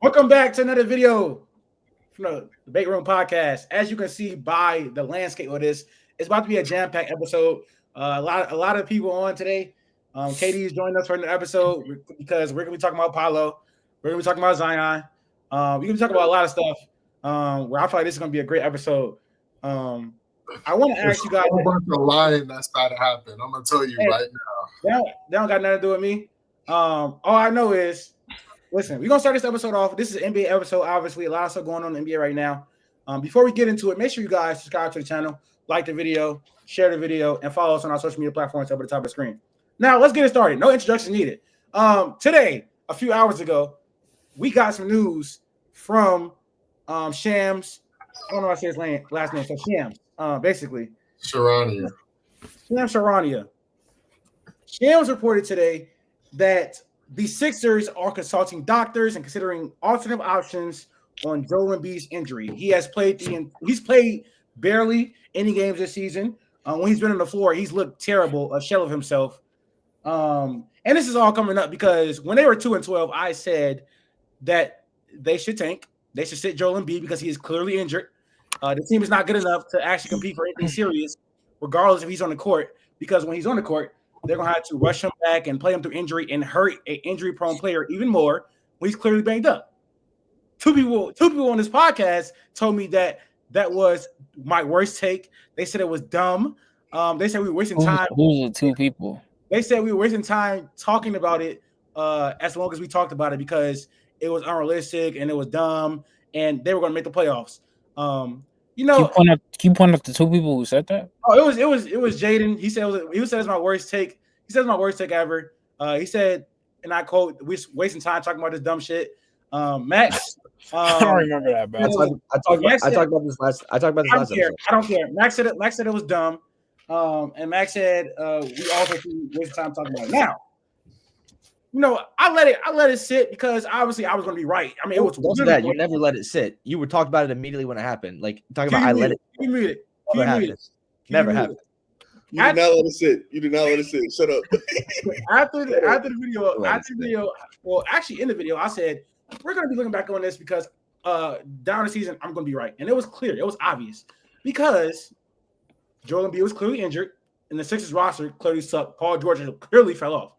Welcome back to another video from the Debate Room Podcast. As you can see by the landscape of this, it's about to be a jam-packed episode. A lot of people on today. Katie is joining us for an episode because we're gonna be talking about Paolo. We're gonna be talking about Zion. We're gonna be talking about a lot of stuff. Where I feel like this is gonna be a great episode. I want to ask you guys. A whole bunch of lying that's about to happen. I'm gonna tell you right now. They don't got nothing to do with me. All I know is. Listen, we're going to start this episode off. This is an NBA episode, obviously. A lot of stuff going on in the NBA right now. Before we get into it, make sure you guys subscribe to the channel, like the video, share the video, and follow us on our social media platforms up at the top of the screen. Now, let's get it started. No introduction needed. Today, a few hours ago, we got some news from Shams. I don't know how to say his last name. So Shams, basically. Sharania. Shams Charania. Shams reported today that the Sixers are consulting doctors and considering alternative options on Joel Embiid's injury. He's played barely any games this season. When he's been on the floor, he's looked terrible, a shell of himself. And this is all coming up because when they were 2-12, I said that they should tank. They should sit Joel Embiid because he is clearly injured. The team is not good enough to actually compete for anything serious, regardless if he's on the court. Because when he's on the court, they're going to have to rush him back and play him through injury and hurt an injury-prone player even more when he's clearly banged up. Two people on this podcast told me that was my worst take. They said it was dumb. They said we were wasting time. Who's the two people? They said we were wasting time talking about it as long as we talked about it because it was unrealistic and it was dumb and they were going to make the playoffs. You know, can you point out the two people who said that? Oh, it was Jaden. He said it's my worst take. He said it's my worst take ever. He said, and I quote, "We're wasting time talking about this dumb shit." Max, I don't remember that, bad. I talked about this last episode. I don't care. Max said it was dumb. And Max said we also wasting time talking about it. Now, you know, I let it sit because obviously I was going to be right. I mean, it was that you never let it sit. You would talk about it immediately when it happened. Like talking about I let it. You mute it. Never happened. You did not let it sit. You did not let it sit. Shut up. After the video, well, actually in the video, I said we're going to be looking back on this because down the season I'm going to be right, and it was clear, it was obvious because Joel Embiid was clearly injured, and the Sixers roster clearly sucked. Paul George clearly fell off.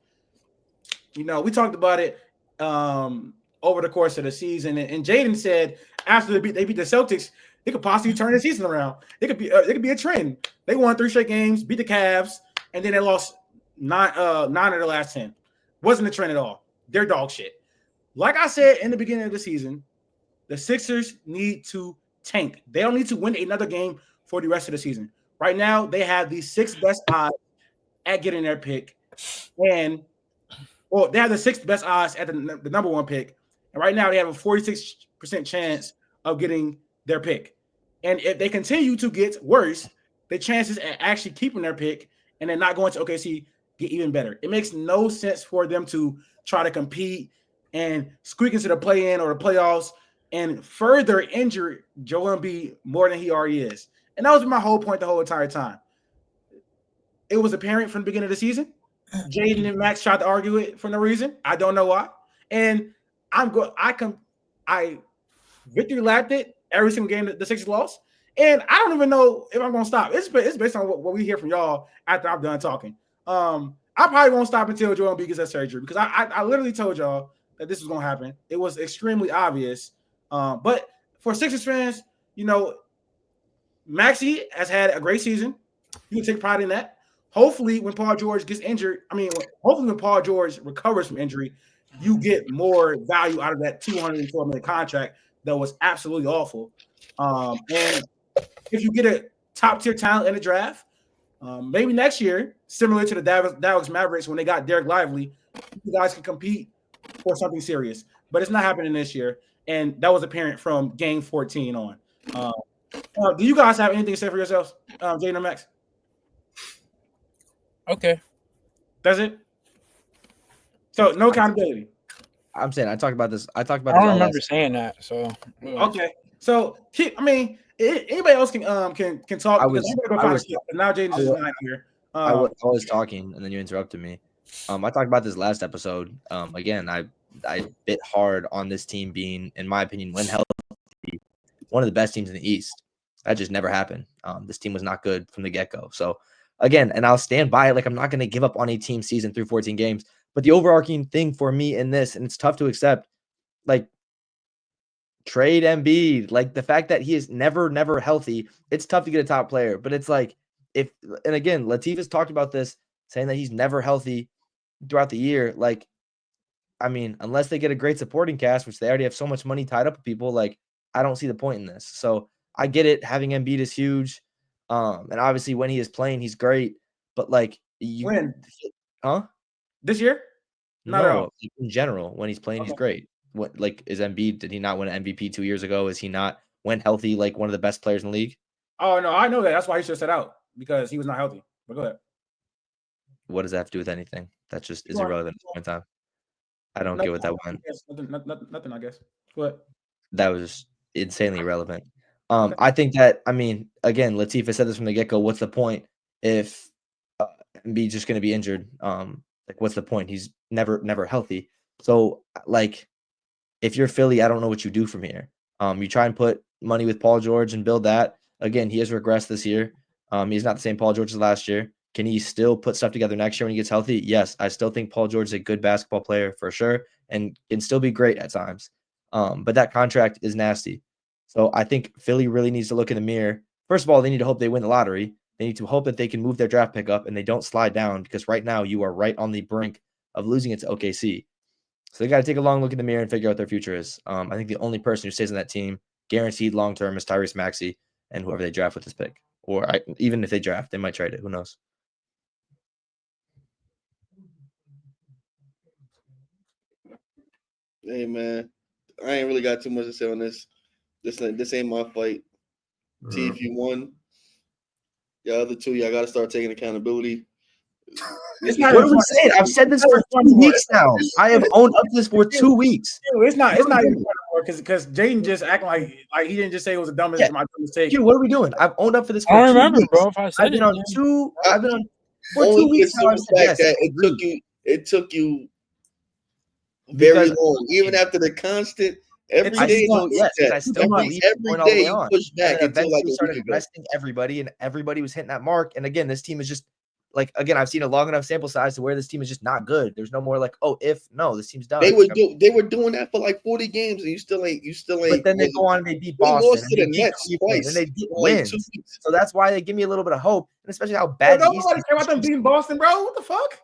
You know, we talked about it over the course of the season, and Jaden said after they beat the Celtics, it could possibly turn the season around. It could be a trend. They won 3 straight games, beat the Cavs, and then they lost 9 of their last 10. Wasn't a trend at all. They're dog shit. Like I said in the beginning of the season, the Sixers need to tank. They don't need to win another game for the rest of the season. Right now, they have the 6th best odds at getting their pick, and they have the 6th best odds at the number 1 pick. And right now, they have a 46% chance of getting their pick. And if they continue to get worse, the chances at actually keeping their pick and then not going to OKC get even better. It makes no sense for them to try to compete and squeak into the play-in or the playoffs and further injure Joel Embiid more than he already is. And that was my whole point the whole entire time. It was apparent from the beginning of the season. Jaden and Max tried to argue it for no reason. I don't know why. And I victory lapped it every single game that the Sixers lost. And I don't even know if I'm going to stop. It's based on what we hear from y'all after I'm done talking. I probably won't stop until Joel Embiid gets that surgery because I literally told y'all that this was going to happen. It was extremely obvious. But for Sixers fans, you know, Maxey has had a great season. You can take pride in that. Hopefully, when Paul George gets injured, hopefully when Paul George recovers from injury, you get more value out of that $204 million contract that was absolutely awful. And if you get a top-tier talent in the draft, maybe next year, similar to the Dallas Mavericks when they got Derek Lively, you guys can compete for something serious. But it's not happening this year, and that was apparent from Game 14 on. Do you guys have anything to say for yourselves, Jaden or Max? Okay. That's it? So, no accountability. I'm saying I talked about this. I don't remember saying that. So okay. So anybody else can talk. Now Jaden's just not here. I was talking and then you interrupted me. I talked about this last episode. Again, I I bit hard on this team being, in my opinion, when healthy, one of the best teams in the East. That just never happened. This team was not good from the get-go. So again, and I'll stand by it. Like, I'm not going to give up on a team season through 14 games. But the overarching thing for me in this, and it's tough to accept, like, trade Embiid. Like, the fact that he is never healthy, it's tough to get a top player. But it's like, and again, Latif has talked about this, saying that he's never healthy throughout the year. Like, I mean, unless they get a great supporting cast, which they already have so much money tied up with people, like, I don't see the point in this. So I get it. Having Embiid is huge. And obviously when he is playing, he's great. But like, huh? This year? Not at all. In general, when he's playing, he's great. What, like, is Embiid? Did he not win an MVP 2 years ago? Is he not, when healthy, like one of the best players in the league? Oh no, I know that. That's why he should sit out, because he was not healthy. But go ahead. What does that have to do with anything? That just is irrelevant at the point in time. I don't get what that went. Nothing, I guess. What? That was insanely irrelevant. I think that, I mean, again, Latif said this from the get-go. What's the point if Embiid's just going to be injured? Like, what's the point? He's never healthy. So, like, if you're Philly, I don't know what you do from here. You try and put money with Paul George and build that. Again, he has regressed this year. He's not the same Paul George as last year. Can he still put stuff together next year when he gets healthy? Yes, I still think Paul George is a good basketball player for sure and can still be great at times. But that contract is nasty. So I think Philly really needs to look in the mirror. First of all, they need to hope they win the lottery. They need to hope that they can move their draft pick up and they don't slide down, because right now you are right on the brink of losing it to OKC. So they got to take a long look in the mirror and figure out what their future is. I think the only person who stays on that team guaranteed long-term is Tyrese Maxey and whoever they draft with this pick. Or even if they draft, they might trade it. Who knows? Hey, man, I ain't really got too much to say on this. This ain't my fight. T, if you won, y'all other two, y'all got to start taking accountability. What are we saying? I've said this for 2 weeks now. I have owned up to this for 2 weeks. It's not even anymore, because Jaden just acting like he didn't just say it was the dumbest mistake. Dude, what are we doing? I've owned up for this for I don't 2 remember, weeks. bro. If I said I've been on for 2 weeks now. I've said yes. It took you very long, even after the constant. Every day, I still believe going all the way on. Push back and until eventually started resting everybody, and everybody was hitting that mark. And again, this team is just like, again, I've seen a long enough sample size to where this team is just not good. There's no more like, this team's done. They were doing that for like 40 games, and you still ain't. But then they go on and they beat Boston, lost to the Nets twice, and they get wins. So that's why they give me a little bit of hope, and especially how bad. Nobody care about them beating Boston, bro. What the fuck?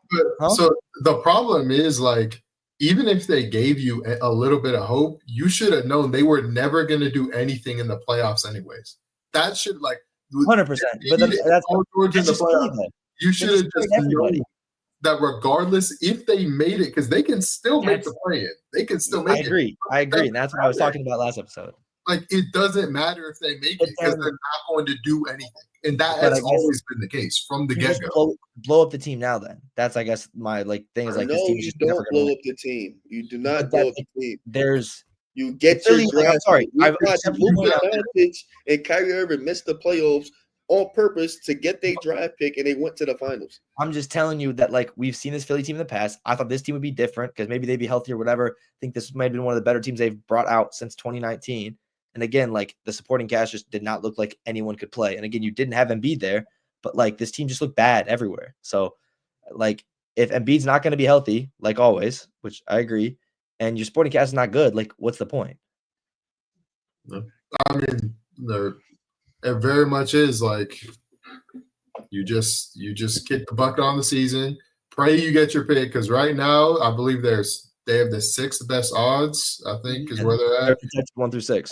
So the problem is, like, even if they gave you a little bit of hope, you should have known they were never going to do anything in the playoffs anyways. That should, like, 100%. But that's George in the playoffs. You should have just known that regardless if they made it, because they can still make the play-in. They can still make it. I agree. And that's what I was talking about last episode. Like, it doesn't matter if they make it, because they're not going to do anything. And that has always been the case from the get-go. Blow up the team now then. That's, I guess, my thing is like, this team you don't blow up the team. You do not blow up the team. You get your draft. And Kyrie Irving missed the playoffs on purpose to get their draft pick, and they went to the finals. I'm just telling you that, like, we've seen this Philly team in the past. I thought this team would be different because maybe they'd be healthy or whatever. I think this might have been one of the better teams they've brought out since 2019. And again, like, the supporting cast just did not look like anyone could play. And again, you didn't have Embiid there, but like, this team just looked bad everywhere. So, like, if Embiid's not going to be healthy, like always, which I agree, and your supporting cast is not good, like, what's the point? I mean, it very much is like, you just kick the bucket on the season, pray you get your pick, because right now I believe they have the 6th best odds, I think, is where they're at. 1 through 6.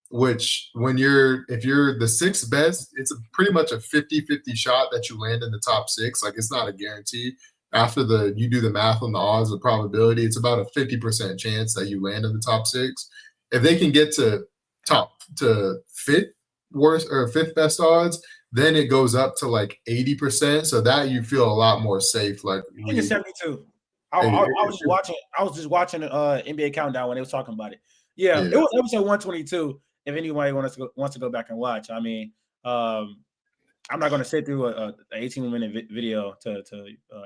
Which, if you're the 6th best, it's pretty much a 50-50 shot that you land in the top 6. Like, it's not a guarantee. After you do the math on the odds, the probability, it's about a 50% chance that you land in the top 6. If they can get to 5th best odds, then it goes up to like 80%. So that you feel a lot more safe. Like, I think it's 72. I was just watching NBA Countdown when they was talking about it. Yeah, it was episode 122. If anybody wants to go back and watch, I mean, I'm not going to sit through a 18-minute video to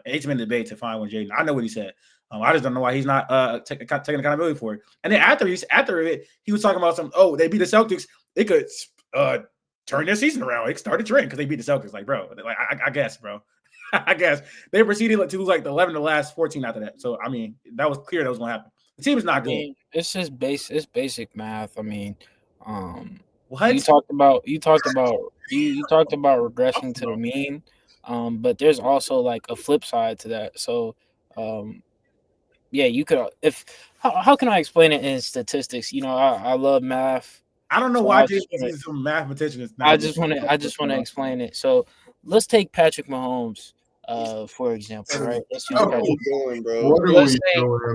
18-minute debate to find one Jaden. I know what he said. I just don't know why he's not taking accountability for it. And then after it, he was talking about they beat the Celtics. They could turn their season around. They could start a trend because they beat the Celtics. Like, bro, I guess, bro. I guess they proceeded to lose like 11 of the last 14 after that. So I mean, that was clear that was going to happen. The team is not good. It's just basic math. I mean, what you talked about regressing to the mean, but there's also like a flip side to that. So, yeah, you could how can I explain it in statistics? You know, I love math. I don't know So why he's some mathematician. I just want to explain it. So let's take Patrick Mahomes, for example, right? Let's use What are Patrick. we doing, bro? What are we doing, bro?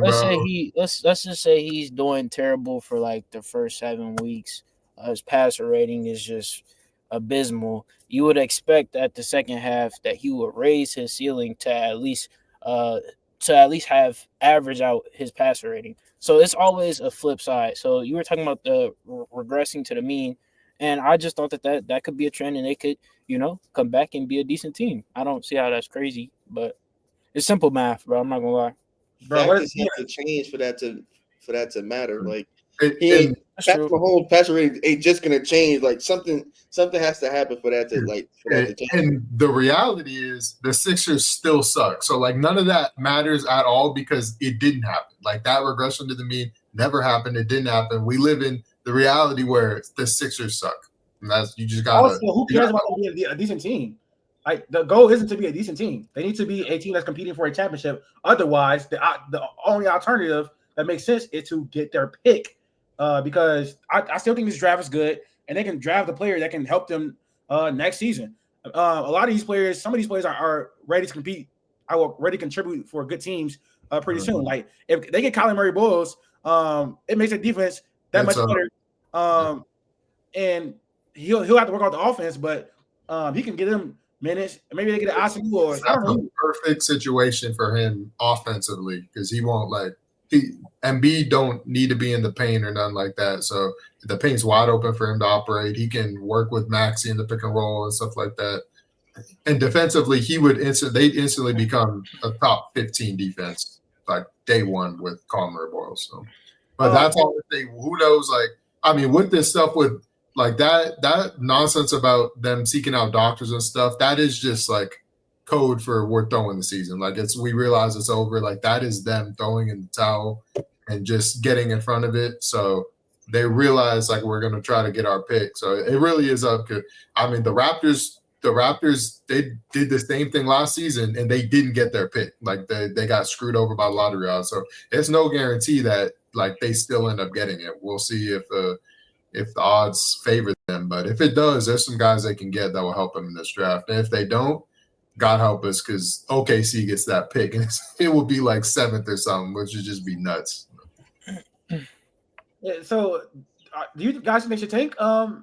Let's just say he's doing terrible for like the first 7 weeks. His passer rating is just abysmal. You would expect at the second half that he would raise his ceiling to at least have average out his passer rating. So it's always a flip side. So you were talking about the regressing to the mean, and I just thought that could be a trend, and they could, come back and be a decent team. I don't see how that's crazy, but it's simple math, bro. I'm not gonna lie. Bro, what does he have to change for that to matter? Like Patrick Mahomes' passer rating ain't just gonna change. Like something has to happen for that to change. And the reality is the Sixers still suck. So like none of that matters at all because it didn't happen. Like that regression to the mean never happened. It didn't happen. We live in the reality where the Sixers suck. And that's you just gotta. Also, who cares about being a decent team? Like the goal isn't to be a decent team. They need to be a team that's competing for a championship. Otherwise, the only alternative that makes sense is to get their pick. Because I still think this draft is good, and they can draft a player that can help them next season. A lot of these players, some of these players are ready to compete. I will ready to contribute for good teams pretty soon. Like if they get Kyler Murray Bulls, it makes their defense that much better. And he'll have to work out the offense, but he can get them minutes. Maybe they get an Austin or I don't know. A perfect situation for him offensively because he won't Embiid don't need to be in the paint or nothing like that. So the paint's wide open for him to operate. He can work with Maxey in the pick and roll and stuff like that. And defensively, they'd instantly become a top 15 defense like day one with Conner Boyle. So, but that's all the thing. Who knows? Like, I mean, with this stuff with like that nonsense about them seeking out doctors and stuff, that is just like code for we're throwing the season. Like we realize it's over. Like that is them throwing in the towel and just getting in front of it. So they realize like we're gonna try to get our pick. So it really is up to. I mean, the Raptors they did the same thing last season and they didn't get their pick. Like they got screwed over by lottery odds. So it's no guarantee that like they still end up getting it. We'll see if the odds favor them. But if it does, there's some guys they can get that will help them in this draft. And if they don't, God help us, because OKC gets that pick, and it will be like 7th or something, which would just be nuts. Yeah, so, do you guys think they should tank? No,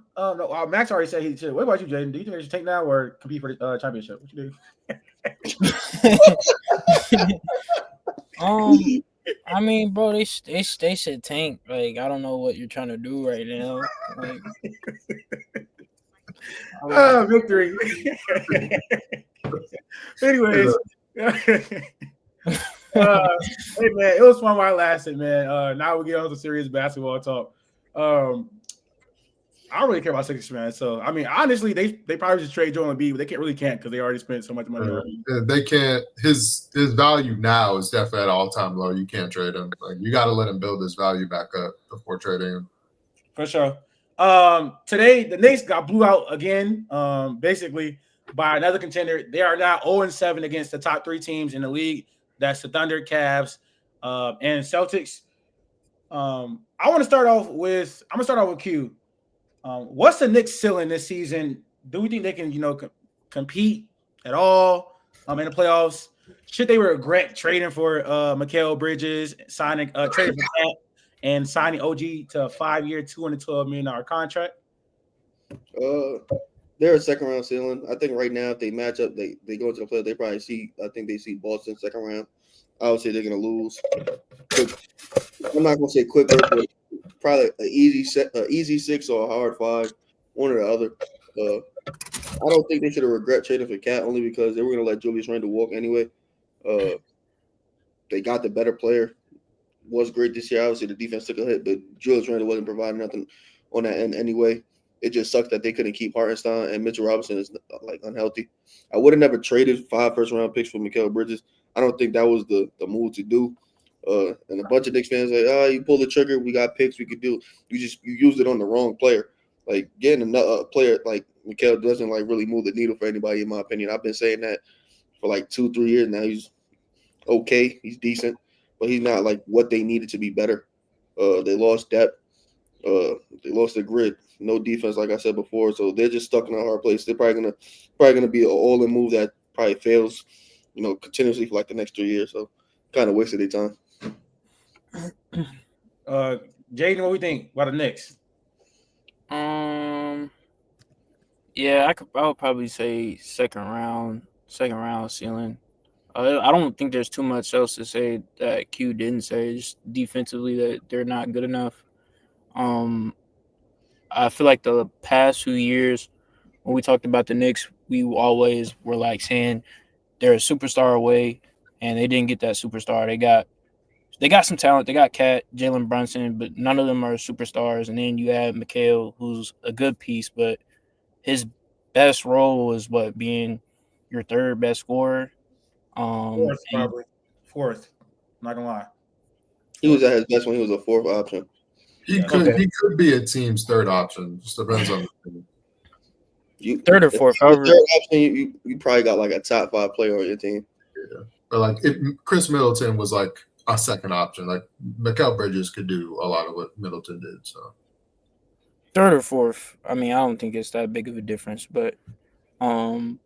Max already said he should. What about you, Jaden? Do you think they should tank now or compete for the championship? What you do? I mean, bro, they should tank. Like, I don't know what you're trying to do right now. Like, victory. Anyways, hey man, it was fun while it lasted, man. Now we get on to serious basketball talk. I don't really care about Sixers, man. So I mean, honestly, they probably just trade Joel Embiid, but they can't because they already spent so much money on him. They can't. His value now is definitely at all-time low. You can't trade him. Like you got to let him build his value back up before trading him. For sure. Today the Knicks got blew out again. Basically by another contender. They are now 0-7 against the top 3 teams in the league. That's the Thunder, Cavs, and Celtics. I'm gonna start off with Q. What's the Knicks ceiling this season? Do we think they can, compete at all in the playoffs? Should they regret trading for Mikal Bridges, trading for Cat, and signing OG to a 5-year, $212 million contract? They're a second-round ceiling. I think right now if they match up, they go into the playoffs. They probably see Boston second round. I would say they're gonna lose. I'm not gonna say quicker, but probably an easy 6 or a hard 5, one or the other. I don't think they should have regret trading for Cat only because they were gonna let Julius Randle walk anyway. I they got the better player. Was great this year. Obviously, the defense took a hit, but Julius Randle wasn't providing nothing on that end anyway. It just sucks that they couldn't keep Hartenstein, and Mitchell Robinson is like unhealthy. I would have never traded 5 first-round picks for Mikal Bridges. I don't think that was the move to do. And a bunch of Knicks fans like, you pull the trigger, we got picks, we could do. You used it on the wrong player. Like getting another player like Mikal doesn't like really move the needle for anybody, in my opinion. I've been saying that for like 2-3 years now. He's okay, he's decent, but he's not like what they needed to be better. They lost depth. They lost the grit. No defense, like I said before, so they're just stuck in a hard place. They're probably gonna be an all-in move that probably fails, continuously for like the next 3 years. So kind of wasted their time. Jaden, what do we think about the Knicks? Yeah, I would probably say second round ceiling. I don't think there's too much else to say that Q didn't say. Just defensively, that they're not good enough. I feel like the past few years when we talked about the Knicks, we always were like saying they're a superstar away, and they didn't get that superstar. They got some talent. They got Cat, Jalen Brunson, but none of them are superstars. And then you have Mikal, who's a good piece, but his best role is being your third best scorer. Fourth, probably. Fourth. Not gonna lie. He was at his best when he was a fourth option. He could be a team's third option. Just depends on the team. Third or fourth. Third option, you probably got like a top 5 player on your team. Yeah, but like if Chris Middleton was like a second option, like Mikal Bridges could do a lot of what Middleton did. So third or fourth. I mean, I don't think it's that big of a difference, but and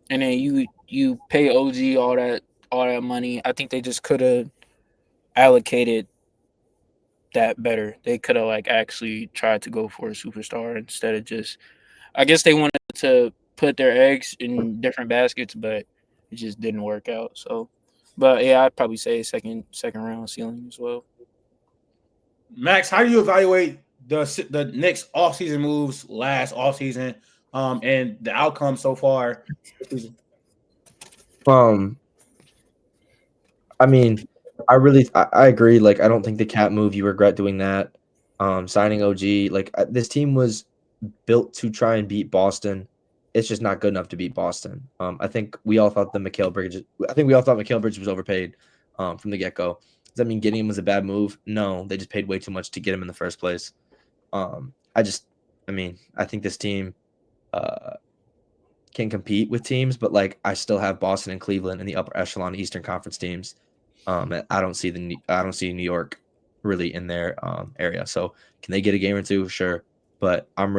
then you pay OG all that money. I think they just could have allocated that better. They could have like actually tried to go for a superstar instead of just. I guess they wanted to put their eggs in different baskets, but it just didn't work out. So, but yeah, I'd probably say second round ceiling as well. Max, how do you evaluate the Knicks offseason moves last offseason, and the outcome so far? I mean, I agree. Like, I don't think the Cat move, you regret doing that. Signing OG, like this team was built to try and beat Boston. It's just not good enough to beat Boston. I think we all thought Mikal Bridges was overpaid from the get-go. Does that mean getting him was a bad move? No, they just paid way too much to get him in the first place. I think this team can compete with teams, but like I still have Boston and Cleveland in the upper echelon Eastern Conference teams. I don't see New York really in their area. So can they get a game or two? Sure. But I'm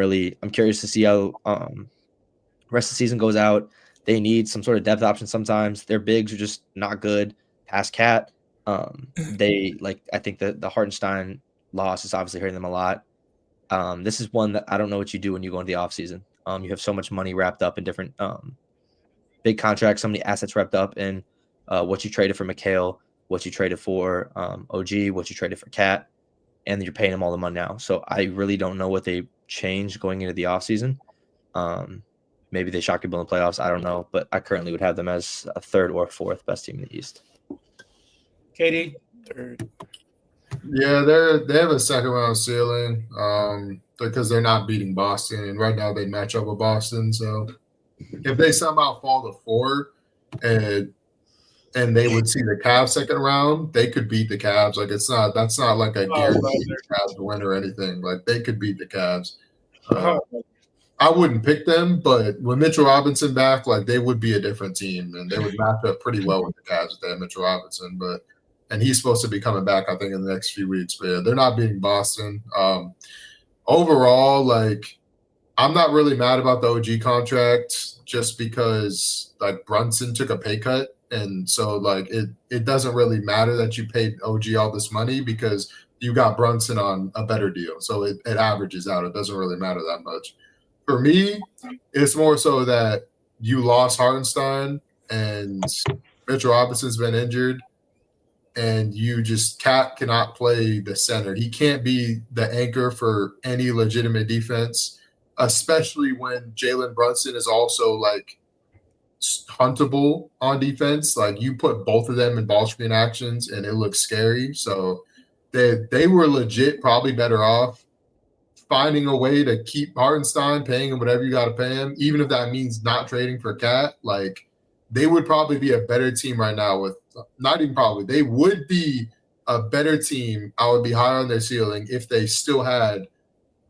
curious to see how rest of the season goes out. They need some sort of depth option sometimes. Their bigs are just not good past Cat. I think the Hartenstein loss is obviously hurting them a lot. This is one that I don't know what you do when you go into the offseason. You have so much money wrapped up in different big contracts, so many assets wrapped up in what you traded for Mikal, what you traded for OG, what you traded for Cat, and you're paying them all the money now. So I really don't know what they changed going into the offseason. Maybe they shock people in the playoffs. I don't know, but I currently would have them as a third or fourth best team in the East. KD? Third. Yeah, they have a second round ceiling because they're not beating Boston, and right now they match up with Boston. So if they somehow fall to 4 and they would see the Cavs second round, they could beat the Cavs. Like that's not like a guaranteed Cavs win or anything. Like they could beat the Cavs. I wouldn't pick them, but with Mitchell Robinson back, like they would be a different team, and they would match up pretty well with the Cavs if they had Mitchell Robinson. And he's supposed to be coming back, I think, in the next few weeks. But yeah, they're not beating Boston. Overall, like I'm not really mad about the OG contract just because like Brunson took a pay cut. And so like it doesn't really matter that you paid OG all this money because you got Brunson on a better deal. So it averages out. It doesn't really matter that much. For me, it's more so that you lost Hartenstein and Mitchell Robinson's been injured. And Cat cannot play the center. He can't be the anchor for any legitimate defense, especially when Jalen Brunson is also like huntable on defense. Like you put both of them in ball screen actions, and it looks scary. So they were legit probably better off finding a way to keep Hartenstein, paying him whatever you got to pay him, even if that means not trading for Cat. Like they would probably be a better team right now with not even probably they would be a better team. I would be higher on their ceiling if they still had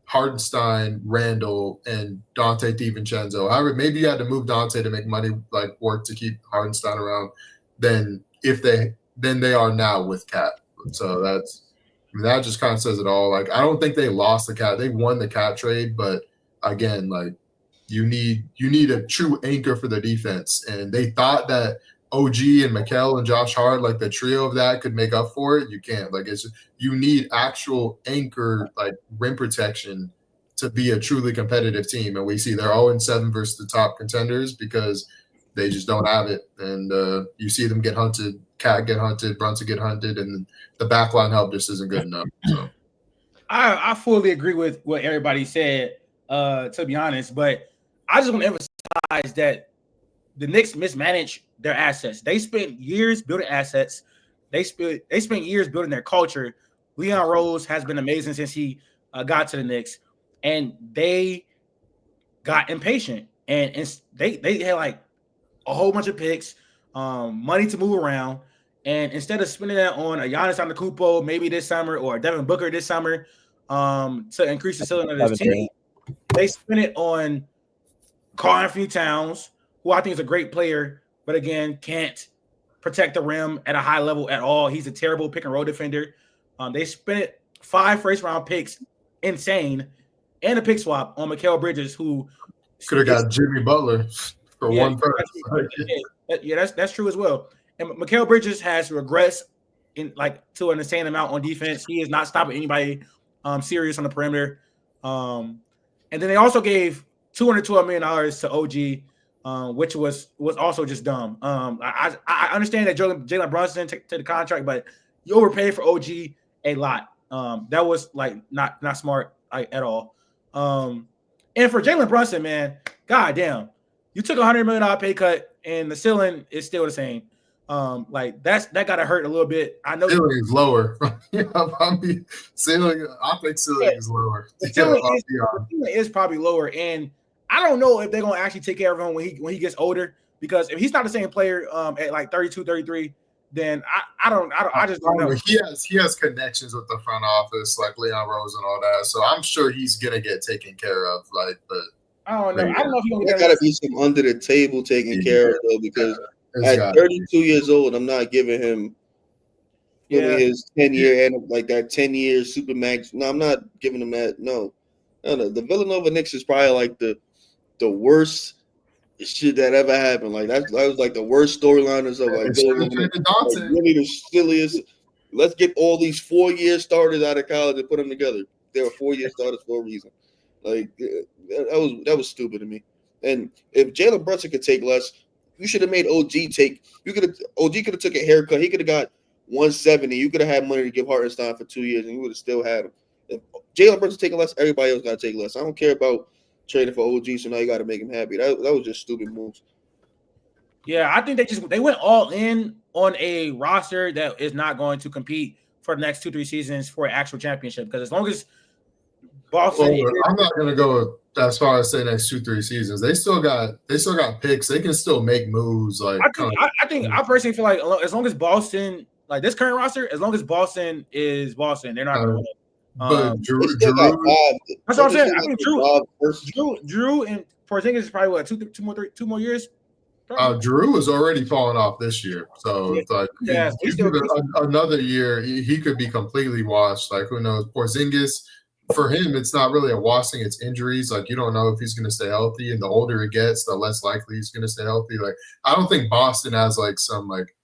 Hartenstein, Randall, and Dante DiVincenzo. However, maybe you had to move Dante to make money like work to keep Hartenstein around. Then they are now with Cat. So that just kind of says it all. Like I don't think they lost the Cat. They won the Cat trade, but again, like you need a true anchor for the defense. And they thought that OG and Mikal and Josh Hart, like the trio of that, could make up for it. You can't. Like you need actual anchor, like rim protection, to be a truly competitive team. And we see they're 0-7 versus the top contenders because they just don't have it. And you see them get hunted, Cat get hunted, Brunson get hunted, and the backline help just isn't good enough. So I fully agree with what everybody said, to be honest, but I just want to emphasize that the Knicks mismanaged their assets. They spent years building assets. They spent years building their culture. Leon Rose has been amazing since he got to the Knicks, and they got impatient. And they had like a whole bunch of picks, money to move around, and instead of spending that on a Giannis Antetokounmpo maybe this summer or Devin Booker this summer to increase the ceiling of this team, they spent it on Karl Anthony Towns, who I think is a great player, but again, can't protect the rim at a high level at all. He's a terrible pick and roll defender. They spent 5 first-round picks, insane, and a pick swap on Mikal Bridges, who could have got Jimmy Butler for one first. That's true as well. And Mikal Bridges has regressed to an insane amount on defense. He is not stopping anybody serious on the perimeter. And then they also gave $212 million to OG, which was also just dumb. I understand that Jalen Brunson took the contract, but you overpaid for OG a lot. That was like not smart at all. And for Jalen Brunson, man, goddamn, you took $100 million pay cut, and the ceiling is still the same. That gotta hurt a little bit. I know ceiling is lower. Ceiling, I think ceiling is lower. Ceiling is probably lower, and I don't know if they're gonna actually take care of him when he gets older, because if he's not the same player at like 32, 33, then I just don't know. He has connections with the front office, like Leon Rose and all that. So I'm sure he's gonna get taken care of. But I don't know. I don't know if he's gonna get. Gotta be some under the table taken care of though, because at 32 years old, I'm not giving him his 10-year and like that 10-year supermax. No, I'm not giving him that. No. The Villanova Knicks is probably like the worst shit that ever happened. Like that was like the worst storyline or something. Like really the silliest. Let's get all these 4-year starters out of college and put them together. They were 4-year starters for a reason. Like that was stupid to me. And if Jalen Brunson could take less, you should have made OG take. OG could have took a haircut. He could have got 170. You could have had money to give Hartenstein for 2 years, and you would have still had him. If Jalen Brunson taking less, everybody else got to take less. I don't care about trading for OG, so now you got to make him happy. That was just stupid moves. Yeah, I think they went all in on a roster that is not going to compete for the next 2-3 seasons for an actual championship. Because as long as Boston, I'm not going to go as far as say next 2-3 seasons. They still got picks. They can still make moves. Like I personally feel like as long as Boston, like this current roster, as long as Boston is Boston, they're not going to win. But Drew, that's what I'm saying. I think Drew and Porzingis is probably what 2 more years. Drew is already falling off this year, so it's like another year he could be completely washed. Like who knows? Porzingis, for him, it's not really a washing; it's injuries. Like you don't know if he's going to stay healthy, and the older it gets, the less likely he's going to stay healthy. Like I don't think Boston has like some like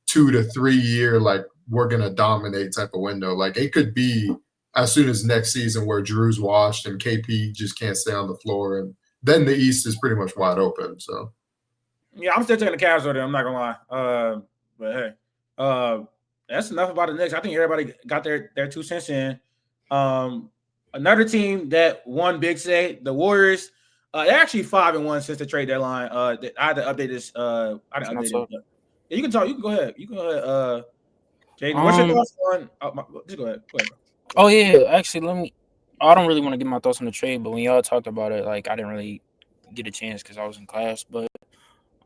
2 to 3 year like we're going to dominate type of window. Like it could be as soon as next season where Drew's washed and KP just can't stay on the floor, and then the East is pretty much wide open. So. Yeah, I'm still taking the Cavs over there. I'm not gonna lie. But hey, that's enough about the Knicks. I think everybody got their 2 cents in. Another team that won big today, the Warriors. They're actually 5-1 since the trade deadline. I had to update this. I had to update it. Yeah, you can talk. You can go ahead. Jaden. What's your thoughts on? Just go ahead. Oh yeah, actually, I don't really want to get my thoughts on the trade, but when y'all talked about it, like I didn't really get a chance because I was in class. But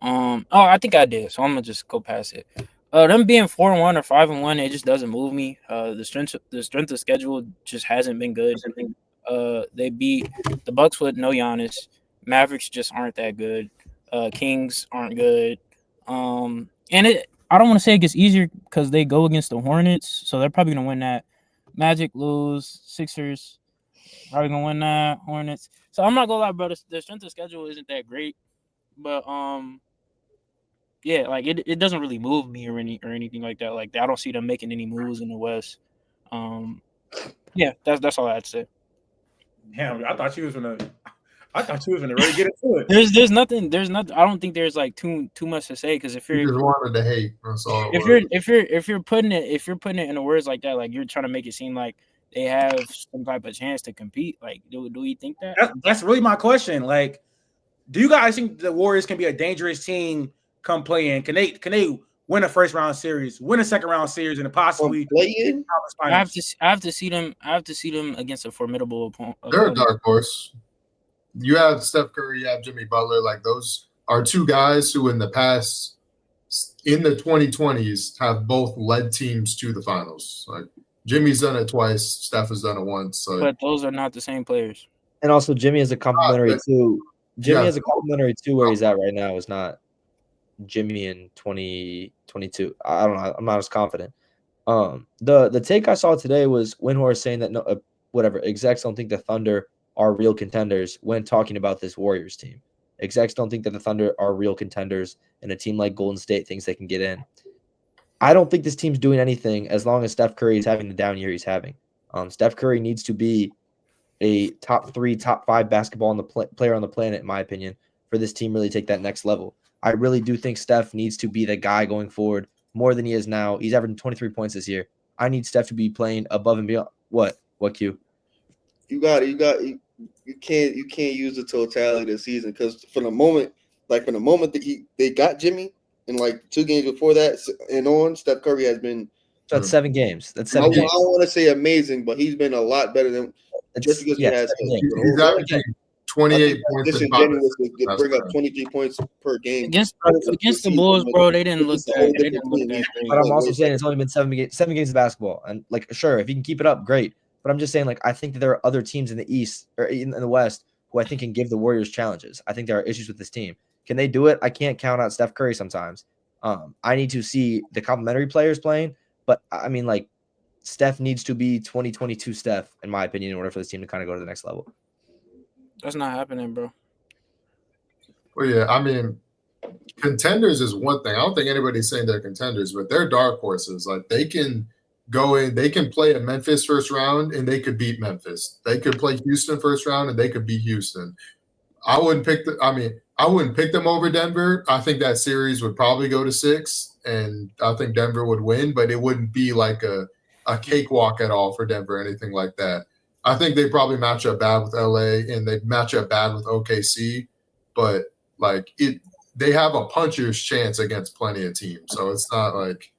I think I did, so I'm gonna just go past it. Them being 4-1 or 5-1, it just doesn't move me. The strength of schedule just hasn't been good. They beat the Bucks with no Giannis. Mavericks just aren't that good. Kings aren't good. I don't want to say it gets easier because they go against the Hornets, so they're probably gonna win that. Magic lose. Sixers probably gonna win that. Hornets. So I'm not gonna lie, bro. The strength of schedule isn't that great, but yeah, like it doesn't really move me or anything like that. Like I don't see them making any moves in the West. Yeah, that's all I had to say. Damn, I thought you was gonna really get into it. There's nothing. I don't think there's like too much to say because if you're just wanted to hate, that's all. If you're putting it in the words like that, like you're trying to make it seem like they have some type of chance to compete. Like, do we think that? That's really my question. Like, do you guys think the Warriors can be a dangerous team come play in? Can they win a first round series, win a second round series, and possibly play in? I have to see them against a formidable opponent. They're a dark horse. You have Steph Curry, you have Jimmy Butler. Like those are two guys who in the past, in the 2020s, have both led teams to the finals. Like Jimmy's done it twice, Steph has done it once. So. But those are not the same players. And also Jimmy has a complimentary too. Jimmy has a complimentary too where he's at right now is not Jimmy in 2022. I don't know. I'm not as confident. The take I saw today was Windhorst saying that whatever execs don't think the Thunder are real contenders when talking about this Warriors team. Execs don't think that the Thunder are real contenders, and a team like Golden State thinks they can get in. I don't think this team's doing anything as long as Steph Curry is having the down year he's having. Steph Curry needs to be a top 3, top 5 basketball player on the planet, in my opinion, for this team really take that next level. I really do think Steph needs to be the guy going forward more than he is now. He's averaging 23 points this year. I need Steph to be playing above and beyond. What Q? You can't use the totality of the season because from the moment that they got Jimmy and like 2 games before that and on, Steph Curry has been. That's 7 games. That's 7 games. I don't want to say amazing, but he's been a lot better than just because he has. He's averaging 28 points. Disingenuous to bring up 23 points per game against the Bulls, bro. They didn't look that great. But I'm also saying it's only been 7 games of basketball, and like sure, if you can keep it up, great. But I'm just saying, like, I think that there are other teams in the East or in the West who I think can give the Warriors challenges. I think there are issues with this team. Can they do it? I can't count out Steph Curry sometimes. I need to see the complementary players playing, but I mean, like, Steph needs to be 2022 Steph, in my opinion, in order for this team to kind of go to the next level. That's not happening, bro. Well, yeah, I mean, contenders is one thing. I don't think anybody's saying they're contenders, but they're dark horses. Like, they can go in, they can play a Memphis first round, and they could beat Memphis. They could play Houston first round, and they could beat Houston. I wouldn't pick them over Denver. I think that series would probably go to 6, and I think Denver would win, but it wouldn't be like a cakewalk at all for Denver or anything like that. I think they probably match up bad with LA, and they match up bad with OKC, but like they have a puncher's chance against plenty of teams. So it's not like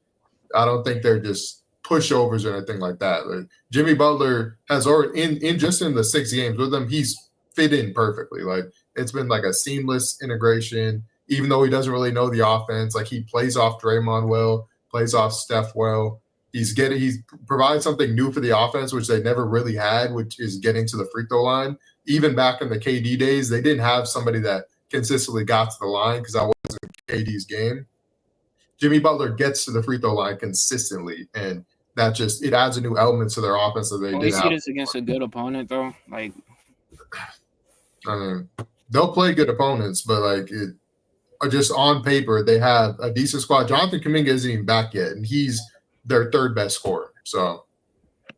I don't think they're just pushovers or anything like that. Like Jimmy Butler has already in the 6 games with them, he's fit in perfectly. Like it's been like a seamless integration, even though he doesn't really know the offense. Like he plays off Draymond well, plays off Steph well. He's provided something new for the offense, which they never really had, which is getting to the free throw line. Even back in the KD days, they didn't have somebody that consistently got to the line because that wasn't KD's game. Jimmy Butler gets to the free throw line consistently, and that just it adds a new element to their offense that they didn't have. See this against a good opponent, though. Like, I mean, they'll play good opponents, but like just on paper, they have a decent squad. Jonathan Kuminga isn't even back yet, and he's their 3rd best scorer. So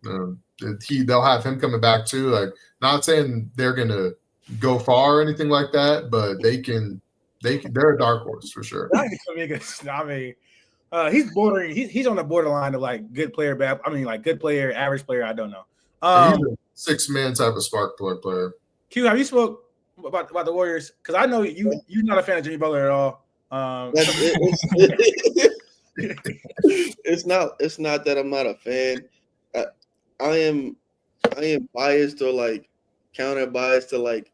they'll have him coming back too. Like, not saying they're gonna go far or anything like that, but they're a dark horse for sure. I mean, he's bordering. He's on the borderline of like good player, bad. I mean, like good player, average player. I don't know. He's a 6-man type of spark plug player. Q, have you spoke about the Warriors because I know you're not a fan of Jimmy Butler at all. It's not that I'm not a fan. I am biased or like counter biased to like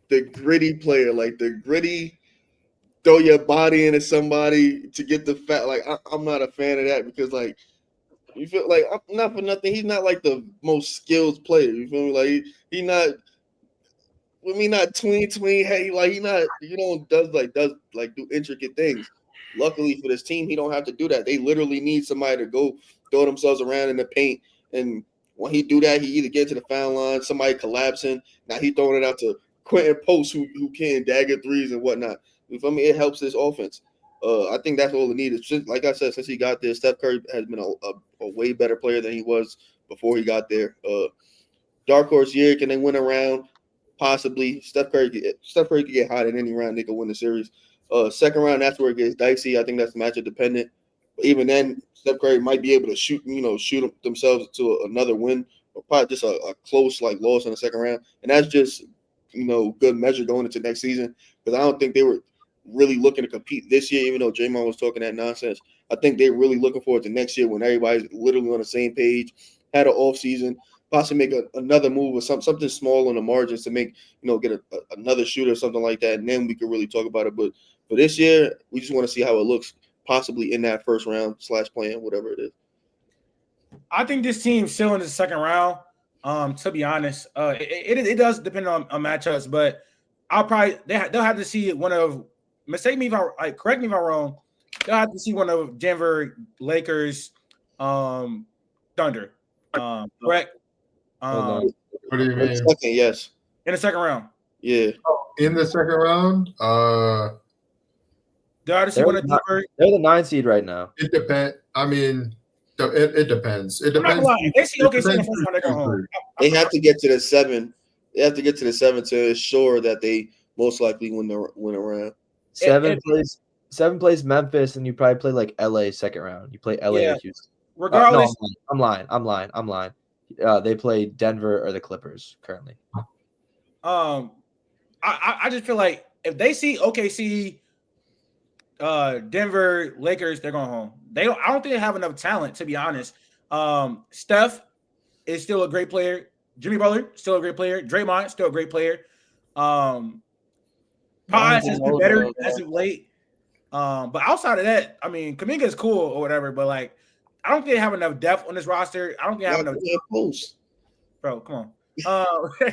the gritty player, like the gritty throw your body into somebody to get the fat. Like I'm not a fan of that because like you feel like I'm not for nothing. He's not like the most skilled player. You feel me? Like he not. With me not tween, hey, like he not, does do intricate things. Luckily for this team, he don't have to do that. They literally need somebody to go throw themselves around in the paint. And when he do that, he either get to the foul line, somebody collapsing. Now he throwing it out to Quentin Post, who can dagger threes and whatnot. You feel me? It helps this offense. I think that's all it needs. Just, like I said, since he got there, Steph Curry has been a way better player than he was before he got there. Dark horse year, can they win around? Possibly. Steph Curry could get hot in any round. They could win the series. Second round, that's where it gets dicey. I think that's matchup dependent. But even then, Steph Curry might be able to shoot themselves to another win, or probably just a close loss in the second round. And that's just good measure going into next season because I don't think they were really looking to compete this year. Even though Draymond was talking that nonsense, I think they're really looking forward to next year when everybody's literally on the same page. Had an off season. Possibly make another move or something small on the margins to make, get another shooter or something like that, and then we could really talk about it. But for this year, we just want to see how it looks, possibly in that first round / playing, whatever it is. I think this team's still in the second round. To be honest, it does depend on matchups, but they'll have to see one of. Correct me if I'm wrong. They'll have to see one of Denver, Lakers, Thunder. Correct. What do you mean? Yes. In the second round. Yeah. In the second round? They're the 9 seed right now. It depends. I mean, it depends. It depends. They see OKC in the first round, they go home. They have to get to the 7. They have to get to the 7 to ensure that they most likely win a round. 7 plays Memphis, and you probably play like LA second round. You play LA or Houston. Regardless, I'm lying. They play Denver or the Clippers currently. I just feel like if they see OKC, Denver, Lakers, they're going home. I don't think they have enough talent, to be honest. Steph is still a great player. Jimmy Butler, still a great player. Draymond, still a great player. Paz has been better as of late. But outside of that, I mean, Kuminga is cool or whatever, but like, I don't think they have enough depth on this roster. I don't think they have enough post. Bro, come on. I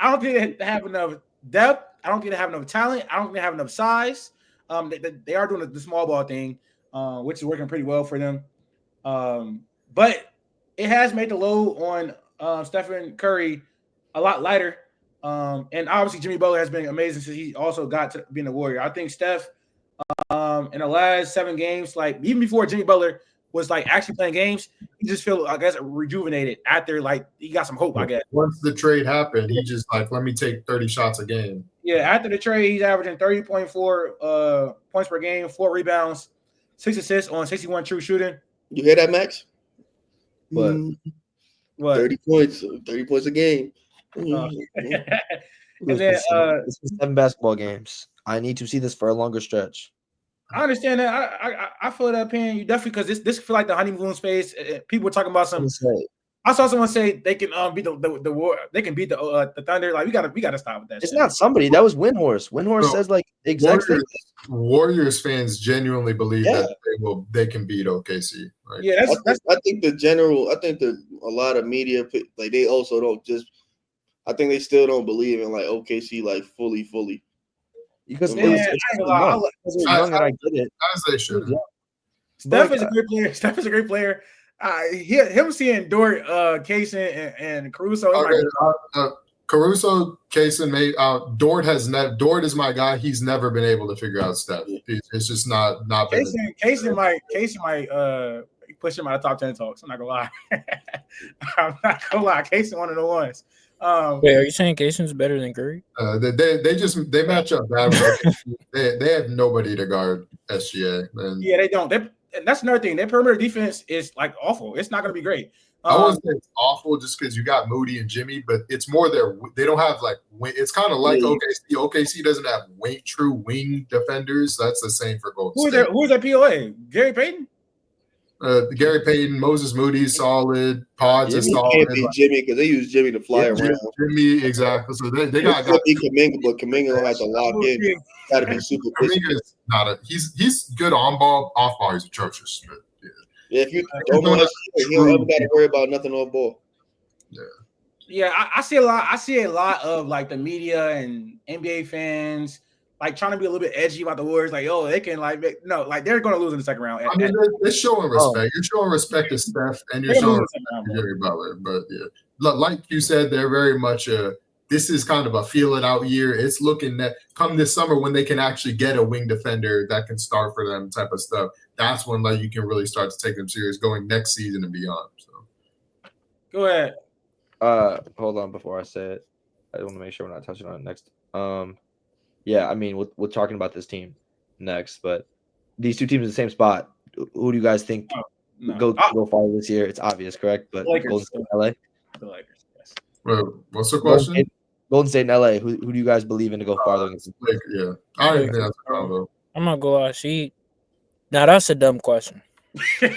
don't think they have enough depth. I don't think they have enough talent. I don't think they have enough size. They are doing the small ball thing, which is working pretty well for them. But it has made the load on Stephen Curry a lot lighter. And obviously Jimmy Butler has been amazing since he also got to being a Warrior. I think Steph in the last 7 games, like even before Jimmy Butler was like actually playing games, he just feel, I guess, rejuvenated after like he got some hope, I guess. Once the trade happened, he just like, let me take 30 shots a game. Yeah, after the trade, he's averaging 30.4 points per game, 4 rebounds, 6 assists on 61 true shooting. You hear that, Max? What? What? 30 points a game. And then this is 7 basketball games. I need to see this for a longer stretch. I understand that. I feel that opinion. You definitely, because this feel like the honeymoon phase. People were talking about some. I saw someone say they can beat the war. They can beat the Thunder. Like we gotta stop with that. It's not somebody. That was Windhorse. Windhorse says like exactly. Warriors fans genuinely believe that they can beat OKC. Right? Yeah, I think a lot of media like they also don't just. I think they still don't believe in like OKC like fully. Because I get it. As they should. Steph is a great player. Steph is a great player. Him seeing Dort, Kaysen, and Caruso. Caruso, Kaysen, Dort is my guy. He's never been able to figure out Steph. It's just not been. Kaysen might push him out of top 10 talks. I'm not gonna lie. Kaysen one of the ones. Wait, are you saying Kaysen's better than Curry? They match up bad. They have nobody to guard SGA. Yeah, they don't. And that's another thing. Their perimeter defense is like awful. It's not going to be great. I wouldn't say it's awful just because you got Moody and Jimmy, but it's more they don't have like it's kind of like OKC. OKC doesn't have true wing defenders. That's the same for Golden State. Who is that POA? Gary Payton? Gary Payton, Moses Moody, solid. Pods is solid. Can't be Jimmy because they use Jimmy to fly around. Jimmy, exactly. So they got Kuminga, but Kuminga don't have to lock in. Got to be super. Kuminga's not he's good on ball, off ball. He's atrocious. But yeah, if you don't want to, he don't ever got to worry about nothing on ball. Yeah, I see a lot. I see a lot of like the media and NBA fans like trying to be a little bit edgy about the Warriors. Like, oh, they can like they're going to lose in the second round. I mean, they're showing respect. You're showing respect to Steph, and you're showing respect to Jimmy Butler. But yeah, like you said, they're very much this is kind of a feel it out year. It's looking that come this summer when they can actually get a wing defender that can start for them type of stuff. That's when like you can really start to take them serious going next season and beyond. So go ahead. Hold on before I say it. I want to make sure we're not touching on it next. Yeah, I mean we're talking about this team next, but these two teams in the same spot. Who do you guys think go far this year? It's obvious, correct? But Golden State and LA. The Lakers, yes. Well, what's the question? Golden State and LA. Who do you guys believe in to go farther? Yeah, I don't think that's a problem. I'm not gonna lie. Now that's a dumb question. The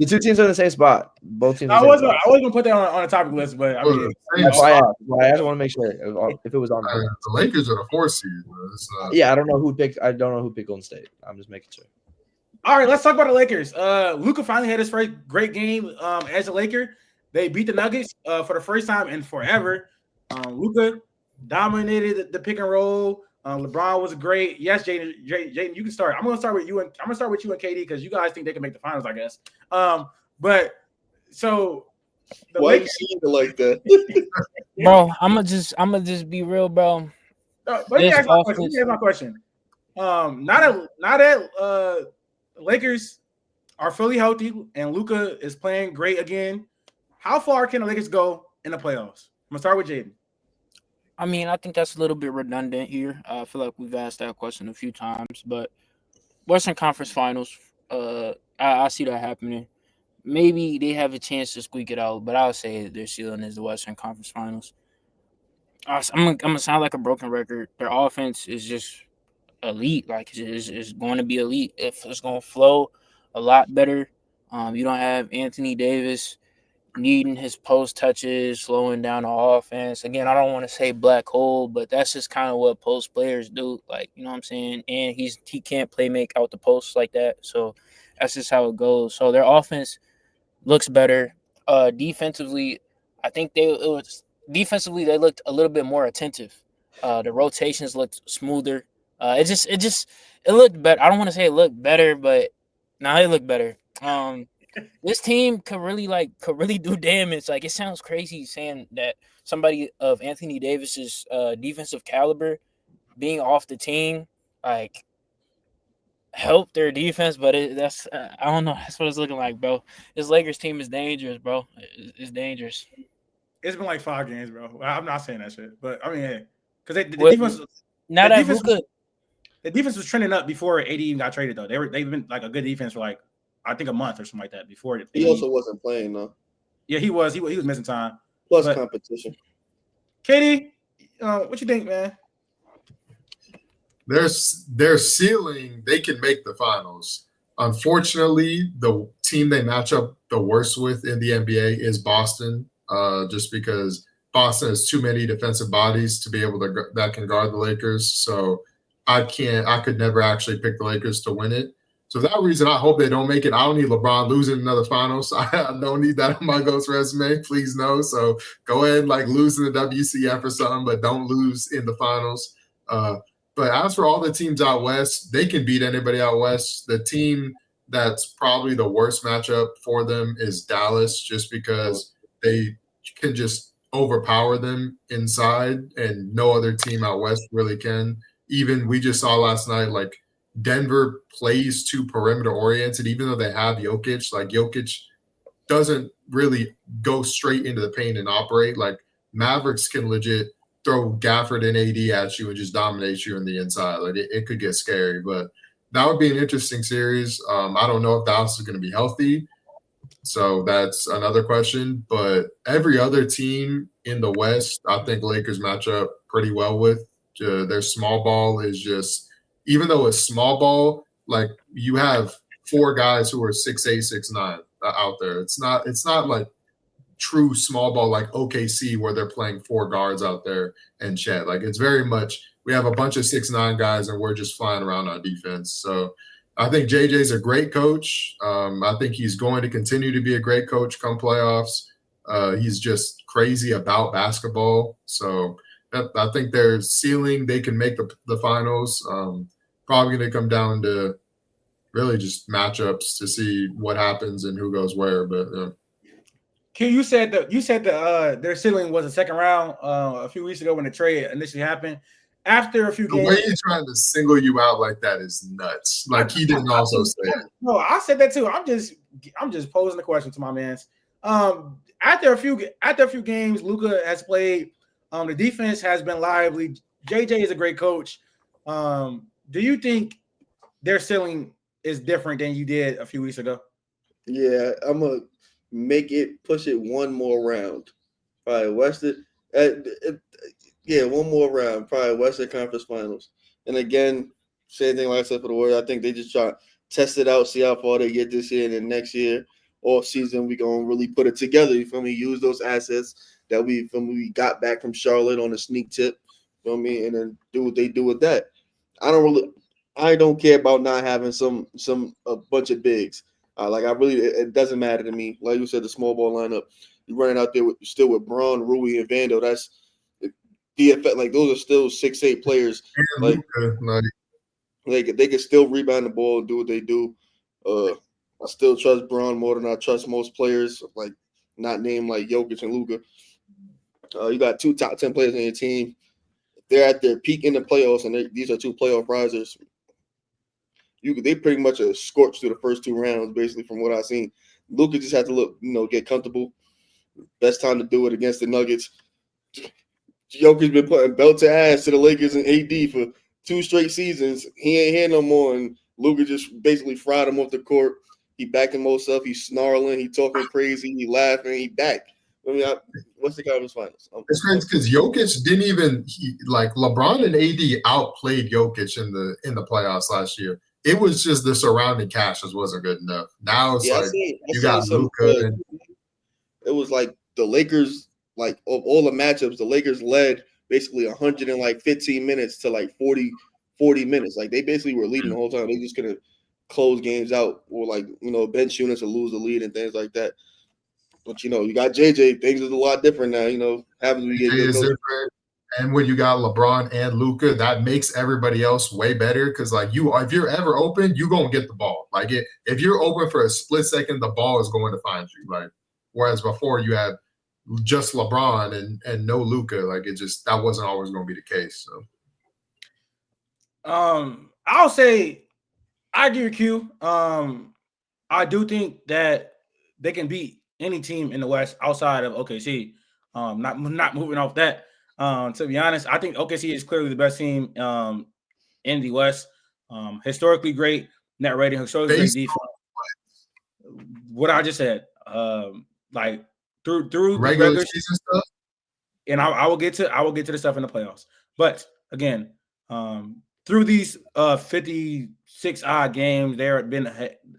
two teams are in the same spot. Both teams. I wasn't gonna put that on a topic list, but I mean, that's why I just want to make sure if it was on there. The Lakers are the 4th seed. Yeah, I don't know who picked. I don't know who picked Golden State. I'm just making sure. All right, let's talk about the Lakers. Luka finally had his first great game as a Laker. They beat the Nuggets for the first time in forever. Luka dominated the pick and roll. LeBron was great. Yes, Jaden, you can start. I'm gonna start with you and KD because you guys think they can make the finals, I guess. But so why you seeing it like that, bro? I'm gonna just be real, bro. Let me ask my question. Now that Lakers are fully healthy and Luka is playing great again, how far can the Lakers go in the playoffs? I'm gonna start with Jaden. I mean, I think that's a little bit redundant here. I feel like we've asked that question a few times, but Western Conference Finals, I see that happening. Maybe they have a chance to squeak it out, but I'll say their ceiling is the Western Conference Finals. I'm gonna sound like a broken record. Their offense is just elite. Like it's going to be elite. If it's going to flow a lot better. You don't have Anthony Davis needing his post touches, slowing down the offense. Again, I don't want to say black hole, but that's just kind of what post players do. Like, you know what I'm saying? And he can't play make out the posts like that. So that's just how it goes. So their offense looks better. Defensively, I think they looked a little bit more attentive. The rotations looked smoother. It looked better. I don't want to say it looked better, but it looked better. This team could really do damage. Like, it sounds crazy saying that somebody of Anthony Davis's defensive caliber being off the team like help their defense, but that's I don't know. That's what it's looking like, bro. This Lakers team is dangerous, bro. It's dangerous. It's been like 5 games, bro. I'm not saying that shit, but I mean, hey, because the defense was trending up before AD even got traded, though. They've been like a good defense for like I think a month or something like that before. He also wasn't playing though. Yeah, he was. He was missing time. Plus competition. Katie, what you think, man? Their ceiling, they can make the finals. Unfortunately, the team they match up the worst with in the NBA is Boston, just because Boston has too many defensive bodies to be able to that can guard the Lakers. So I could never actually pick the Lakers to win it. So for that reason, I hope they don't make it. I don't need LeBron losing another finals. I don't need that on my Ghost resume. Please no. So go ahead and lose in the WCF or something, but don't lose in the finals. But as for all the teams out west, they can beat anybody out west. The team that's probably the worst matchup for them is Dallas, just because they can just overpower them inside, and no other team out west really can. Even we just saw last night, Denver plays too perimeter oriented, even though they have Jokic. Jokic doesn't really go straight into the paint and operate. Mavericks can legit throw Gafford and AD at you and just dominate you on the inside. It could get scary, but that would be an interesting series. I don't know if Dallas is going to be healthy. So that's another question. But every other team in the West, I think Lakers match up pretty well with. Their small ball is just, even though it's small ball, like you have 4 guys who are 6'8", 6'9" out there. It's not like true small ball like OKC where they're playing 4 guards out there and Chet. Like it's very much we have a bunch of 6'9" guys and we're just flying around on defense. So I think JJ's a great coach. I think he's going to continue to be a great coach come playoffs. He's just crazy about basketball. So I think their ceiling, they can make the finals. Probably going to come down to really just matchups to see what happens and who goes where. But Q, you said that their ceiling was a second round a few weeks ago when the trade initially happened. After a few games, the way he's trying to single you out like that is nuts. Like he didn't also say it. No, I said that too. I'm just posing the question to my mans. After a few games, Luka has played. The defense has been lively. JJ is a great coach. Do you think their ceiling is different than you did a few weeks ago? Yeah, I'm gonna push it one more round. Probably Western. One more round. Probably Western Conference Finals. And again, same thing like I said for the Warriors. I think they just try to test it out, see how far they get this year, and then next year, off season, we gonna really put it together. You feel me? Use those assets that we got back from Charlotte on a sneak tip. You feel me? And then do what they do with that. I don't care about not having a bunch of bigs. It doesn't matter to me. Like you said, the small ball lineup, you're running out there still with Braun, Rui, and Vando. That's the effect. Like those are still 6'8" players. Like they can still rebound the ball and do what they do. I still trust Braun more than I trust most players. Like not named like Jokic and Luka. You got 2 top 10 players on your team. They're at their peak in the playoffs, and these are 2 playoff risers. They pretty much are scorched through the first 2 rounds, basically, from what I've seen. Luka just had to get comfortable. Best time to do it against the Nuggets. Joker's been putting belt to ass to the Lakers and AD for 2 straight seasons. He ain't here no more, and Luka just basically fried him off the court. He backing himself. He's snarling. He talking crazy. He laughing. He back. What's the conference finals? It's crazy because Jokic didn't even LeBron and AD outplayed Jokic in the playoffs last year. It was just the surrounding cast just wasn't good enough. Now it's you got Luka. It was like the Lakers, like of all the matchups, the Lakers led basically 115 minutes to like 40 minutes. Like they basically were leading the whole time. They just couldn't close games out or bench units or lose the lead and things like that. But you got JJ. Things is a lot different now. Happens when you get good coaches. And when you got LeBron and Luka, that makes everybody else way better because, if you're ever open, you're going to get the ball. Like, if you're open for a split second, the ball is going to find you. Like, whereas before you had just LeBron and no Luka, that wasn't always going to be the case. So, I'll say I agree with you. I do think that they can beat any team in the West outside of OKC. Not moving off that. To be honest, I think OKC is clearly the best team in the West. Historically great net rating, historically great defense. What I just said, through regular season stuff, and I will get to the stuff in the playoffs. But again, through these 56 odd games, there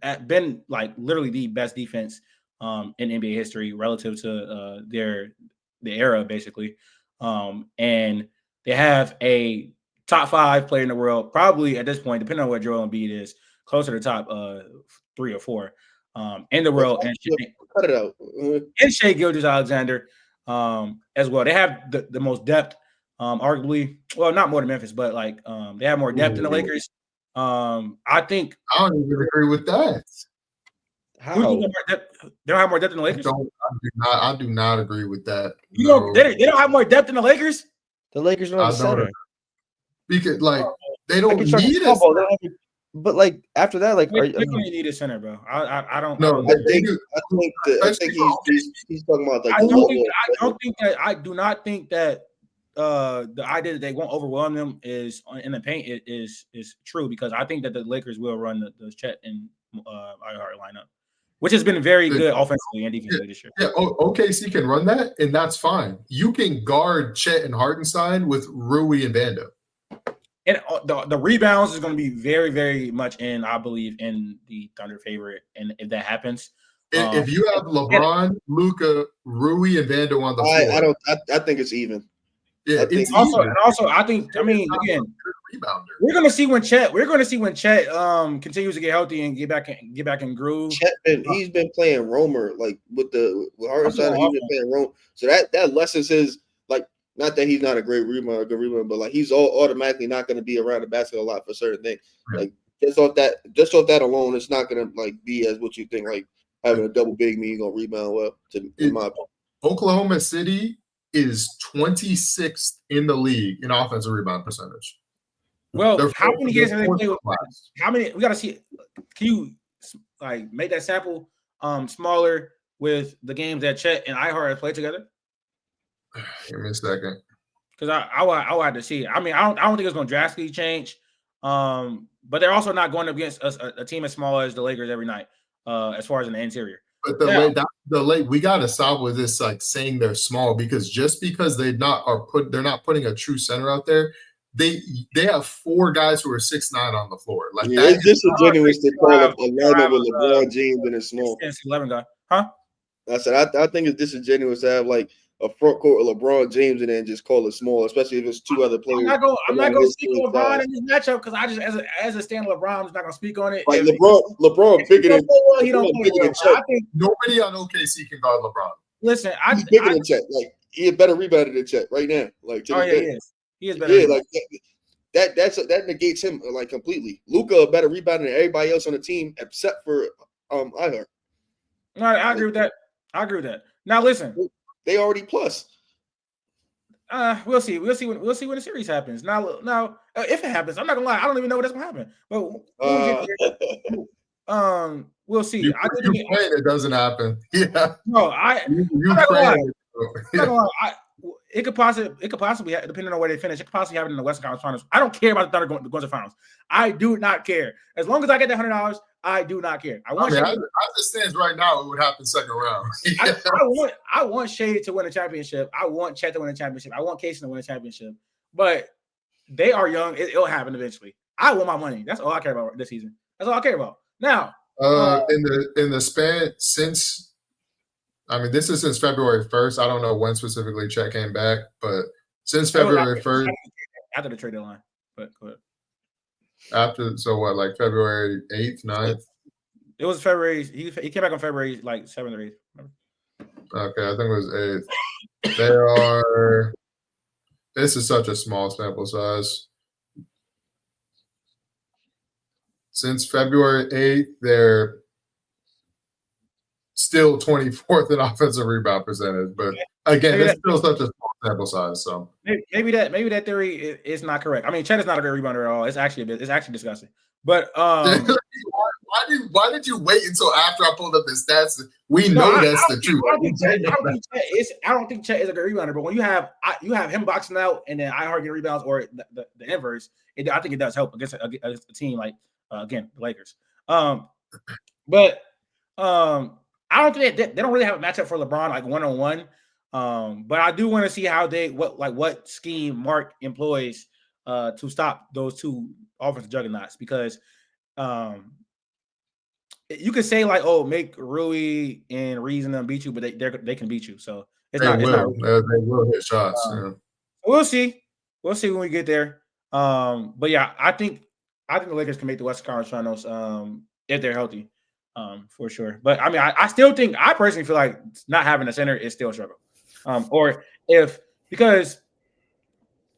have been like literally the best defense in NBA history relative to the era, basically. And they have a top 5 player in the world, probably at this point, depending on where Joel Embiid is, closer to top 3 or 4 in the world. Cut it out. And Shai Gilgeous-Alexander as well. They have the most depth, arguably. Well, not more than Memphis, but they have more depth than the Lakers. I think I don't even agree with that. How? They don't have more depth than the Lakers? I do not agree with that. They don't have more depth than the Lakers? The Lakers don't have a center. Because they don't need a center. But after that, they need a center, bro. I don't. No, I think he's talking about I do not think that the idea that they won't overwhelm them is in the paint is true, because I think that the Lakers will run the Chet and Ihart lineup. which has been very good offensively and defensively this year. Yeah, OKC can run that, and that's fine. You can guard Chet and Hartenstein with Rui and Vando. And the rebounds is going to be very, very much I believe, in the Thunder favorite. And if that happens, if you have LeBron, Luka, Rui, and Vando on the floor, I think it's even. Yeah, I think also, I mean, again, we're going to see when Chet continues to get healthy and get back in groove. Chet he's been playing roamer like with Hartenstein. He's been playing roamer, so that lessens his like. Not that he's not a great rebounder, but like he's automatically not going to be around the basket a lot for certain things. Like just off that alone, it's not going to like be as what you think. Like having a double big mean you're going to rebound well. In my opinion, Oklahoma City is 26th in the league in offensive rebound percentage. Well, how many games have they played with? How many? We got to see. Can you like make that sample smaller with the games that Chet and Ihart have played together? Give me a second. Because I would have to see it. I mean, I don't think it's going to drastically change. But they're also not going up against a team as small as the Lakers every night, as far as in the interior. But the late we got to stop with this like saying they're small, because just because they're not putting a true center out there. They have 4 guys who are 6'9" on the floor. Like it's disingenuous to call a lineup with LeBron James and a small 11 guy, huh? I said I think it's disingenuous to have like a front court with LeBron James and then just call it small, especially if it's 2 other players. I'm not going to speak on LeBron in this matchup because I just as a stand LeBron, I'm just not going to speak on it. Like LeBron bigger than Chet. Nobody on OKC can guard LeBron. Listen, he's bigger than Chet. Like he a better rebounder than Chet right now. Like he is better. Yeah, like that negates him like completely. Luka a better rebounder than everybody else on the team except for Ihart. No, I agree with that. Now listen. They already plus. We'll see. We'll see when the series happens. Now, if it happens, I'm not gonna lie. I don't even know what's gonna happen. But we'll see. You playing it doesn't happen. Yeah. No, I'm not gonna lie. It could possibly depending on where they finish. It could possibly happen in the Western Conference Finals. I don't care about the Thunder going to the finals. I do not care. As long as I get that $100, I do not care. As it stands right now, it would happen second round. I want Shade to win a championship. I want Chet to win a championship. I want Casey to win a championship. But they are young. It'll happen eventually. I want my money. That's all I care about this season. That's all I care about. Now, in the span since. I mean, this is since February 1st. I don't know when specifically Chet came back, but since February 1st. After the trade deadline. But go ahead. After, so what, like February 8th, 9th? It was February. He came back on February like 7th or 8th. Okay, I think it was 8th. This is such a small sample size. Since February 8th, they're still 24th in offensive rebound percentage, but again, it's still such a small sample size. So maybe that theory is not correct. I mean, Chet is not a great rebounder at all. It's actually disgusting. But why did you wait until after I pulled up the stats? We know that's the truth. I don't think Chet is a great rebounder, but when you have him boxing out and then Ihart getting rebounds or the inverse, I think it does help against a team like again the Lakers. But I don't think they don't really have a matchup for LeBron like 1-on-1. But I do want to see how what scheme Mark employs to stop those 2 offensive juggernauts, because you could say like, oh, make Rui and Reason them beat you, but they can beat you. So they will hit shots. We'll see. We'll see when we get there. But yeah, I think the Lakers can make the Western Conference Finals if they're healthy. For sure. But I mean, I personally feel like not having a center is still a struggle. Because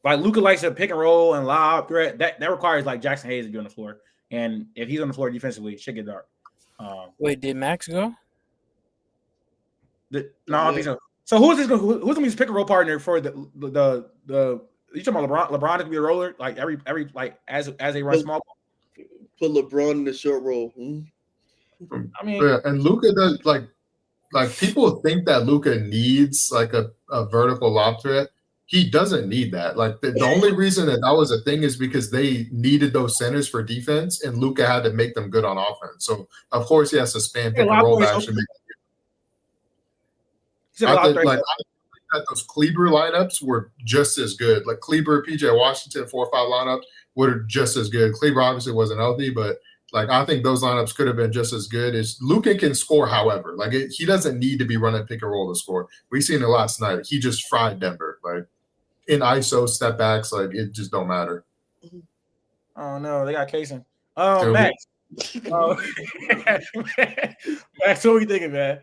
like Luka likes to pick and roll and lob threat, that requires like Jackson Hayes to be on the floor. And if he's on the floor defensively, it should get dark. Wait, did Max go? No, I don't think so. So who's gonna be his pick and roll partner for the you talking about LeBron to be a roller like every like as they run small ball? Put LeBron in the short roll. I mean, yeah, and Luka does like people think that Luka needs like a vertical lob threat. he doesn't need that. Like the only reason that was a thing is because they needed those centers for defense, and Luka had to make them good on offense. So of course he has to spam pick and roll back. I think that those Kleber lineups were just as good. Like Kleber, PJ Washington, 4 or 5 lineups were just as good. Kleber obviously wasn't healthy, but like I think those lineups could have been just as good. As Luka can score, however, like he doesn't need to be running pick and roll to score. We seen it last night. He just fried Denver. Like in ISO step backs, like it just don't matter. Oh no, they got Kaysen. Max. Max, what are you thinking, man?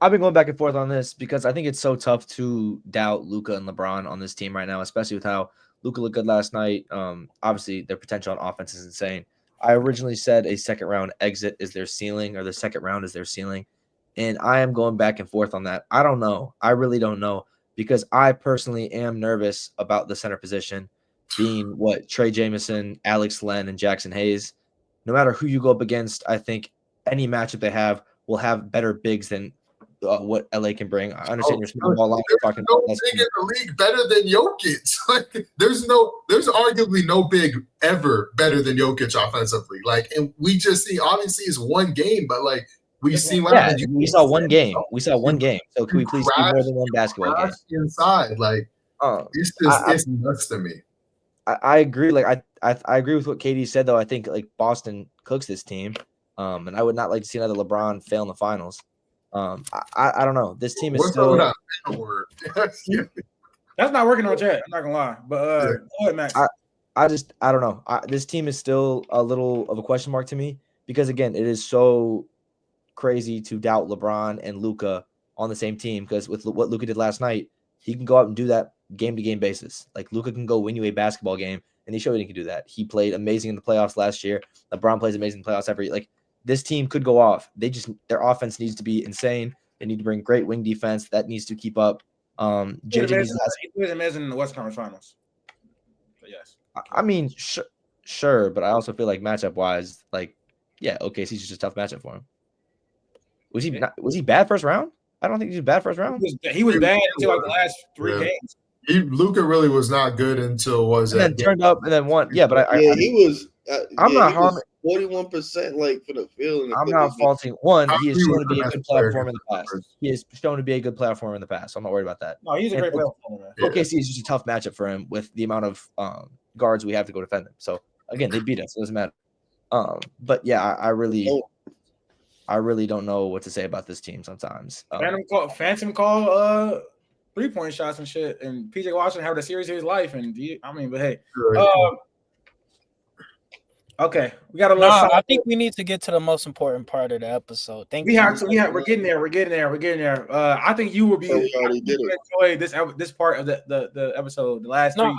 I've been going back and forth on this because I think it's so tough to doubt Luka and LeBron on this team right now, especially with how Luka looked good last night. Obviously, their potential on offense is insane. I originally said a second round exit is their ceiling, or the second round is their ceiling. And I am going back and forth on that. I don't know. I really don't know, because I personally am nervous about the center position being Trey Jameson, Alex Len, and Jackson Hayes. No matter who you go up against, I think any matchup they have will have better bigs than what LA can bring. I understand your small ball line. There's no big in the league better than Jokic. Like there's arguably no big ever better than Jokic offensively. Like, and we just see, obviously it's one game, but like we see what happened. We saw one game. We saw one game. So can we please see more than one basketball game? Inside, like it's nuts to me. I agree. Like I agree with what Katie said, though. I think like Boston cooks this team, and I would not like to see another LeBron fail in the finals. I don't know. This team is still. That's not working on chat. I'm not gonna lie, but go ahead, Max. I don't know. This team is still a little of a question mark to me, because again, it is so crazy to doubt LeBron and Luka on the same team, because with what Luka did last night, he can go out and do that game to game basis. Like Luka can go win you a basketball game, and he showed he can do that. He played amazing in the playoffs last year. LeBron plays amazing in the playoffs every like. This team could go off. Their offense needs to be insane. They need to bring great wing defense. That needs to keep up. JJ was amazing in the West Conference Finals. But yes. I mean, sure, but I also feel like matchup wise, like, yeah, OKC's just a tough matchup for him. Was he bad first round? I don't think he was bad first round. He was bad until like the last 3 games. Luka really was not good until turned up and then won. Yeah, but he was. I'm not harming. 41% like for the field. I'm not faulting one. He has shown to be a good platform in the past. He has shown to be a good platform in the past. So I'm not worried about that. No, he's a great player. OKC is just a tough matchup for him with the amount of guards we have to go defend them. So again, they beat us. It doesn't matter. But yeah, I really don't know what to say about this team sometimes. Phantom call 3-point shots and shit, and PJ Washington had the series of his life, and but hey. Okay, we got a little. I think we need to get to the most important part of the episode. We're getting there. I think you will be. Enjoy this part of the episode. The last. No,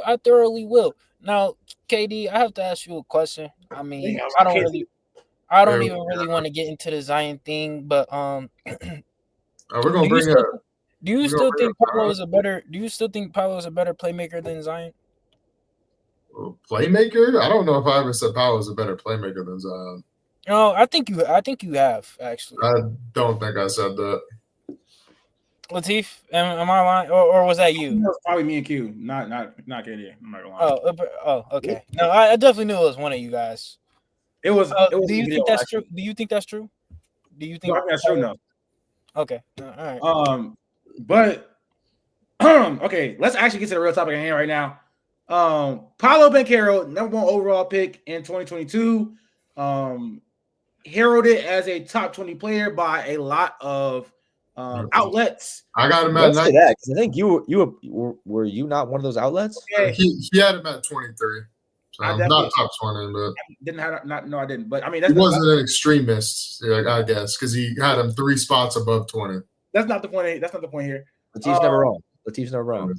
I thoroughly will. Now, KD, I have to ask you a question. I mean, I don't even really want to get into the Zion thing, but we're gonna bring up. Do you still think Paolo is a better playmaker than Zion? Playmaker? I don't know if I ever said Paolo is a better playmaker than Zion. No, I think you have actually. I don't think I said that. Latif, am I lying, or was that you? It was probably me and Q, not KD. I'm not gonna lie. Oh, okay. No, I definitely knew it was one of you guys. It was. Do you think that's true? Do you think that's true? Do you think that's true? No. Okay. All right. But okay, let's actually get to the real topic at hand right now. Paolo Banchero, number 1 overall pick in 2022, heralded as a top 20 player by a lot of outlets. I got him at 9. I think were you not one of those outlets? Yeah, he had him at 23. So not top 20, but I didn't. But I mean, he wasn't an extremist, I guess, because he had him 3 spots above 20. That's not the point. That's not the point here. Latif's never wrong.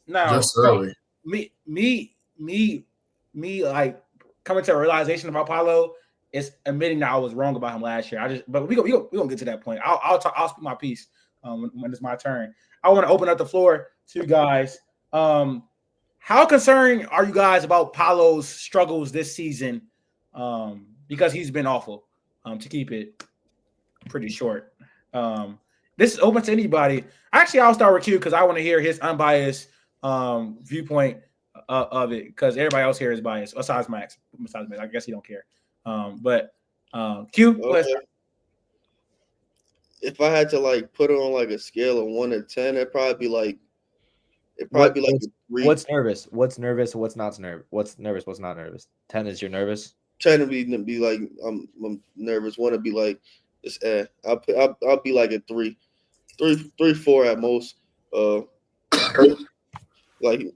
No, just early. Me, like coming to a realization about Paolo is admitting that I was wrong about him last year. But we gonna get to that point. I'll speak my piece when it's my turn. I want to open up the floor to you guys. How concerned are you guys about Paolo's struggles this season? Because he's been awful. To keep it pretty short. This is open to anybody. Actually, I'll start with Q because I want to hear his unbiased viewpoint of it because everybody else here is biased besides Max. I guess he don't care. But Q, Okay. If I had to like put it on like a scale of 1 to 10, it'd probably be like a 3. What's nervous? What's nervous? What's not nervous? What's nervous? What's not nervous? 10 is you're nervous. 10 would be like I'm nervous. 1 would be like it's I'll be like a 3, 4 at most. Like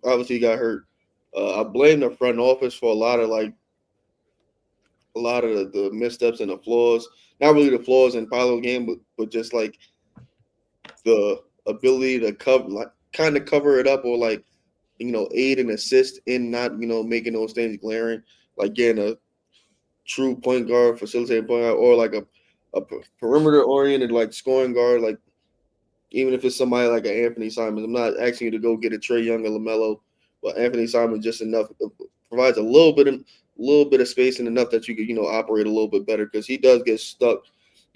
obviously he got hurt. I blame the front office for a lot of the missteps and the flaws. Not really the flaws in Paolo's game, but just like the ability to cover it up or like aid and assist in not making those things glaring, like getting a true point guard, facilitating point guard, or like a perimeter oriented like scoring guard, like even if it's somebody like an Anthony Simons. I'm not asking you to go get a Trae Young or LaMelo, but Anthony Simons just enough provides a little bit of space and enough that you could operate a little bit better, because he does get stuck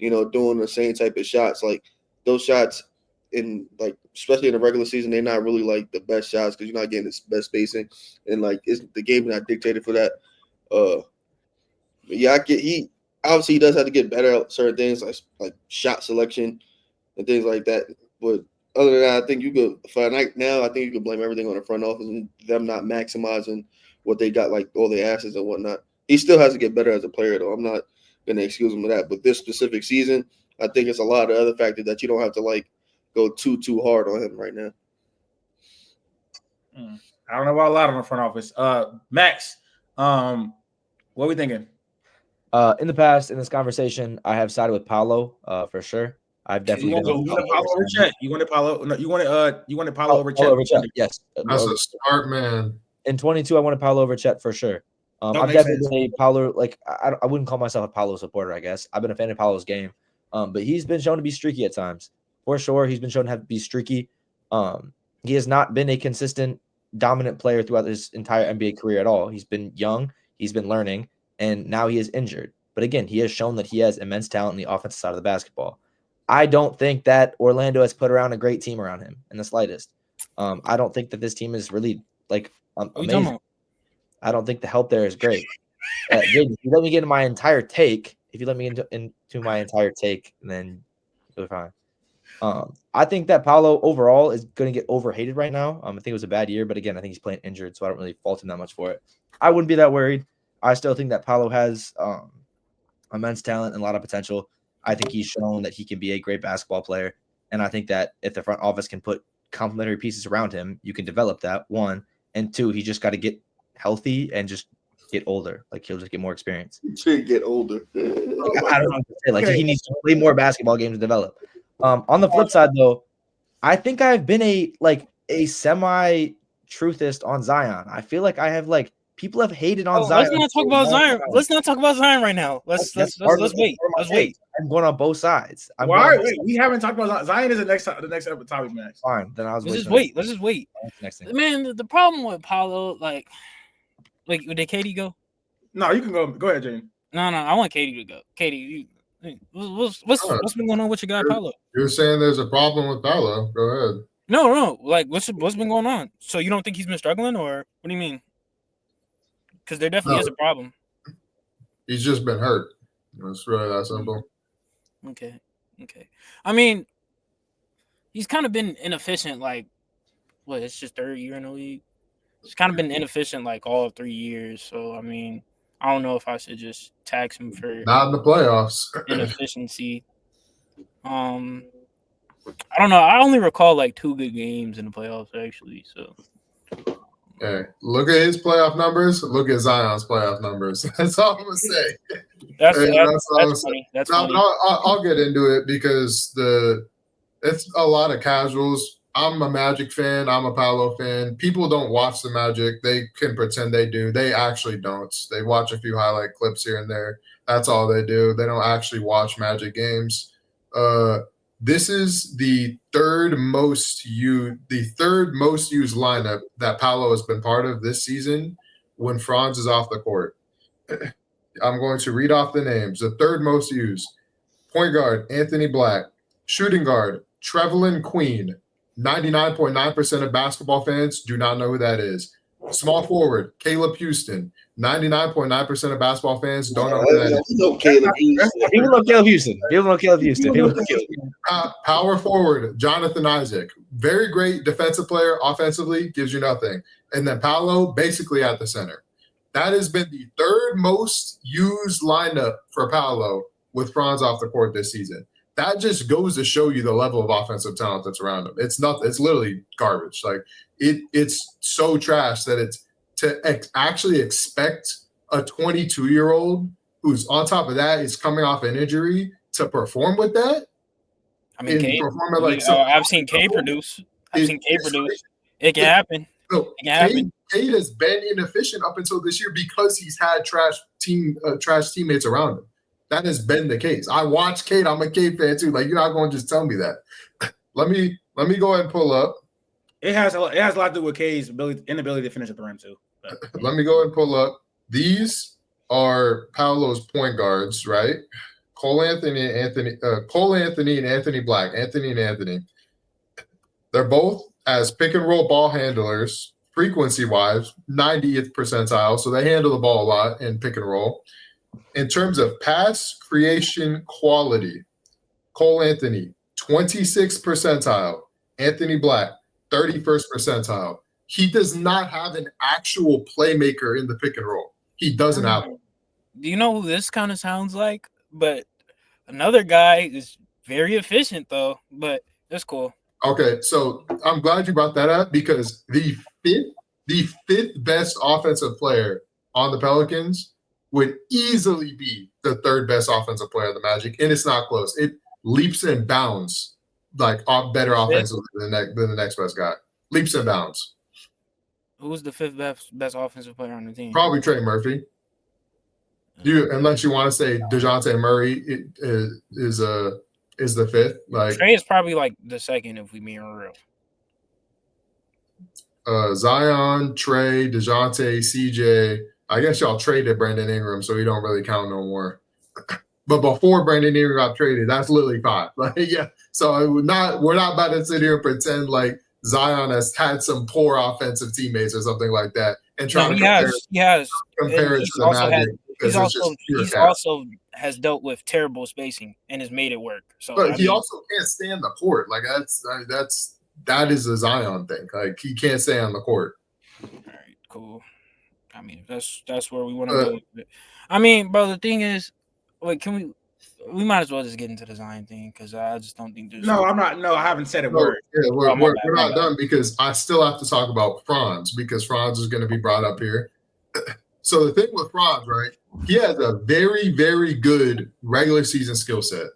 doing the same type of shots. Like those shots in like especially in the regular season, they're not really like the best shots because you're not getting the best spacing, and like the game not dictated for that. Yeah, he obviously he does have to get better at certain things like shot selection and things like that. But other than that, I think you could I think you could blame everything on the front office and them not maximizing what they got, like all their assets and whatnot. He still has to get better as a player, though. I'm not gonna excuse him for that. But this specific season, I think it's a lot of other factors that you don't have to like go too hard on him right now. I don't know about a lot on the front office. Max, what are we thinking? In the past, in this conversation, I have sided with Paolo for sure. I've definitely been. You wanted Paolo over Chet. You wanted Paolo. No, you wanted Paolo over Chet. Yes, that's a smart man. In 22, I wanted Paolo over Chet for sure. I've definitely been a Paolo. Like I wouldn't call myself a Paolo supporter. I guess I've been a fan of Paolo's game, but he's been shown to be streaky at times. For sure, he's been shown to be streaky. He has not been a consistent, dominant player throughout his entire NBA career at all. He's been young. He's been learning. And now he is injured. But again, he has shown that he has immense talent on the offensive side of the basketball. I don't think that Orlando has put around a great team around him in the slightest. I don't think that this team is really like amazing. I don't think the help there is great. Jaden, if you let me get into my entire take, into my entire take, then you'll be fine. I think that Paolo overall is going to get overhated right now. I think it was a bad year, but again, I think he's playing injured, so I don't really fault him that much for it. I wouldn't be that worried. I still think that Paolo has immense talent and a lot of potential. I think he's shown that he can be a great basketball player. And I think that if the front office can put complementary pieces around him, you can develop that, 1. And 2, he just got to get healthy and just get older. Like he'll just get more experience. He should get older. I don't know what to say. Like he needs to play more basketball games to develop. On the flip side, though, I think I've been a semi-truthist on Zion. I feel like I have people have hated on Zion. Let's not talk about Zion. Let's not talk about Zion right now. Let's wait. Let's wait. I'm going on both sides. Wait, we haven't talked about Zion. Is the next topic, Max. Fine, then let's just wait. Let's just wait. Next thing. Man, the problem with Paolo, did KD go? No, you can go. Go ahead, Jane. No, I want KD to go. KD, what's been going on with your guy Paolo? You're saying there's a problem with Paolo. Go ahead. No. What's been going on? So you don't think he's been struggling, or what do you mean? Because there definitely is a problem. He's just been hurt. It's really that simple. Okay. I mean, he's kind of been inefficient. It's just 3rd year in the league. He's kind of been inefficient all 3 years. So I mean, I don't know if I should just tax him for not in the playoffs inefficiency. I don't know. I only recall 2 good games in the playoffs actually. So. Hey, look at his playoff numbers. Look at Zion's playoff numbers. That's all I'm gonna say. That's funny. That's funny. I'll get into it because it's a lot of casuals. I'm a Magic fan. I'm a Paolo fan. People don't watch the Magic. They can pretend they do. They actually don't. They watch a few highlight clips here and there. That's all they do. They don't actually watch Magic games. This is the third most used lineup that Paolo has been part of this season when Franz is off the court. I'm going to read off the names. The third most used: point guard Anthony Black, shooting guard Trevelyan Queen. 99.9% of basketball fans do not know who that is. Small forward, Caleb Houston. 99.9% of basketball fans don't know who that is. People know Caleb Houston. Power forward, Jonathan Isaac. Very great defensive player. Offensively, gives you nothing. And then Paolo, basically at the center. That has been the third most used lineup for Paolo with Franz off the court this season. That just goes to show you the level of offensive talent that's around him. It's literally garbage. Like it's so trash that it's to actually expect a 22-year-old who's on top of that is coming off an injury to perform with that. I mean, I've seen K produce. It can happen. No, Cade has been inefficient up until this year because he's had trash teammates around him. That has been the case. I watch Cade. I'm a Cade fan too. Like, you're not going to just tell me that. Let me go ahead and pull up. It has a lot to do with Cade's inability to finish at the rim too. Let me go ahead and pull up. These are Paolo's point guards, right? Cole Anthony and Anthony Black. Anthony and Anthony. They're both as pick and roll ball handlers, frequency-wise, 90th percentile. So they handle the ball a lot in pick and roll. In terms of pass creation quality, Cole Anthony, 26th percentile. Anthony Black, 31st percentile. He does not have an actual playmaker in the pick and roll. He doesn't have one. Do you know who this kind of sounds like? But another guy is very efficient, though. But it's cool. Okay, so I'm glad you brought that up because the fifth best offensive player on the Pelicans would easily be the third best offensive player of the Magic, and it's not close. It leaps and bounds like better offensively than the next best guy. Leaps and bounds. Who's the fifth best offensive player on the team? Probably Trey Murphy. Unless you want to say DeJounte Murray is the fifth. Like Trey is probably like the second if we being real. Zion, Trey, DeJounte, CJ. I guess y'all traded Brandon Ingram, so he don't really count no more. But before Brandon Ingram got traded, that's literally 5. Like, yeah. So we're not about to sit here and pretend like Zion has had some poor offensive teammates or something like that and try to compare it to the Magic. He also has dealt with terrible spacing and has made it work. So, but he also can't stand the court. Like that is a Zion thing. Like he can't stay on the court. All right, cool. I mean, that's where we want to go with it. I mean, bro, the thing is, wait, we might as well just get into the Zion thing because I just don't think there's. No, I'm not. No, I haven't said a word. Yeah, we're not done because I still have to talk about Franz because Franz is going to be brought up here. So the thing with Franz, right? He has a very, very good regular season skill set.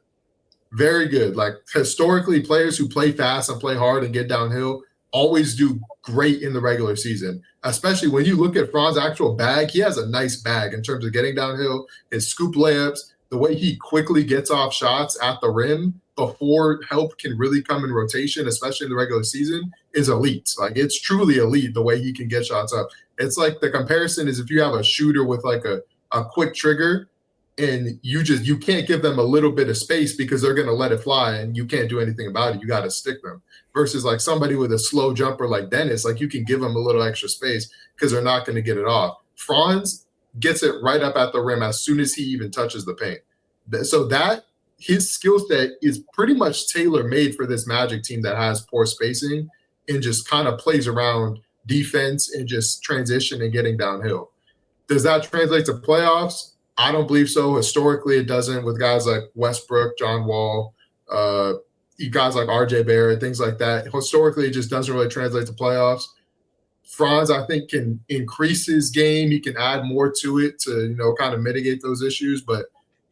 Very good. Like historically, players who play fast and play hard and get downhill always do great in the regular season. Especially when you look at Franz's actual bag, he has a nice bag in terms of getting downhill, his scoop layups, the way he quickly gets off shots at the rim before help can really come in rotation, especially in the regular season, is elite. Like it's truly elite the way he can get shots up. It's like the comparison is if you have a shooter with like a quick trigger and you can't give them a little bit of space because they're going to let it fly and you can't do anything about it. You got to stick them versus like somebody with a slow jumper like Dennis, like you can give them a little extra space because they're not going to get it off. Franz gets it right up at the rim as soon as he even touches the paint. So that his skill set is pretty much tailor-made for this Magic team that has poor spacing and just kind of plays around defense and just transition and getting downhill. Does that translate to playoffs? I don't believe so. Historically, it doesn't with guys like Westbrook, John Wall, guys like RJ Barrett, things like that. Historically, it just doesn't really translate to playoffs. Franz, I think, can increase his game. He can add more to it to, kind of mitigate those issues. But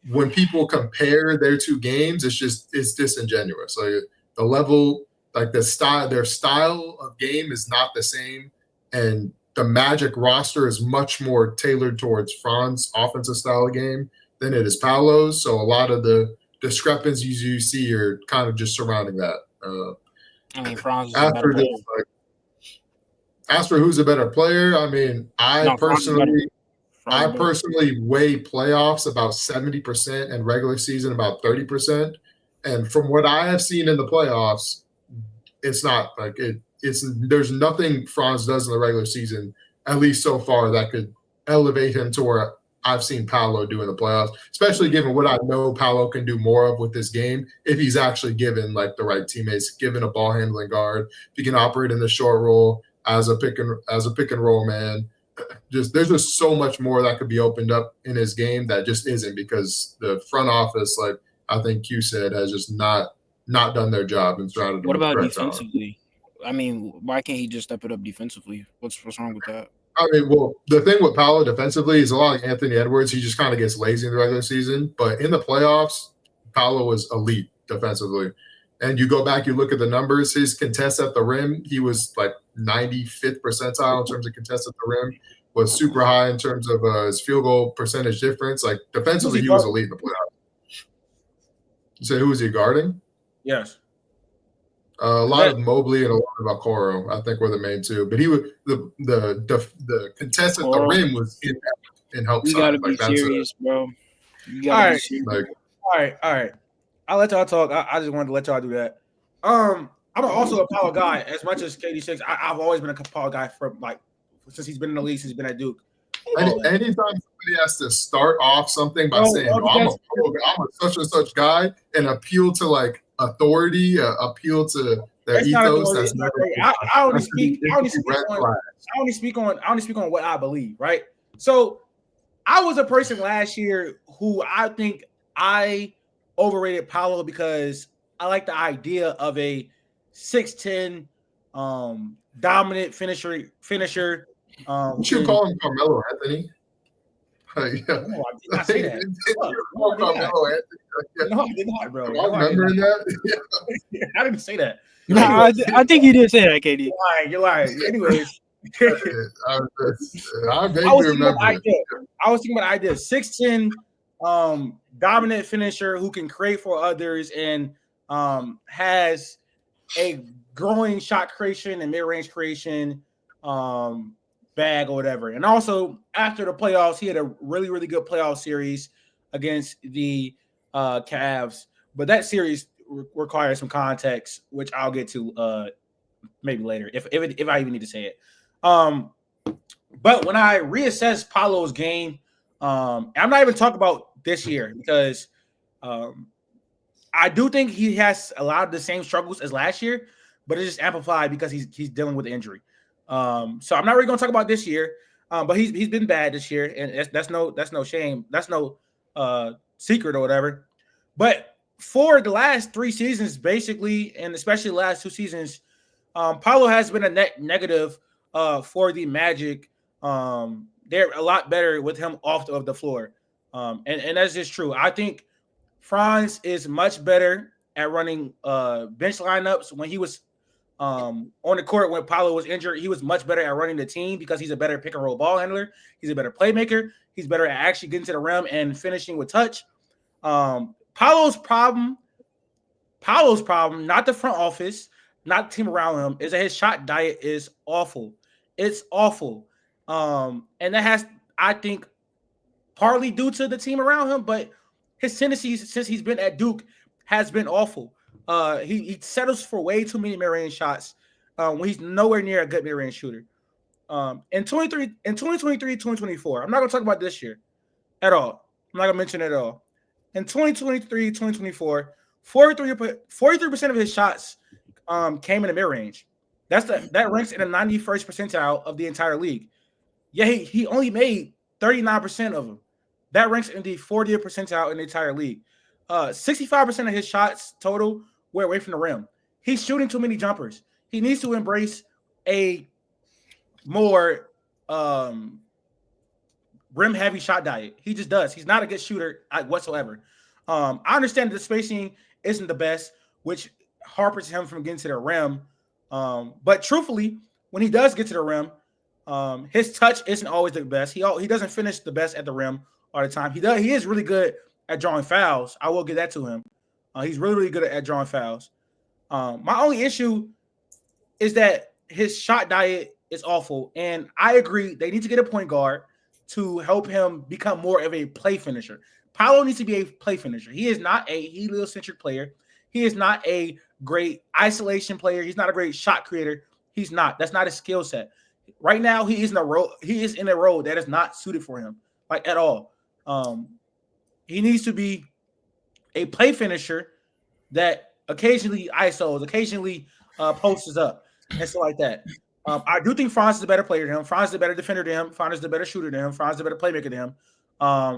when people compare their two games, it's disingenuous. Like the level, like their style of game is not the same. And the Magic roster is much more tailored towards Franz's offensive style of game than it is Paolo's. So a lot of the discrepancies you see are kind of just surrounding that. I mean, Franz is as for who's a better player, I mean, I personally weigh playoffs about 70% and regular season about 30%. And from what I have seen in the playoffs, it's not like it. There's nothing Franz does in the regular season, at least so far, that could elevate him to where I've seen Paolo do in the playoffs, especially given what I know Paolo can do more of with this game if he's actually given like the right teammates, given a ball handling guard, if he can operate in the short roll as a pick and roll man. There's just so much more that could be opened up in his game that just isn't, because the front office, like I think Q said, has just not done their job and surrounded. What about defensively? I mean, why can't he just step it up defensively? What's wrong with that? I mean, well, the thing with Paolo defensively is a lot like Anthony Edwards. He just kind of gets lazy in the regular season. But in the playoffs, Paolo was elite defensively. And you go back, you look at the numbers, his contest at the rim, he was like 95th percentile in terms of contest at the rim, was super high in terms of his field goal percentage difference. Like defensively, he was elite in the playoffs. You say who was he guarding? Yes. A lot of Mobley and a lot of Okoro, I think, were the main two. But he was the contest at the rim was in help. You gotta be serious, bro. You gotta be serious. All right. I'll let y'all talk. I just wanted to let y'all do that. I'm also a Paolo guy. As much as KD6, I've always been a Paolo guy from like since he's been in the league, since he's been at Duke. Anytime somebody has to start off something by saying, I'm a such and such guy, and appeal to like authority, appeal to their ethos. That's never. I only speak on what I believe, right? So I was a person last year who I think I overrated Paolo because I like the idea of a 6'10 dominant finisher. Would you call him Carmelo Anthony? Yeah. No, I did not say that. No, I did not, bro. I remember that. I didn't say that. No, I think you did say that, KD. You're lying. Anyways. I vaguely remember. I was thinking about the idea. 6'10 dominant finisher who can create for others and has a growing shot creation and mid-range creation bag or whatever. And also after the playoffs, he had a really, really good playoff series against the Cavs. But that series requires some context, which I'll get to maybe later if I even need to say it. But when I reassess Paolo's game, I'm not even talking about this year because I do think he has a lot of the same struggles as last year, but it's just amplified because he's dealing with injury. So I'm not really going to talk about this year, but he's been bad this year, and that's no shame, that's no secret or whatever. But for the last 3 seasons, basically, and especially the last 2 seasons, Paolo has been a net negative for the Magic. They're a lot better with him off of the floor, and that's just true. I think Franz is much better at running bench lineups. When he was on the court when Paolo was injured, he was much better at running the team because he's a better pick and roll ball handler. He's a better playmaker. He's better at actually getting to the rim and finishing with touch. Paolo's problem, not the front office, not the team around him, is that his shot diet is awful. It's awful. And that has, I think, partly due to the team around him, but his tendencies since he's been at Duke has been awful. He settles for way too many mid-range shots when he's nowhere near a good mid-range shooter. In 2023, 2024, I'm not going to talk about this year at all. I'm not going to mention it at all. In 2023, 2024, 43% of his shots came in the mid-range. That ranks in the 91st percentile of the entire league. Yeah, he only made 39% of them. That ranks in the 40th percentile in the entire league. 65% of his shots total were away from the rim. He's shooting too many jumpers. He needs to embrace a more rim-heavy shot diet. He just does. He's not a good shooter whatsoever. I understand that the spacing isn't the best, which harpers him from getting to the rim. But truthfully, when he does get to the rim, his touch isn't always the best. He doesn't finish the best at the rim all the time. He is really good at drawing fouls. I will give that to him. He's really, really good at drawing fouls. My only issue is that his shot diet is awful. And I agree they need to get a point guard to help him become more of a play finisher. Paolo needs to be a play finisher. He is not a heliocentric player. He is not a great isolation player. He's not a great shot creator. He's not. That's not his skill set. Right now, he is in a role. He is in a role that is not suited for him, like at all. He needs to be a play finisher that occasionally ISOs, occasionally posts up, and stuff like that. I do think Franz is a better player than him. Franz is a better defender than him. Franz is a better shooter than him. Franz is a better playmaker than him.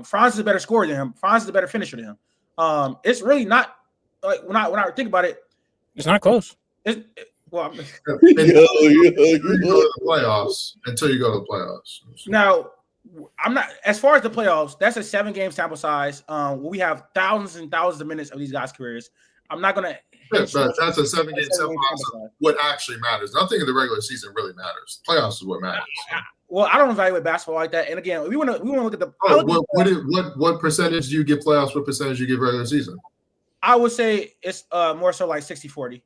Franz is a better scorer than him. Franz is a better finisher than him. It's really not like when I think about it, it's not close. Until you go to the playoffs. Now, I'm not as far as the playoffs. That's a 7-game sample size. We have thousands and thousands of minutes of these guys' careers. I'm not gonna. But that's a 7-game sample size. What actually matters? Nothing in the regular season really matters. Playoffs is what matters. Well, I don't evaluate basketball like that. And again, we want to look at the. What percentage do you give playoffs? What percentage do you give regular season? I would say it's more so like 60-40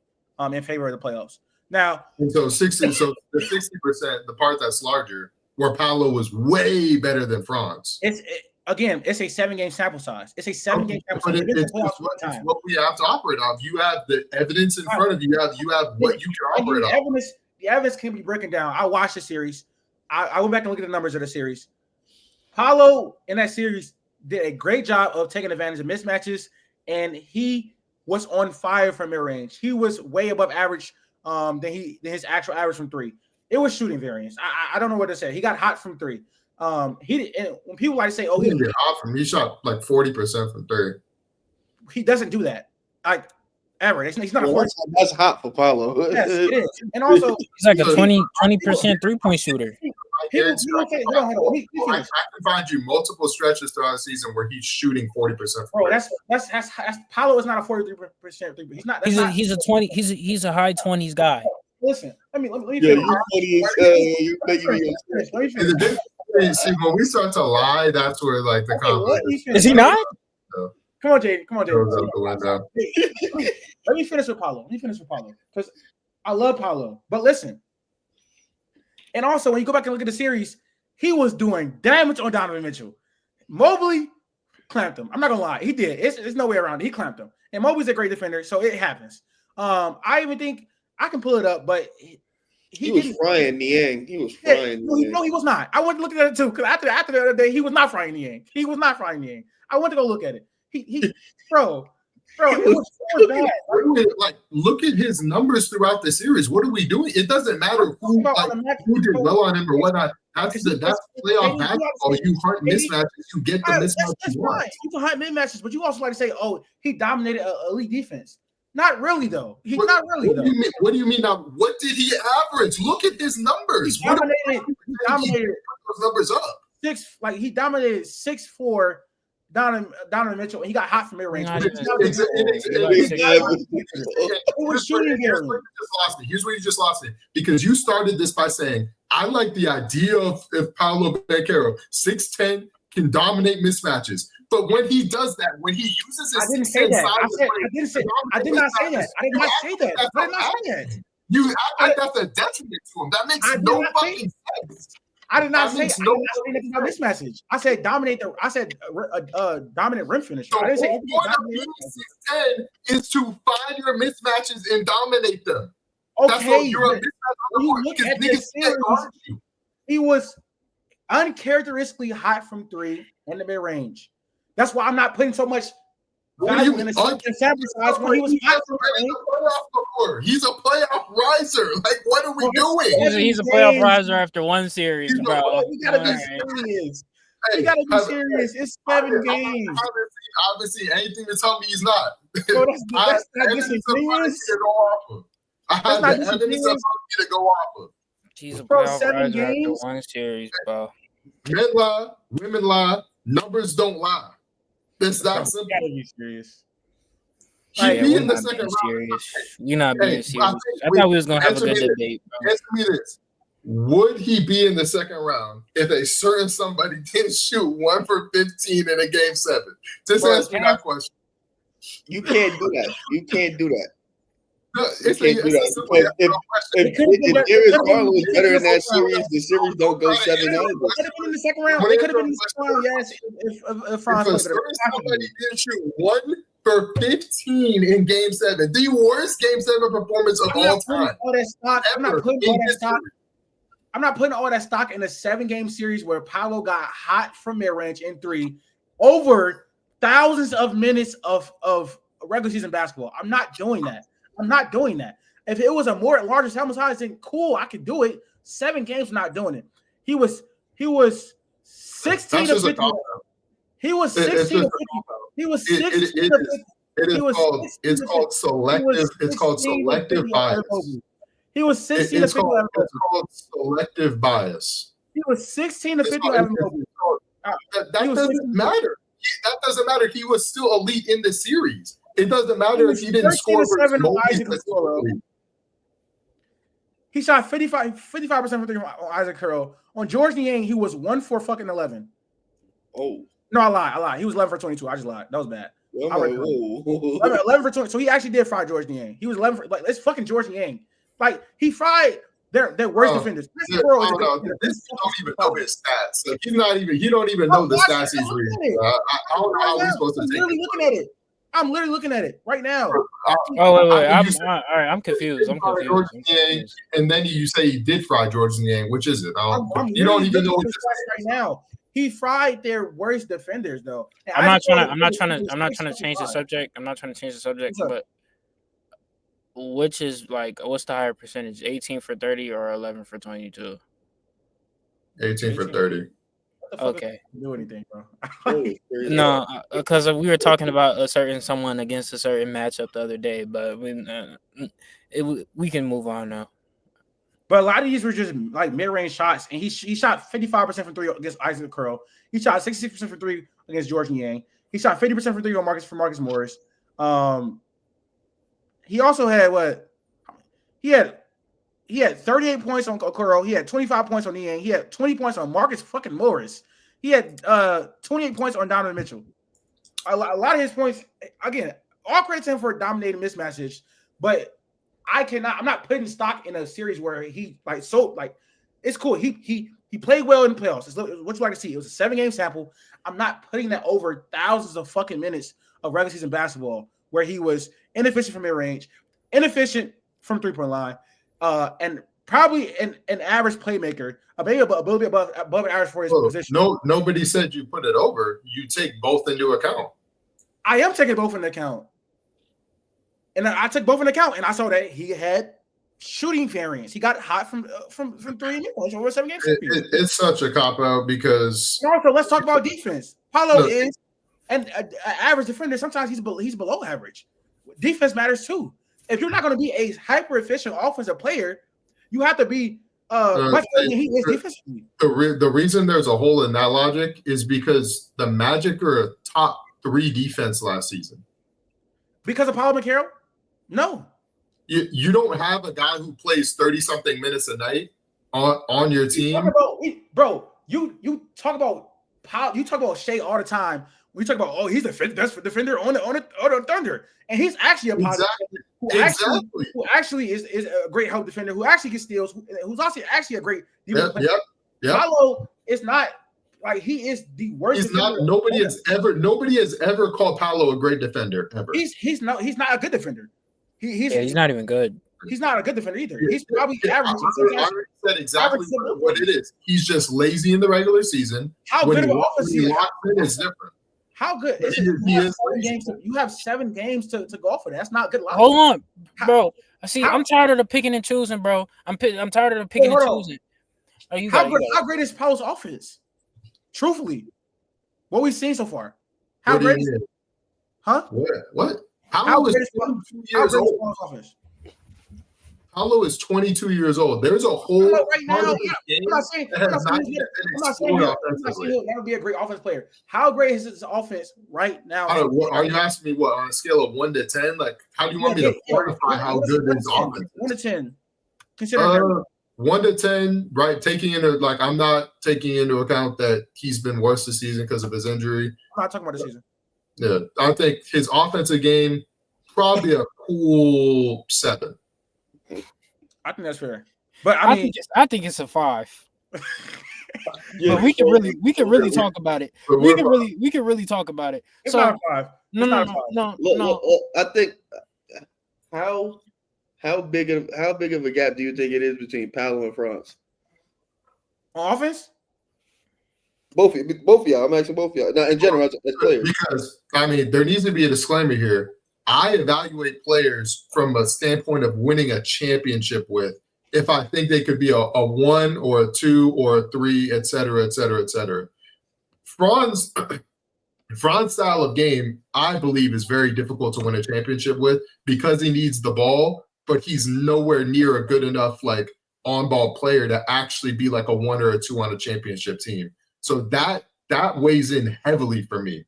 in favor of the playoffs. Now, and so 60. So the 60%, the part that's larger, where Paolo was way better than Franz. It's a 7-game sample size. It's a 7-game sample size. It's what we have to operate off. You have the evidence in front of you. You have what you can operate off. The evidence can be broken down. I watched the series. I went back and looked at the numbers of the series. Paolo in that series did a great job of taking advantage of mismatches, and he was on fire from mid-range. He was way above average than his actual average from three. It was shooting variance. I don't know what to say. He got hot from three. And when people like to say, "Oh, he didn't get hot from," he shot like 40% from three. He doesn't do that. Like ever. He's not a 40. That's hot for Paolo. Yes, it is. And also, he's like a 20% 3-point shooter. I can find you multiple stretches throughout the season where he's shooting 40%. Bro, that's Paolo is not a 43%. He's not. He's a 20. He's a high 20s guy. Listen, let me see, when we start to lie, that's where like the conflict is. He not? Come on, Jaden. Let me finish with Paolo. Because I love Paolo. But listen. And also, when you go back and look at the series, he was doing damage on Donovan Mitchell. Mobley clamped him. I'm not going to lie. He did. There's no way around it. He clamped him. And Mobley's a great defender, so it happens. I even think I can pull it up, but he was frying Niang. He was frying. No, he was not. I went to look at it too, because after the other day, he was not frying Niang. He was not frying Niang. I went to go look at it. Bro, it was so bad. Like, look at his numbers throughout the series. What are we doing? It doesn't matter who did well on him or whatnot. That's playoff basketball. You hunt mismatches. You get the mismatches. You can hunt mismatches, but you also like to say, "Oh, he dominated elite defense." Not really, though. Not really. What do you mean? Now, what did he average? Look at his numbers. He dominated those numbers up. He dominated 6'4". Donovan Mitchell, and he got hot from mid-range. Here's where you just lost me. Because you started this by saying, I like the idea of Paolo Banchero, 6'10", can dominate mismatches. But when he does that, when he uses his I didn't say that. I did not say that. You act like that's a detriment to him. That makes no fucking sense. I did not say anything about mismatches. I said dominant rim finisher. I didn't say anything about dominant is to find your mismatches and dominate them. Okay, that's what you're a mismatch. You look at this series, he was uncharacteristically hot from three in the mid-range. That's why I'm not putting so much value in the sample size when he was hot from before. He's a playoff riser. Like, what are we doing? He's a playoff riser after one series, bro. We gotta be serious. We gotta be serious. It's 7 games. Obviously, anything to tell me he's not. Bro, that's not disingenuous. I have the evidence of to go off of. He's a playoff riser after one series, bro. Men lie, women lie, numbers don't lie. It's that simple. You gotta be serious. Like, in the second round. You're not being serious. I thought we was gonna have a good debate, bro. Answer me this. Would he be in the second round if a certain somebody didn't shoot 1 for 15 in a game 7? Just answer me that question. You can't do that. You can't do that. No, if Darius Garland was better in that series, the series don't go 7 either. It could have been in the second round. It could have been in the second round, yes. If somebody didn't shoot 1 for 15 in Game 7. The worst Game 7 performance of all time. I'm not putting all that stock. I'm not putting all that stock in a 7-game series where Paolo got hot from mid-range in 3 over thousands of minutes of regular season basketball. I'm not doing that. If it was a larger sample size, then cool, I could do it. 7 games, not doing it. He was 16 to 50. He was 16 to 50. He was 16 to 50. It's called selective bias. He was 16 to 50. It's called selective bias. He was 16 to 50. That doesn't matter. That doesn't matter. He was still elite in the series. It doesn't matter if he didn't score. He shot 55% from 3 on Isaac Curl. On George Niang, he was 1 for fucking 11. Oh. No, I lied. He was 11 for 22. I just lied. That was bad. 11 for 20. So he actually did fry George Niang. He was 11 for, like, it's fucking George Niang. Like, he fried their worst defenders. You don't even know his stats. Like, you don't even know the stats he's reading. I don't know how we're supposed to take it. I'm literally looking at it right now. Wait. I'm confused. And then you say he did fry George Niang. Which is it? You don't even know what this right now. He fried their worst defenders, though. I'm not trying to change the subject. I'm not trying to change the subject, but which is what's the higher percentage? 18 for 30 or 11 for 22? 18 for 30. Okay. Do anything, bro? No, because we were talking about someone against a certain matchup the other day, but we can move on now. But a lot of these were just like mid-range shots, and he shot 55% from 3 against Isaac Curl. He shot 66% from 3 against George Niang. He shot 50% from 3 on Marcus Morris. He also had He had 38 points on Curl. He had 25 points on Niang. He had 20 points on Marcus fucking Morris. He had 28 points on Donovan Mitchell. A lot of his points, again, all credit to him for dominating mismatches, but I'm not putting stock in a series where he it's cool. He played well in the playoffs. It's what you like to see. It was a 7-game sample. I'm not putting that over thousands of fucking minutes of regular season basketball where he was inefficient from mid-range, inefficient from 3-point line, and probably an average playmaker, maybe a little bit above average for his position. No, nobody said you put it over. You take both into account. I am taking both into account. And I took both into account, and I saw that he had shooting variance. He got hot from 3 points over a 7-game series. It's such a cop-out because – and also, let's talk about defense. Paolo is an average defender. Sometimes he's below average. Defense matters too. If you're not going to be a hyper-efficient offensive player, you have to be much better than he is defensively. The reason there's a hole in that logic is because the Magic are a top 3 defense last season. Because of Paolo Banchero? No. You don't have a guy who plays 30-something minutes a night on your team. You talk about Shea all the time. We talk about he's the best defender on the Thunder, and he's actually a positive who actually is a great help defender who actually gets steals, who's also actually a great defensive player. Paolo is not like he is the worst. He's not. Nobody has ever called Paolo a great defender ever. He's not a good defender. He's not even good. He's not a good defender either. He's probably average. I already said exactly what it is. He's just lazy in the regular season. How good of an offense is different. How good is it? You have 7 games to go for that. That's not good. Hold on, bro. I'm tired of the picking and choosing, bro. I'm tired of the picking and choosing. How great is Paolo's offense? Truthfully, what we've seen so far. How great is it? Huh? What? Paolo is 22 years old. Paolo is 22 years old. There's a whole right now. I'm not saying he'll never be a great offense player. How great is his offense right now? Are you asking me what on a scale of 1 to 10? Like, how do you want me to quantify how good his offense is? 1 to 10. Consider 1 to 10, right? I'm not taking into account that he's been worse this season because of his injury. I'm not talking about the season. Yeah, I think his offensive game probably a cool 7. I think that's fair, but I think it's a 5. But we can really talk about it. We can really talk about it. It's So not a 5. no. Look, I think how big of a gap do you think it is between Paolo and Franz? On offense? Both of y'all. I'm asking both of y'all. Now, in general, as players. Because, I mean, there needs to be a disclaimer here. I evaluate players from a standpoint of winning a championship with if I think they could be a 1 or a 2 or a 3, et cetera, et cetera, et cetera. Franz's style of game, I believe, is very difficult to win a championship with because he needs the ball, but he's nowhere near a good enough like on-ball player to actually be like a 1 or a 2 on a championship team. So that weighs in heavily for me.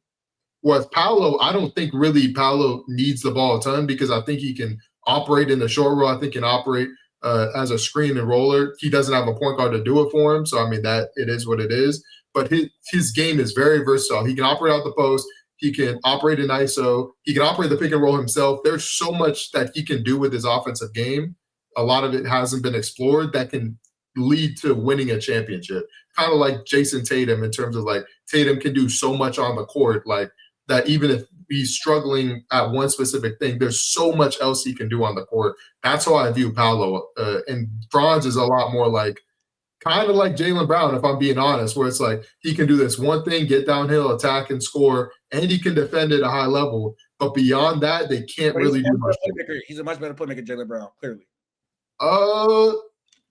Whereas Paolo, I don't think really Paolo needs the ball a ton because I think he can operate in the short roll. I think he can operate as a screen and roller. He doesn't have a point guard to do it for him. So, I mean, that it is what it is. But his game is very versatile. He can operate out the post. He can operate in ISO. He can operate the pick and roll himself. There's so much that he can do with his offensive game. A lot of it hasn't been explored that can lead to winning a championship. Kind of like Jason Tatum in terms of like Tatum can do so much on the court, like that even if he's struggling at one specific thing, there's so much else he can do on the court. That's how I view Paolo. And Franz is a lot more like kind of like Jaylen Brown, if I'm being honest, where it's like he can do this one thing, get downhill, attack, and score, and he can defend at a high level. But beyond that, they can't really do much. He's a much better playmaker than Jaylen Brown, clearly. Oh,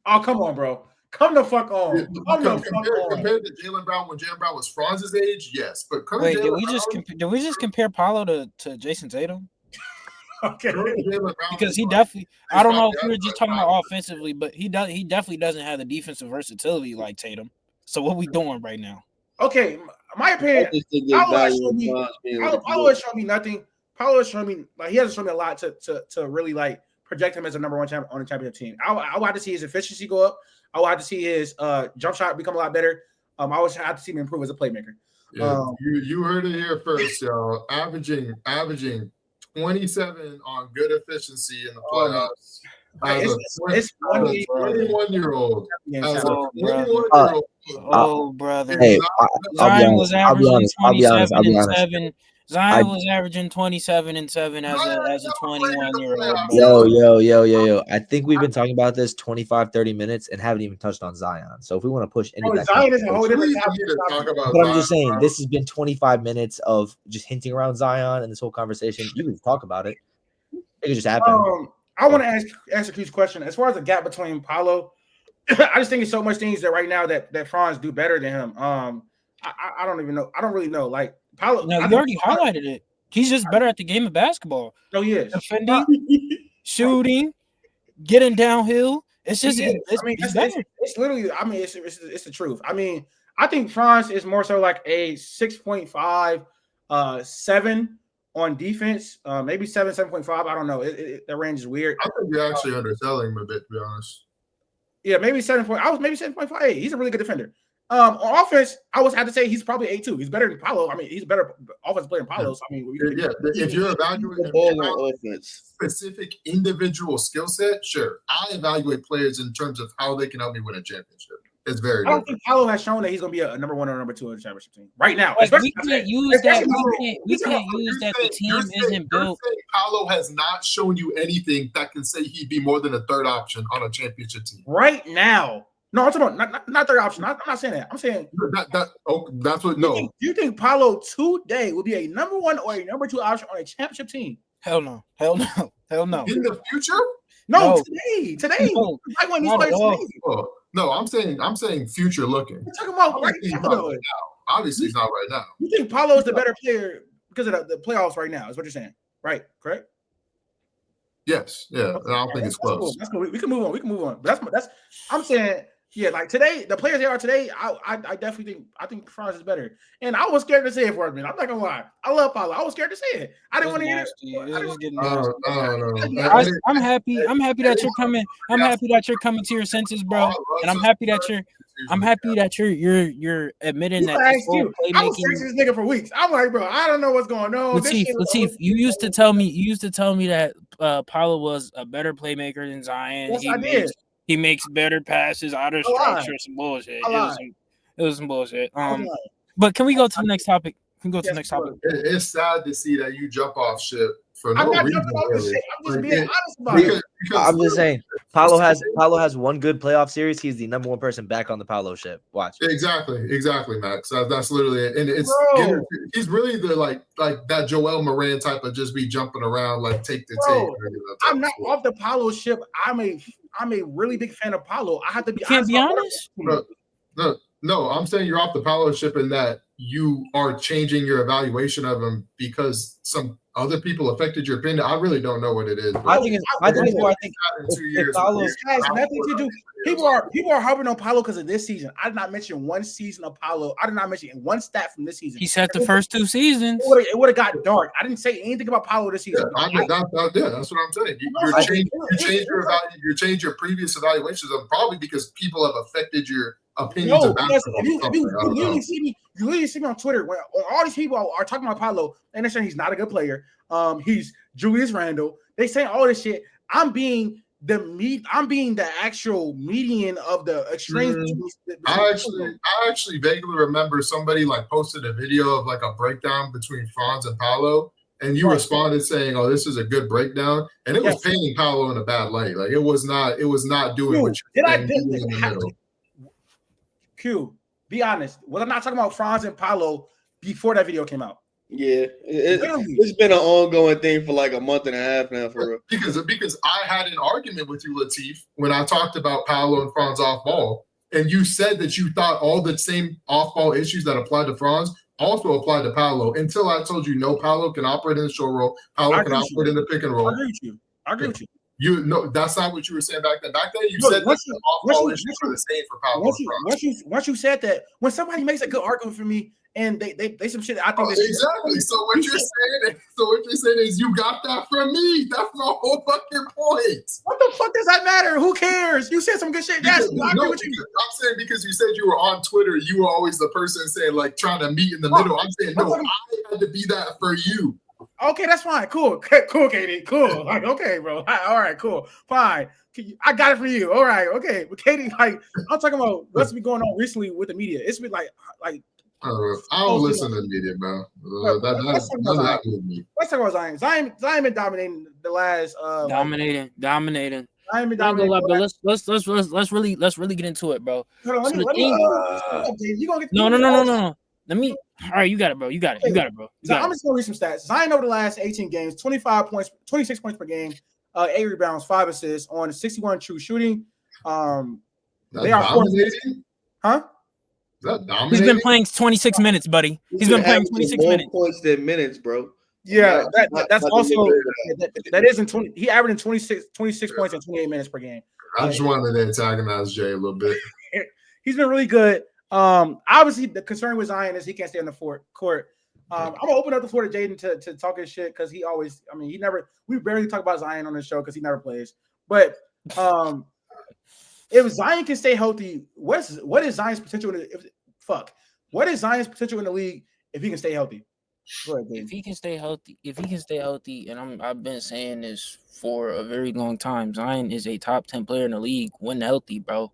come on, bro. Come the fuck on. Compared to Jaylen Brown when Jaylen Brown was Franz's age, yes. But wait, did we just compare Paolo to Jason Tatum? Okay. Because he definitely, I don't know if we were just talking about offensively, but he definitely doesn't have the defensive versatility like Tatum. So what we doing right now? Okay, my opinion. Paolo has shown me nothing. Paolo has shown me like he hasn't shown me a lot to really like project him as a number one champion on a championship team. I would have to see his efficiency go up. I would have to see his jump shot become a lot better. I would have to see him improve as a playmaker. Yeah, you heard it here first, y'all. Averaging 27 on good efficiency in the playoffs. It's 21-year-old. Oh, brother. Hey, Zion was averaging 27 and 7. Zion was averaging 27 and 7 as a 21-year-old. Yo. I think we've been talking about this 25-30 minutes and haven't even touched on Zion. So if we want to push any of that, Zion is a whole different topic. But I'm just saying, this has been 25 minutes of just hinting around Zion and this whole conversation. You can talk about it. It could just happen. I want to answer Q's question. As far as the gap between Paolo, I just think it's so much things that right now that Franz do better than him. I don't even know. I don't really know. Like Paolo, no, you already highlighted it. He's just better at the game of basketball. No, he is. Defending, shooting, getting downhill. It's just it's literally. I mean, it's the truth. I mean, I think Franz is more so like a 6.5, 7 on defense. Maybe 7, 7.5. I don't know. The range is weird. I think you're actually underselling him a bit, to be honest. Yeah, maybe 7. I was maybe 7.5. He's a really good defender. On offense, I would have to say he's probably 8-2. He's better than Paolo. I mean, he's a better offensive player than Paolo. So, I mean, if you're evaluating specific individual skill set, sure. I evaluate players in terms of how they can help me win a championship. It's very. I don't think Paolo has shown that he's going to be a number 1 or number 2 on the championship team right now. Like, we can't use that. We can't use that. The team isn't built. Paolo has not shown you anything that can say he'd be more than a third option on a championship team right now. No, I'm talking about not third option. I'm not saying that. I'm saying that's what. No, do you think Paolo today will be a number 1 or a number 2 option on a championship team? Hell no. In the future? No. Today. No, I want these players today. No, I'm saying future looking. We're talking about right now. Obviously, it's not right now. You think Paolo is the better player because of the playoffs right now? Is what you're saying, right? Correct? Yes. Yeah. Okay. I don't think it's close. Cool. That's cool. We can move on. But that's. I'm saying. Yeah, like today, the players they are today, I definitely think Franz is better. And I was scared to say it for a minute. I'm not gonna lie. I love Paolo. I was scared to say it. I didn't want to hear it. I'm happy that you're coming. I'm happy that you're coming to your senses, bro. And I'm happy that you're admitting that this whole playmaking. I was this nigga for weeks. I'm like, bro, I don't know what's going on. Latif, you used to tell me that Paolo was a better playmaker than Zion. Yes, I did. He makes better passes out of structure. Some bullshit. It It was some bullshit. But can we go to the next topic? Can we go to the next topic? It's sad to see that you jump off ship for no I'm not reason. jumping off the Really. shit. I'm just being honest about Because, it. I'm just saying, Paolo has one good playoff series. He's the number one person back on the Paolo ship. Watch. Exactly, Max. That's literally it. And it's he's really the like that Joel Moran type of just be jumping around like take the tape. I'm not off the Paolo ship. I'm a really big fan of Paolo. I have to be. Can't be honest. No, I'm saying you're off the Paolo ship in that you are changing your evaluation of him because some other people affected your opinion. I really don't know what it is. I think it's more. I think in 2 years, it has nothing to do. People are harping on Paolo because of this season. I did not mention one season of Paolo. I did not mention one stat from this season. He said the first 2 seasons. It would have got dark. I didn't say anything about Paolo this season. Yeah, that's what I'm saying. You change your previous evaluations of probably because people have affected your opinions about you literally see me on Twitter when all these people are talking about Paolo and they're saying he's not a good player. He's Julius Randle. They saying all this shit. I'm being the actual median of the extremes. I actually vaguely remember somebody like posted a video of like a breakdown between Franz and Paolo, and you responded saying, "Oh, this is a good breakdown," and it was painting Paolo in a bad light. Like it was not doing what you in the middle. Q, be honest. Was I not talking about Franz and Paolo before that video came out? Yeah, it's been an ongoing thing for like a month and a half now. For real. Because I had an argument with you, Latif, when I talked about Paolo and Franz off ball, and you said that you thought all the same off ball issues that applied to Franz also applied to Paolo. Until I told you no, Paolo can operate in the short roll, Paolo can operate in the pick and roll. I agree with you. That's not what you were saying back then. Back then, you said that the off-ball issues were the same for Paolo. Once you said that, when somebody makes a good argument for me and they some shit, I think exactly. So what you're saying is you got that from me. That's the whole fucking point. What the fuck does that matter? Who cares? You said some good shit. I agree with you. I'm saying because you said you were on Twitter, you were always the person saying like trying to meet in the middle. I'm saying no, I had to be that for you. Okay, that's fine. Cool, Katie. Cool. Like, okay, bro. All right, cool. Fine. I got it for you. All right, okay. But Katie, like, I'm talking about what's been going on recently with the media. It's been like. I don't listen to the media, bro. Let's talk about Zion. Zion been dominating the last. Dominating. Zion been dominating. But let's really get into it, bro. Hold on, No. Let me. All right, you got it, bro. You got it, bro. I'm just gonna read some stats. Zion over the last 18 games, 25 points, 26 points per game, 8 rebounds, 5 assists on 61 true shooting. They are dominating, huh? Is that dominating? He's been playing 26 minutes, buddy. He's been playing 26 minutes. Points than minutes, bro. Yeah, that's also that isn't 20. He averaging 26 points in 28 minutes per game. I just wanted to antagonize Jay a little bit. He's been really good. Obviously, the concern with Zion is he can't stay on the court. I'm gonna open up the floor to Jaden to talk his shit because he always. I mean, we barely talk about Zion on the show because he never plays. But if Zion can stay healthy, what is Zion's potential? What is Zion's potential in the league if he can stay healthy? Go ahead, if he can stay healthy, and I've been saying this for a very long time, Zion is a top 10 player in the league when healthy, bro.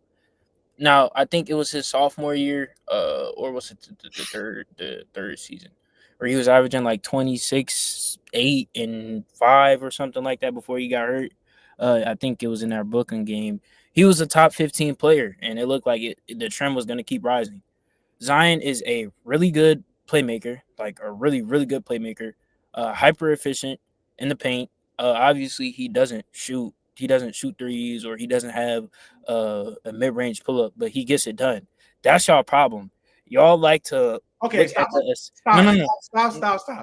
Now, I think it was his sophomore year, or was it the third season, where he was averaging like 26, 8, and 5 or something like that before he got hurt. I think it was in our Brooklyn game. He was a top 15 player, and it looked like the trend was going to keep rising. Zion is a really good playmaker, like a really, really good playmaker, hyper efficient in the paint. Obviously, he doesn't shoot threes, or he doesn't have a mid-range pull-up, but he gets it done. That's y'all problem. Y'all like to stop.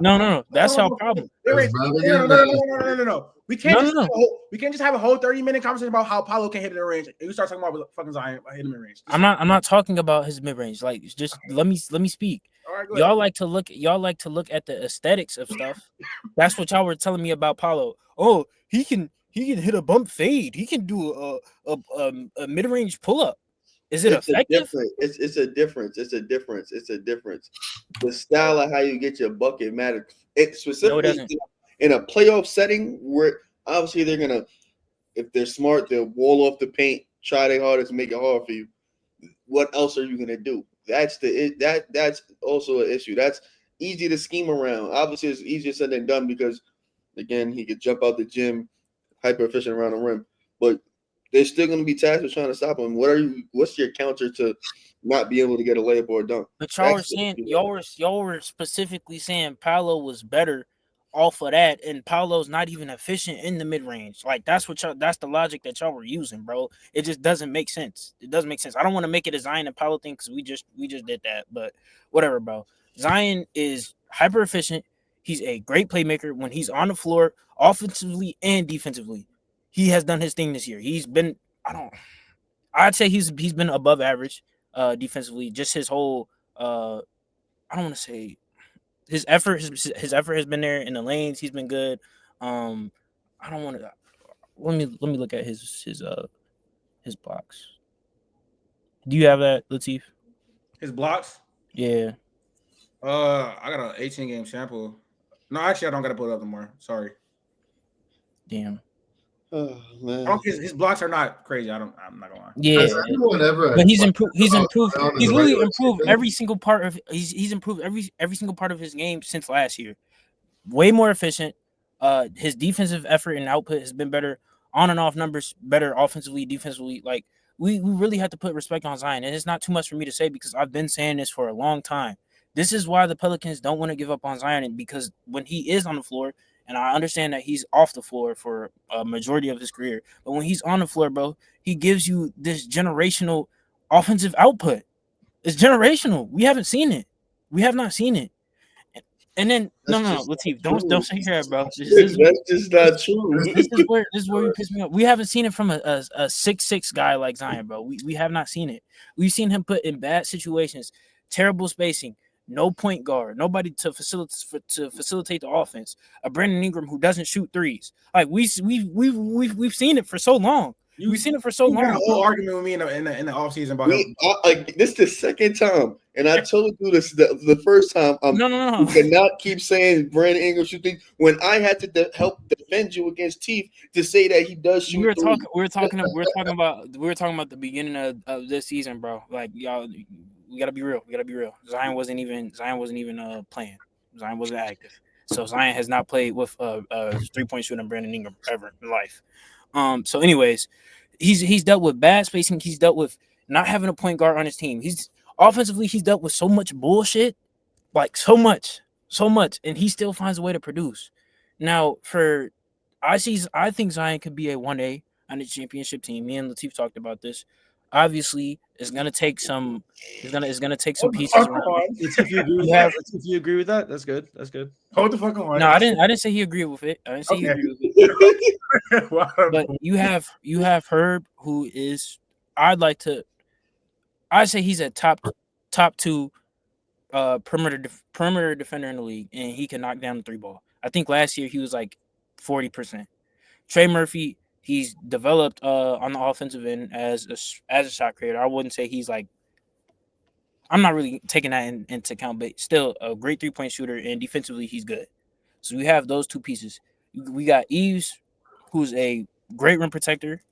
No. That's y'all problem. No. We can't just have a whole 30-minute conversation about how Paolo can hit in the range. And we start talking about fucking Zion hitting the mid-range. I'm not talking about his mid-range. Like, just let me speak. All right, y'all like to look at the aesthetics of stuff. That's what y'all were telling me about Paolo. Oh, he can hit a bump fade. He can do a mid-range pull-up. Is it effective? It's a difference. The style of how you get your bucket matters. It specifically in a playoff setting where obviously they're gonna, if they're smart, they'll wall off the paint, try their hardest to make it hard for you. What else are you gonna do? that's also an issue. That's easy to scheme around. Obviously, it's easier said than done because, again, he could jump out the gym, hyper efficient around the rim. But they're still going to be tasked with trying to stop him. What's your counter to not be able to get a layup or a dunk? But y'all were saying y'all were specifically saying Paolo was better off of that, and Paolo's not even efficient in the mid range. Like that's the logic that y'all were using, bro. It just doesn't make sense. It doesn't make sense. I don't want to make it a Zion and Paolo thing because we just did that, but whatever, bro. Zion is hyper efficient. He's a great playmaker when he's on the floor, offensively and defensively. He has done his thing this year. I'd say he's been above average defensively. Just his whole I don't want to say his effort has been there in the lanes. He's been good. I don't want to let me look at his blocks. Do you have that, Latif? His blocks? Yeah. I got an 18-game sample. No, actually, I don't got to put it up anymore. Sorry. Damn. Oh man. His blocks are not crazy. I'm not gonna lie. Yeah. Has anyone ever? But he's improved. He's improved. down in He's the really regular improved season? every single part of. He's improved every single part of his game since last year. Way more efficient. His defensive effort and output has been better. On and off numbers better offensively, defensively. Like we really have to put respect on Zion, and it's not too much for me to say because I've been saying this for a long time. This is why the Pelicans don't want to give up on Zion, because when he is on the floor, and I understand that he's off the floor for a majority of his career, but when he's on the floor, bro, he gives you this generational offensive output. It's generational. We haven't seen it. We have not seen it. And then no, Latif, don't say here, bro. That's just not true. This is where you piss me off. We haven't seen it from a 6'6" guy like Zion, bro. We have not seen it. We've seen him put in bad situations, terrible spacing, no point guard, nobody to facilitate the offense. A Brandon Ingram who doesn't shoot threes. Like we've seen it for so long. We've seen it for so long. You had a whole argument with me in the offseason about him. This is the second time, and I told you this the first time. No. You cannot keep saying Brandon Ingram shooting when I had to help defend you against Teeth to say that he does shoot. We were talking about the beginning of this season, bro. Like y'all, we gotta be real. Zion wasn't even playing. Zion wasn't active. So Zion has not played with a 3-point shooter Brandon Ingram ever in life. So anyways, he's dealt with bad spacing. He's dealt with not having a point guard on his team. He's offensively, he's dealt with so much bullshit, like so much, and he still finds a way to produce. Now, I think Zion could be a 1A on the championship team. Me and Latif talked about this. Obviously, it's gonna take some pieces around. If you agree with that, that's good. Hold the fuck on. No, I didn't say he agreed with it. I didn't say he agreed with it. But you have Herb, who is I'd say he's a top 2 perimeter defender in the league, and he can knock down the 3 ball. I think last year he was like 40%. Trey Murphy, he's developed on the offensive end as a shot creator. I wouldn't say he's like, I'm not really taking that into account, but still a great 3-point shooter, and defensively he's good. So we have those 2 pieces. We got Eves, who's a great rim protector,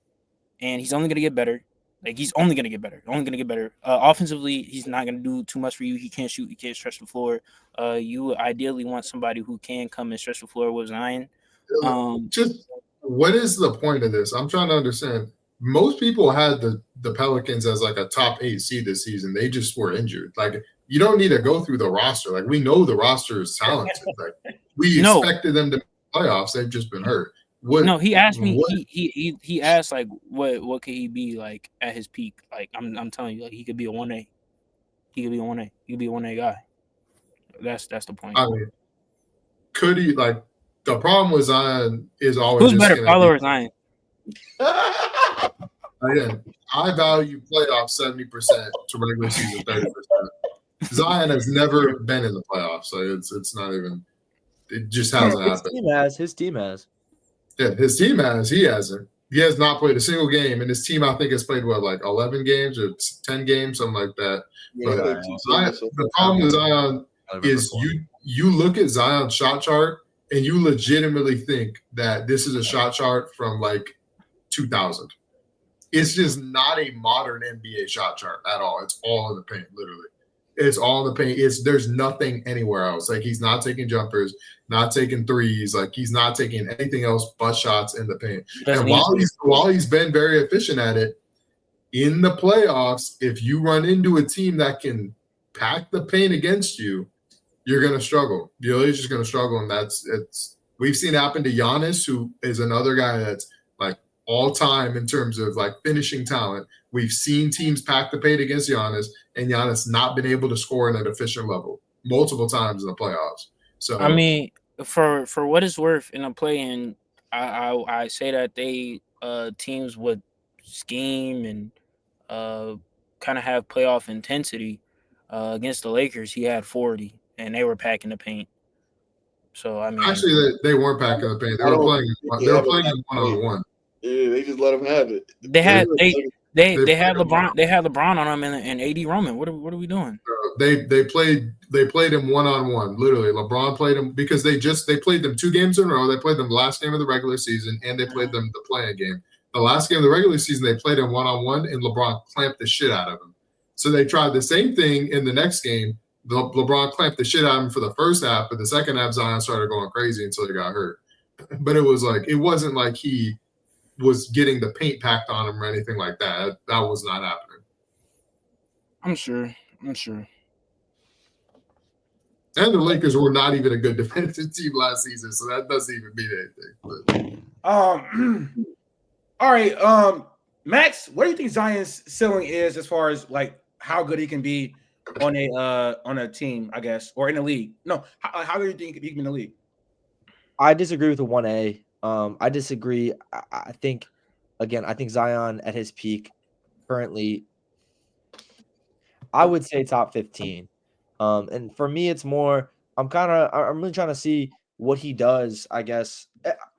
and he's only going to get better. Like, he's only going to get better. Offensively, he's not going to do too much for you. He can't shoot. He can't stretch the floor. You ideally want somebody who can come and stretch the floor with Zion. Just what is the point of this? I'm trying to understand. Most people had the Pelicans as like a top 8 seed this season. They just were injured. Like, you don't need to go through the roster. Like, we know the roster is talented. Like, we expected them to make playoffs. They've just been hurt. He asked me. He asked like, what could he be like at his peak? Like, I'm telling you, like, he could be a 1A. He could be a 1A guy. That's the point. I mean, could he, like, the problem with Zion is always who's better, Paolo or Zion? Again, I value playoffs 70% to regular season 30%. Zion has never been in the playoffs, so it's not even. It just hasn't happened. His team has. Yeah, his team has. He hasn't. He has not played a single game, and his team, I think, has played like 11 games or 10 games, something like that. Yeah, but Zion, the problem with Zion is you look at Zion's shot chart and you legitimately think that this is a shot chart from like 2000. It's just not a modern NBA shot chart at all. It's all in the paint, literally. It's all in the paint. There's nothing anywhere else. Like he's not taking jumpers, not taking threes. Like he's not taking anything else but shots in the paint. And while he's been very efficient at it, in the playoffs, if you run into a team that can pack the paint against you, you're going to struggle. You're just going to struggle, and we've seen it happen to Giannis, who is another guy that's like all time in terms of like finishing talent. We've seen teams pack the paint against Giannis, and Giannis not been able to score at an efficient level multiple times in the playoffs. So I mean, for what it's worth, in a play-in, I say that they teams would scheme and kind of have playoff intensity. Against the Lakers, he had 40, and they were packing the paint. So I mean, actually, they weren't packing the paint. They were playing. They were playing one-on-one. Yeah, they just let him have it. They had LeBron. They had LeBron on them and AD Roman. What are we doing? They played him one-on-one. Literally, LeBron played him because they played them 2 games in a row. They played them last game of the regular season, and they played them the play-in game. The last game of the regular season, they played him one-on-one, and LeBron clamped the shit out of him. So they tried the same thing in the next game. LeBron clamped the shit out of him for the first half, but the second half, Zion started going crazy until he got hurt. But it wasn't like he was getting the paint packed on him or anything like that. That was not happening. I'm sure. And the Lakers were not even a good defensive team last season, so that doesn't even mean anything. All right, Max, what do you think Zion's ceiling is as far as like how good he can be on a team, I guess, or in the league? No, how good do you think he can be in the league? I disagree with the 1A. I disagree. I think Zion at his peak currently, I would say top 15. And for me, it's more, I'm really trying to see what he does, I guess.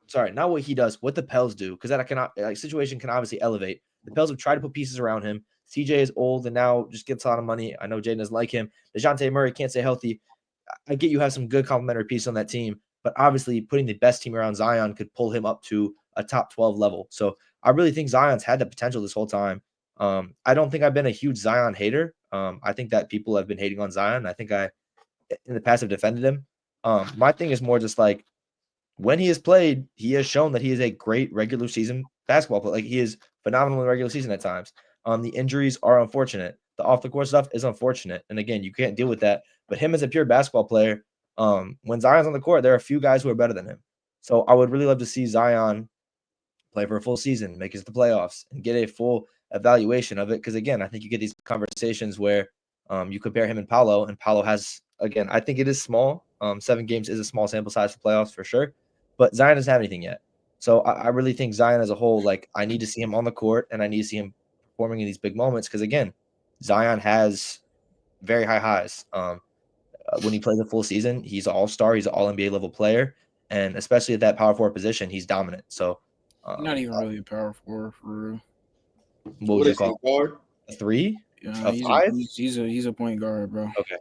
Sorry, not what he does, what the Pels do, because that situation can obviously elevate. The Pels have tried to put pieces around him. CJ is old and now just gets a lot of money. I know Jaden doesn't like him. DeJounte Murray can't stay healthy. I get you have some good complementary pieces on that team, but obviously putting the best team around Zion could pull him up to a top 12 level. So I really think Zion's had the potential this whole time. I don't think I've been a huge Zion hater. I think that people have been hating on Zion. I think I, in the past, have defended him. My thing is more just like when he has played, he has shown that he is a great regular season basketball player. Like he is phenomenal in the regular season at times. The injuries are unfortunate. The off the court stuff is unfortunate. And again, you can't deal with that. But him as a pure basketball player, when Zion's on the court, there are a few guys who are better than him. So I would really love to see Zion play for a full season, make it to the playoffs, and get a full evaluation of it. Because again, I think you get these conversations where you compare him and Paolo has, again, I think it is small. 7 games is a small sample size for playoffs for sure, but Zion doesn't have anything yet. So I really think Zion as a whole, like I need to see him on the court and I need to see him performing in these big moments. Because again, Zion has very high highs. When he plays a full season, he's an all-star. He's an all-NBA level player. And especially at that power forward position, he's dominant. So not even really a power forward for real. What would you call guard? A 3? A 5? He's a point guard, bro. Okay.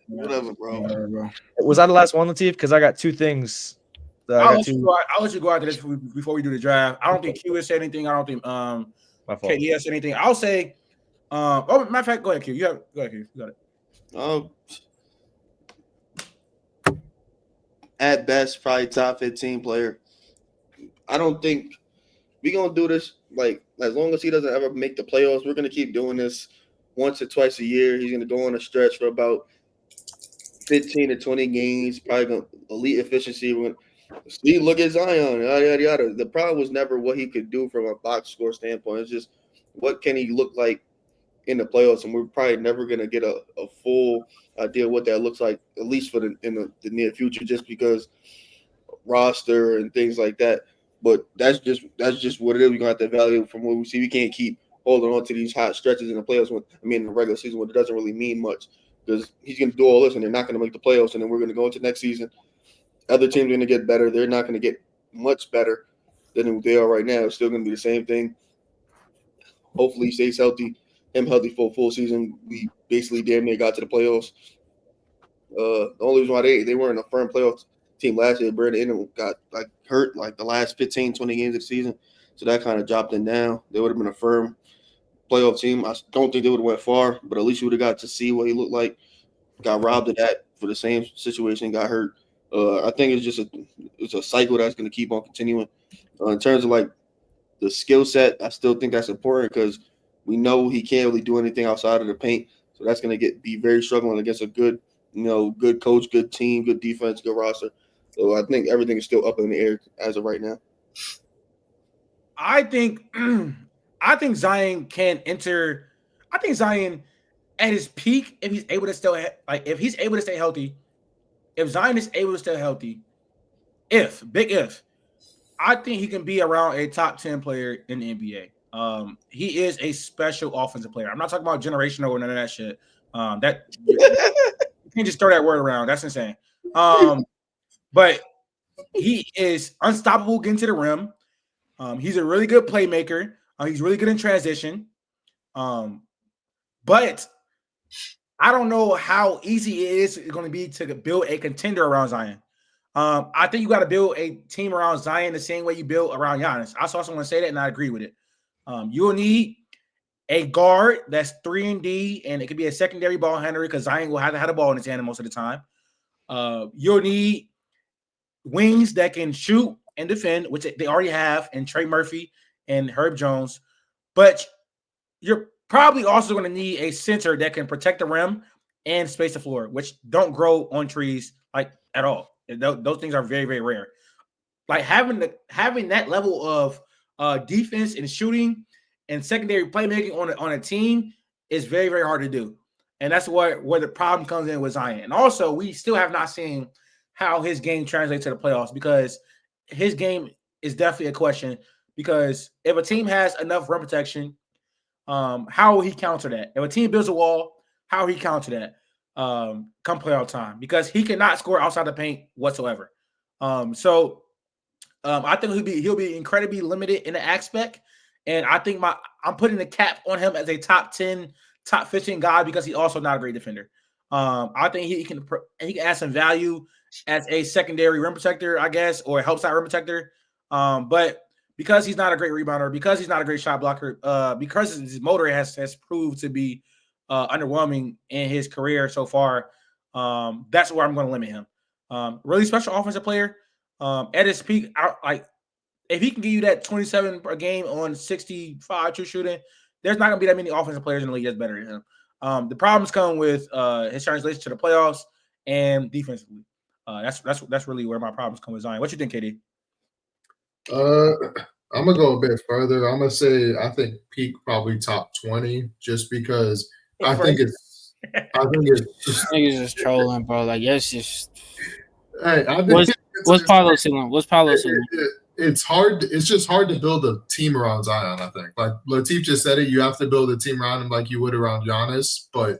Whatever, bro. Was that the last one, Latif? Because I got 2 things. I'll let you go after this before we do the draft. I don't think Q has said anything. I don't think KD has said anything. I'll say matter of fact, go ahead, Q. Go ahead, Q. You got it. At best, probably top 15 player. I don't think we're going to do this, like, as long as he doesn't ever make the playoffs, we're going to keep doing this once or twice a year. He's going to go on a stretch for about 15 to 20 games, probably going to elite efficiency. Look at Zion, yada, yada, yada. The problem was never what he could do from a box score standpoint. It's just what can he look like in the playoffs, and we're probably never going to get a full idea what that looks like, at least for in the near future, just because roster and things like that. But that's just what it is. We're gonna have to evaluate from what we see. We can't keep holding on to these hot stretches in the playoffs. In the regular season, when it doesn't really mean much, because he's gonna do all this and they're not gonna make the playoffs, and then we're gonna go into next season. Other teams are gonna get better. They're not gonna get much better than they are right now. It's still gonna be the same thing. Hopefully, he stays healthy. Him healthy for a full season. We basically damn near got to the playoffs. The only reason why they weren't a firm playoff team last year, Brandon Ingram got hurt the last 15, 20 games of the season. So that kind of dropped them down. They would have been a firm playoff team. I don't think they would have went far, but at least you would have got to see what he looked like. Got robbed of that for the same situation, got hurt. I think it's a cycle that's going to keep on continuing. In terms of like the skill set, I still think that's important because we know he can't really do anything outside of the paint. So that's going to be very struggling against a good, good coach, good team, good defense, good roster. So I think everything is still up in the air as of right now. I think Zion can enter. I think Zion at his peak, if he's able to stay healthy, if Zion is able to stay healthy, big if, I think he can be around a top 10 player in the NBA. He is a special offensive player. I'm not talking about generational or none of that shit. That you can't just throw that word around. That's insane. But he is unstoppable getting to the rim. He's a really good playmaker. He's really good in transition. But I don't know how easy it is going to be to build a contender around Zion. I think you got to build a team around Zion the same way you build around Giannis. I saw someone say that, and I agree with it. You'll need a guard that's 3-and-D, and it could be a secondary ball handler because Zion will have to have the ball in his hand most of the time. You'll need wings that can shoot and defend, which they already have, and Trey Murphy and Herb Jones. But you're probably also going to need a center that can protect the rim and space the floor, which don't grow on trees like at all. Those things are very, very rare. Like having that level of defense and shooting and secondary playmaking on a team is very, very hard to do. And that's where the problem comes in with Zion. And also, we still have not seen how his game translates to the playoffs because his game is definitely a question. Because if a team has enough rim protection, how will he counter that? If a team builds a wall, how will he counter that come playoff time? Because he cannot score outside the paint whatsoever. So I think he'll be incredibly limited in the aspect. And I think I'm putting the cap on him as a top 10, top 15 guy because he's also not a great defender. I think he can add some value as a secondary rim protector, I guess, or helps out rim protector. But because he's not a great rebounder, because he's not a great shot blocker, because his motor has proved to be underwhelming in his career so far, that's where I'm going to limit him. Really special offensive player. At his peak, if he can give you that 27 per game on 65 true shooting, there's not going to be that many offensive players in the league that's better than him. The problems come with his translation to the playoffs and defensively. That's really where my problems come with Zion. What you think, KD? I'm gonna go a bit further. I'm gonna say I think peak probably top 20, just because I think it's just trolling, bro. Like it's just. Hey, what's Paolo ceiling? What's Paolo ceiling? It's hard. It's just hard to build a team around Zion. I think, like Latif just said it, you have to build a team around him like you would around Giannis. But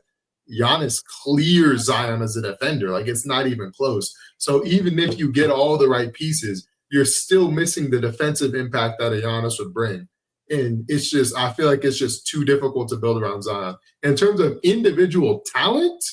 Giannis clears Zion as a defender. Like it's not even close. So even if you get all the right pieces, you're still missing the defensive impact that a Giannis would bring. And it's just, I feel like it's just too difficult to build around Zion. In terms of individual talent,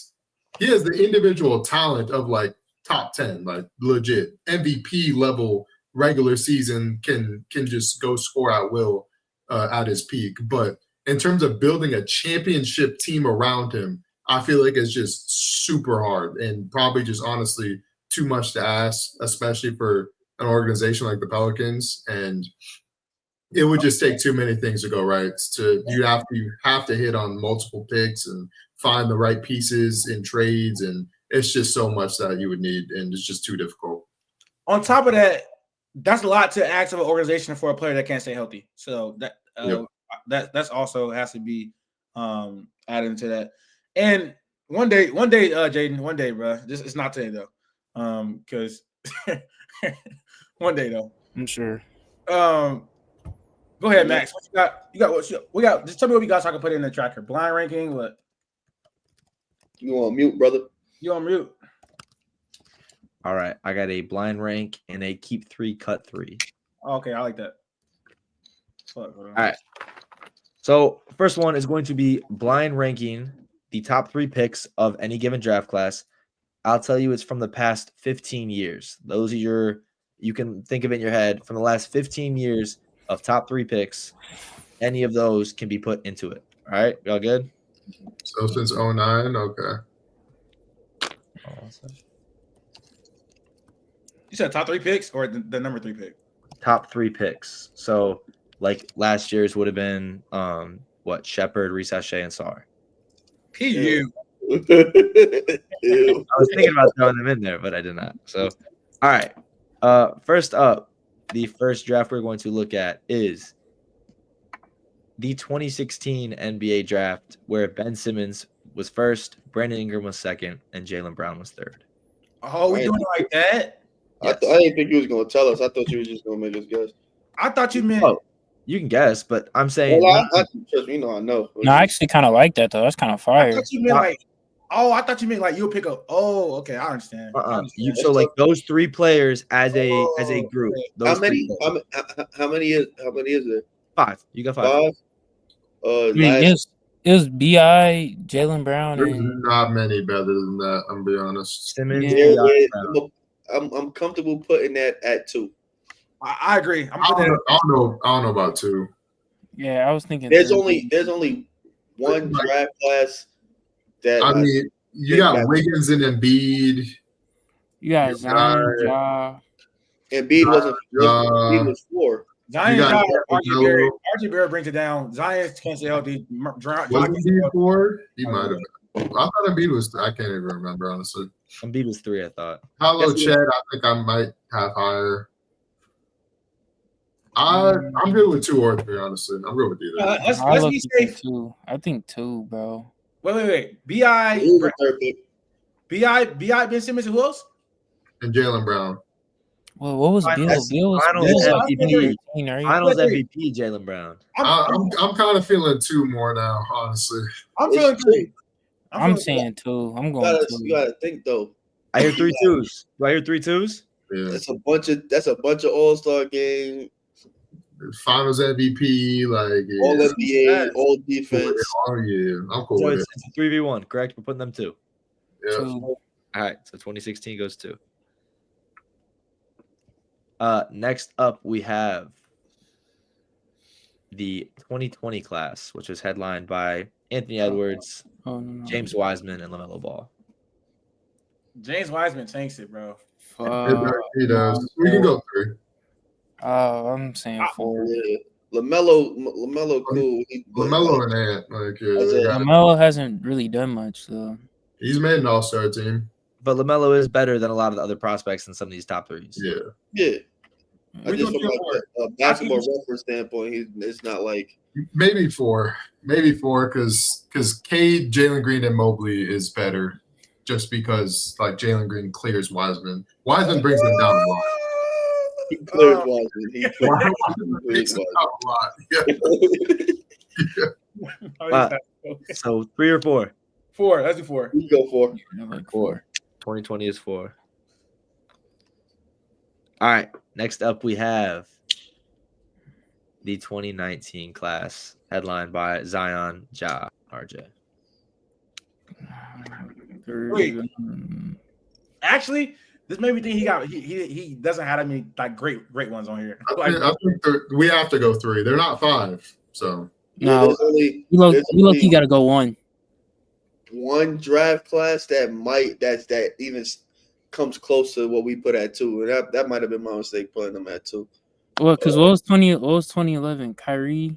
he has the individual talent of like top 10, like legit MVP level regular season can just go score at will at his peak. But in terms of building a championship team around him, I feel like it's just super hard and probably just honestly too much to ask, especially for an organization like the Pelicans. And it would just take too many things to go right. You have to hit on multiple picks and find the right pieces in trades, and it's just so much that you would need, and it's just too difficult. On top of that, that's a lot to ask of an organization for a player that can't stay healthy. So that's also has to be added into that. And one day, Jaden, bro. It's not today though, because one day though. I'm sure. Go ahead, Max. What you got? We got. Just tell me what we got so I can put it in the tracker. Blind ranking. What? You on mute, brother? You on mute? All right, I got a blind rank and a keep 3, cut 3. Okay, I like that. All right. So first one is going to be blind ranking the top 3 picks of any given draft class. I'll tell you it's from the past 15 years. Those are you can think of it in your head from the last 15 years of top 3 picks. Any of those can be put into it. All right, y'all good? So since 09, okay. You said top 3 picks or the number 3 pick? Top 3 picks. So like last year's would have been what Shepard, Reese Sachet, and Sarr. PU. Ew. I was thinking about throwing them in there, but I did not. So, all right. First up, the first draft we're going to look at is the 2016 NBA draft, where Ben Simmons was first, Brandon Ingram was second, and Jaylen Brown was third. Oh, we doing it like that? Yes. I didn't think you was gonna tell us. I thought you was just gonna make us guess. I thought you meant. Oh, you can guess, but I'm saying. Well, trust me, I know. No, I actually kind of like that though. That's kind of fire. I thought you meant like. Oh, I thought you meant like you'll pick up. Oh, okay, I understand. So like those 3 players as a group. How many is there? 5. You got 5. It was B.I., Jaylen Brown. There's not many better than that. I'm gonna be honest. Simmons. I'm comfortable putting that at 2. I agree. I don't know about 2. Yeah, I was thinking. There's only one draft class that I mean, you got Wiggins and Embiid. You got Zion, Ja. Embiid was 4. Zion, Ja, RJ Barrett brings it down. Zion can't stay healthy. Was Embiid 4? He might have been. I thought Embiid was. I can't even remember honestly. Embiid was 3. I thought. Hello, Chad. I think I might have higher. I'm good with 2 or 3. Honestly, I'm good with either. Let's be safe. 2. I think 2, bro. Wait. B.I. Ben Simmons and who else? And Jaylen Brown. Well, what was Bill? Finals MVP, Jaylen Brown. I'm kind of feeling 2 more now, honestly. I'm feeling 3. I'm saying 2. I'm going 2. You gotta think though. I hear 3 2s. Do I hear 3 2s? Yeah. That's a bunch of All-Star game. Finals MVP, like all NBA, all defense. Oh yeah, I'm cool so with it's a 3v1, correct? We're putting them 2. Yeah. 2. All right, so 2016 goes 2. Next up, we have the 2020 class, which was headlined by Anthony Edwards, James Wiseman, and LaMelo Ball. James Wiseman tanks it, bro. He does. We can go 3. I'm saying 4. Yeah. LaMelo cool. LaMelo and Ant, LaMelo hasn't really done much though. He's made an All-Star team, but LaMelo is better than a lot of the other prospects in some of these top 3s. Yeah. I just from a basketball reference standpoint, it's not like maybe 4, because Cade, Jalen Green, and Mobley is better, just because like Jalen Green clears Wiseman. Wiseman brings them down a lot. He clears Wiseman. He clears Wiseman a lot. So 3 or 4? 4. Let's do 4. You go 4. Like 4. 2020 is 4. All right. Next up, we have the 2019 class, headlined by Zion, Ja, RJ. Wait. Actually, this made me think he doesn't have that many like great ones on here. I think we have to go 3. They're not 5, so no. You low-key got to go 1. One draft class that even comes close to what we put at 2, and that might have been my mistake putting them at 2. Well, because what was 2011? Kyrie.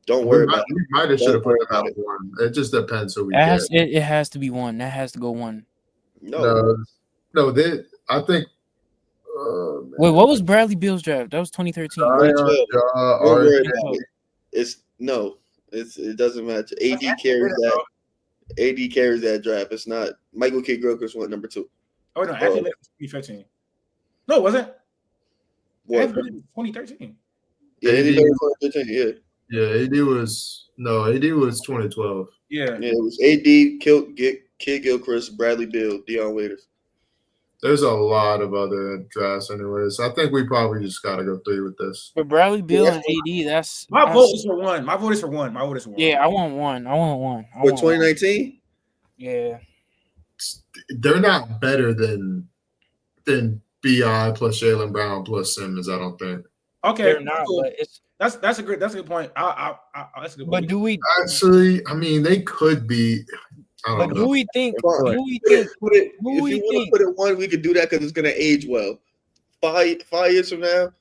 Don't worry about it. We might have should have put them at 1. It just depends who we get. It has to be 1. That has to go 1. No. I think. Wait, what was Bradley Beal's draft? That was 2013. It doesn't matter. AD carries that. AD carries that draft. It's not Michael Kidd Gilchrist went number 2. Oh no, actually, 2015. No, it wasn't. What? 2013. Yeah, AD was 2013. Yeah, AD was 2012. Yeah, it was AD, Kidd Gilchrist, Bradley Beal, Dion Waiters. There's a lot of other drafts, anyways. I think we probably just got to go 3 with this. But Bradley Beal and AD, that's my vote is for 1. My vote is for 1. Yeah, I want 1. For 2019? Yeah. They're not better than BI plus Jaylen Brown plus Simmons, I don't think. Okay, they're not, but That's a good point. That's a good But point. do we Actually, I mean, they could be. I but don't do know. we think Well, do we Put think it, put it, who if we you want think- to put it one, we could do that because it's gonna age well. 5 years from now,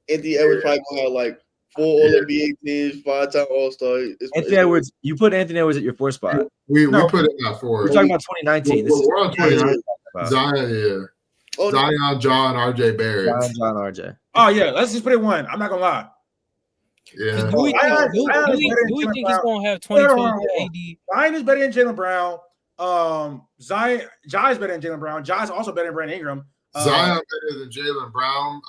Anthony Edwards probably gonna have like 4 All-NBA teams, 5-time All-Star. Anthony Edwards, you put Anthony Edwards at your 4th spot. We No. put it at 4. We're talking about 2019. This is We're on 29. about. Zion, yeah. Oh, no. Zion, John, RJ Barrett. John, RJ. Oh yeah, let's just put it 1. I'm not gonna lie. Yeah. do we think, Zion do, is do we, better than do we Jaylen think he's Brown. gonna have Hold 22 on. AD? Zion is better than Jaylen Brown. Jai is better than Jaylen Brown. Jai is also better than Brandon Ingram. Zion better than Jaylen Brown.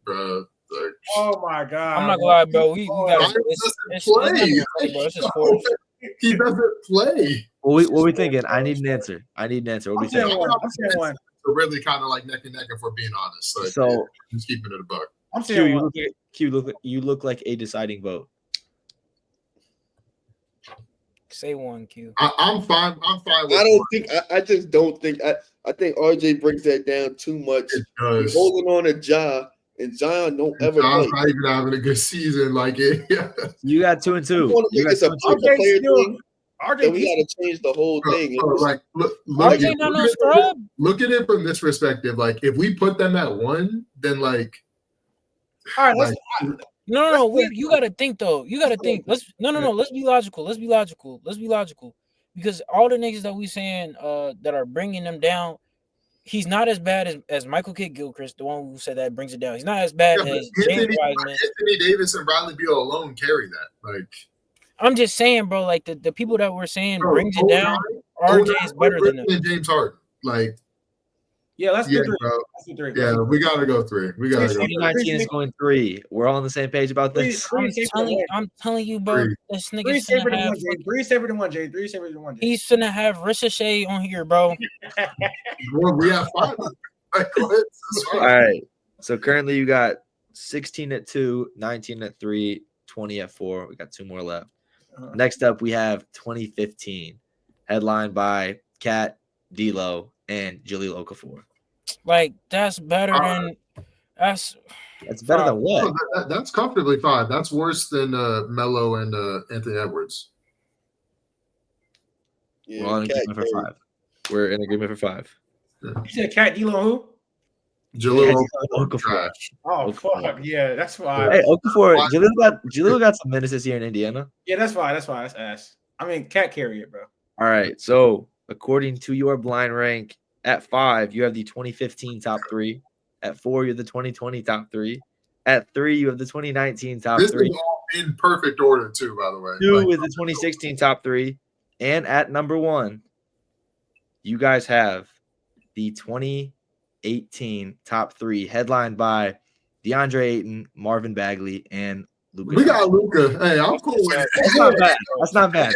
Bro. Like, Oh my god. I'm not gonna lie, bro. We got Zion doesn't play. bro. It's just forced. He doesn't play. What we thinking? I need an answer. What do I'm we saying think? 1. I'm saying 1. We're really kind of like neck and neck if we're being honest. Like, So just keeping it a buck. I'm Q, saying 1. you look like a deciding vote. Say 1, Q. I'm fine. I'm fine with I don't think. I just don't think. I think RJ brings that down too much. it. He's Does. holding on to Ja, and Zion don't ever John's play. not even having a good season. Like it. Yeah. You got 2 and 2. You got It's a 2 and 2. player thing. RJ Then we got to change the whole thing. Bro, like look RJ not no scrub. look at it from this perspective. Like if we put them at 1, then like All right, let's No. You gotta think though. You gotta think. Let's be logical. Let's be logical. Because all the niggas that we saying that are bringing them down, he's not as bad as Michael Kidd Gilchrist, the one who said that brings it down. He's not as bad as James Wiseman. Anthony Davis and Bradley Beal alone carry that. Like I'm just saying, bro. Like the people that we're saying bro, brings it down. RJ is better than them. James Harden. Like let's do 3. bro. Let's do 3. Yeah, we gotta go 3. We gotta go. 2019 is going 3. We're all on the same page about this. I'm telling you, bro. This 3 nigga's safer finna than have. 1, Jay. 3 safer than 1, Jay. 3 safer than 1, Jay. He's finna have Ricochet on here, bro. Well, we have 5. Like, what? All right. So currently you got 16 at 2, 19 at 3, 20 at 4. We got 2 more left. Next up, we have 2015, headlined by Kat, D'Lo, and Jahlil Okafor. Like that's better than that's better than what? Oh, that's comfortably 5. That's worse than Melo and Anthony Edwards. Yeah, We're all in Cat agreement for 5. We're in agreement for 5. You said Cat D'Lo who? Jahlil Okafor. trash. Oh Okafor. fuck yeah, that's fine. Hey, Okafor, Jahlil got some minutes this year in Indiana. Yeah, that's fine. That's ass. I mean, Cat carry it, bro. All right. So according to your blind rank, at 5, you have the 2015 top 3. At 4, you have the 2020 top 3. At 3, you have the 2019 top This 3. is all in perfect order too, by the way. 2 Like, with the 2016 top 3. And at number 1, you guys have the 2018 top 3, headlined by DeAndre Ayton, Marvin Bagley, and Luka. we got Luka. Hey, I'm cool with it. That's not bad. That's not bad.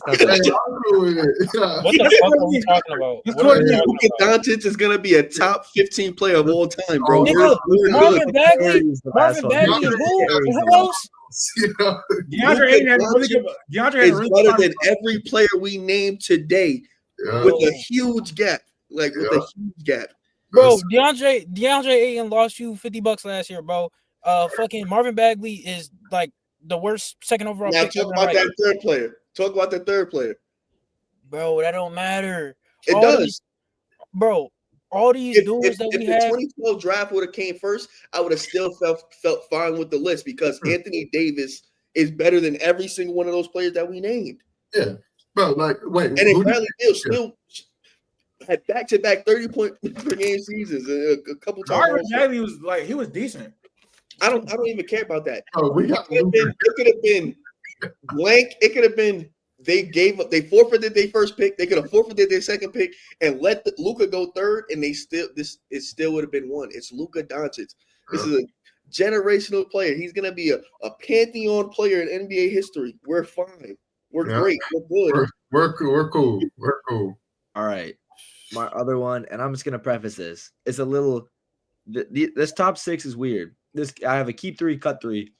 Hey, I'm cool with it. Yeah. what the fuck are we talking about? What are we talking Luka about? Doncic is gonna be a top 15 player of all time, bro. Nigga, Marvin Bagley Is the last and one. who else? You know, DeAndre Ayton had a really good. DeAndre had a It's really better good. than every player we named today yeah. with a huge gap. Like with a huge gap. Bro, DeAndre Ayton lost you $50 last year, bro. Fucking Marvin Bagley is like the worst second overall Now pick. talk about that third player. Talk about the third player. Bro, that don't matter. It All does. these- bro, all these dudes that if we the have. 2012 draft would have came first, I would have still felt fine with the list because Anthony Davis is better than every single one of those players that we named. Yeah, bro. Like, wait, And then Bradley Beal still had back-to-back 30-point per game seasons a couple Marvin times. Bagley was like he was decent. I don't even care about that. oh, we got It could have been blank. It could have been they forfeited their first pick. They could have forfeited their second pick and let Luka go third, and it still would have been one. It's Luka Doncic. This is a generational player. He's gonna be a pantheon player in NBA history. We're fine. We're great. We're good. We're cool. We're cool. All right. My other one, and I'm just gonna preface this. It's a little. This top 6 is weird. I have a keep 3, cut 3.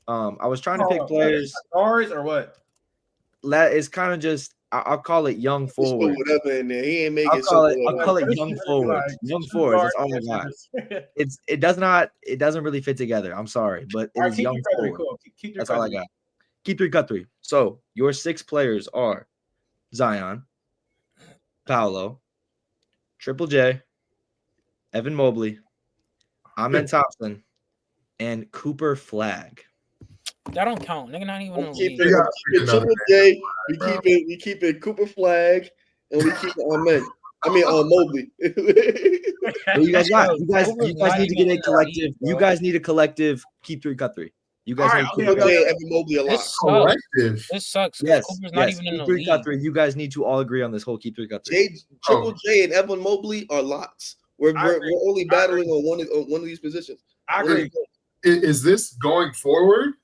I was trying to pick players. Stars or what? It's kind of just I'll call it young Just put forward. whatever in there. He ain't making I'll call it young forward. Like, Young shoot forwards. That's guard, all I got. yes. It doesn't really fit together. I'm sorry, but it All right, is keep young your cut three, forward. cool. Keep your That's cut all I three. got. Keep 3, cut 3. So your 6 players are Zion, Paolo, Triple J, Evan Mobley, Amen Thompson, and Cooper Flag. That don't count. Nigga not even in the Keep league. it Triple J. We keep it Cooper Flag, and we keep it Amen. I mean, Mobley. What you guys got? You guys not need to even get a in the collective. league, You bro. guys need a collective. Keep 3, cut 3. You guys All need right, to okay, Triple J and Evan Mobley a lot. This sucks. Collective. This sucks. 'Cause Cooper's not even in keep the 3, cut league. 3. You guys need to all agree on this whole keep 3, cut 3. Triple J and Evan Mobley are lots. We're only battling on one of these positions. I agree. Is this going forward?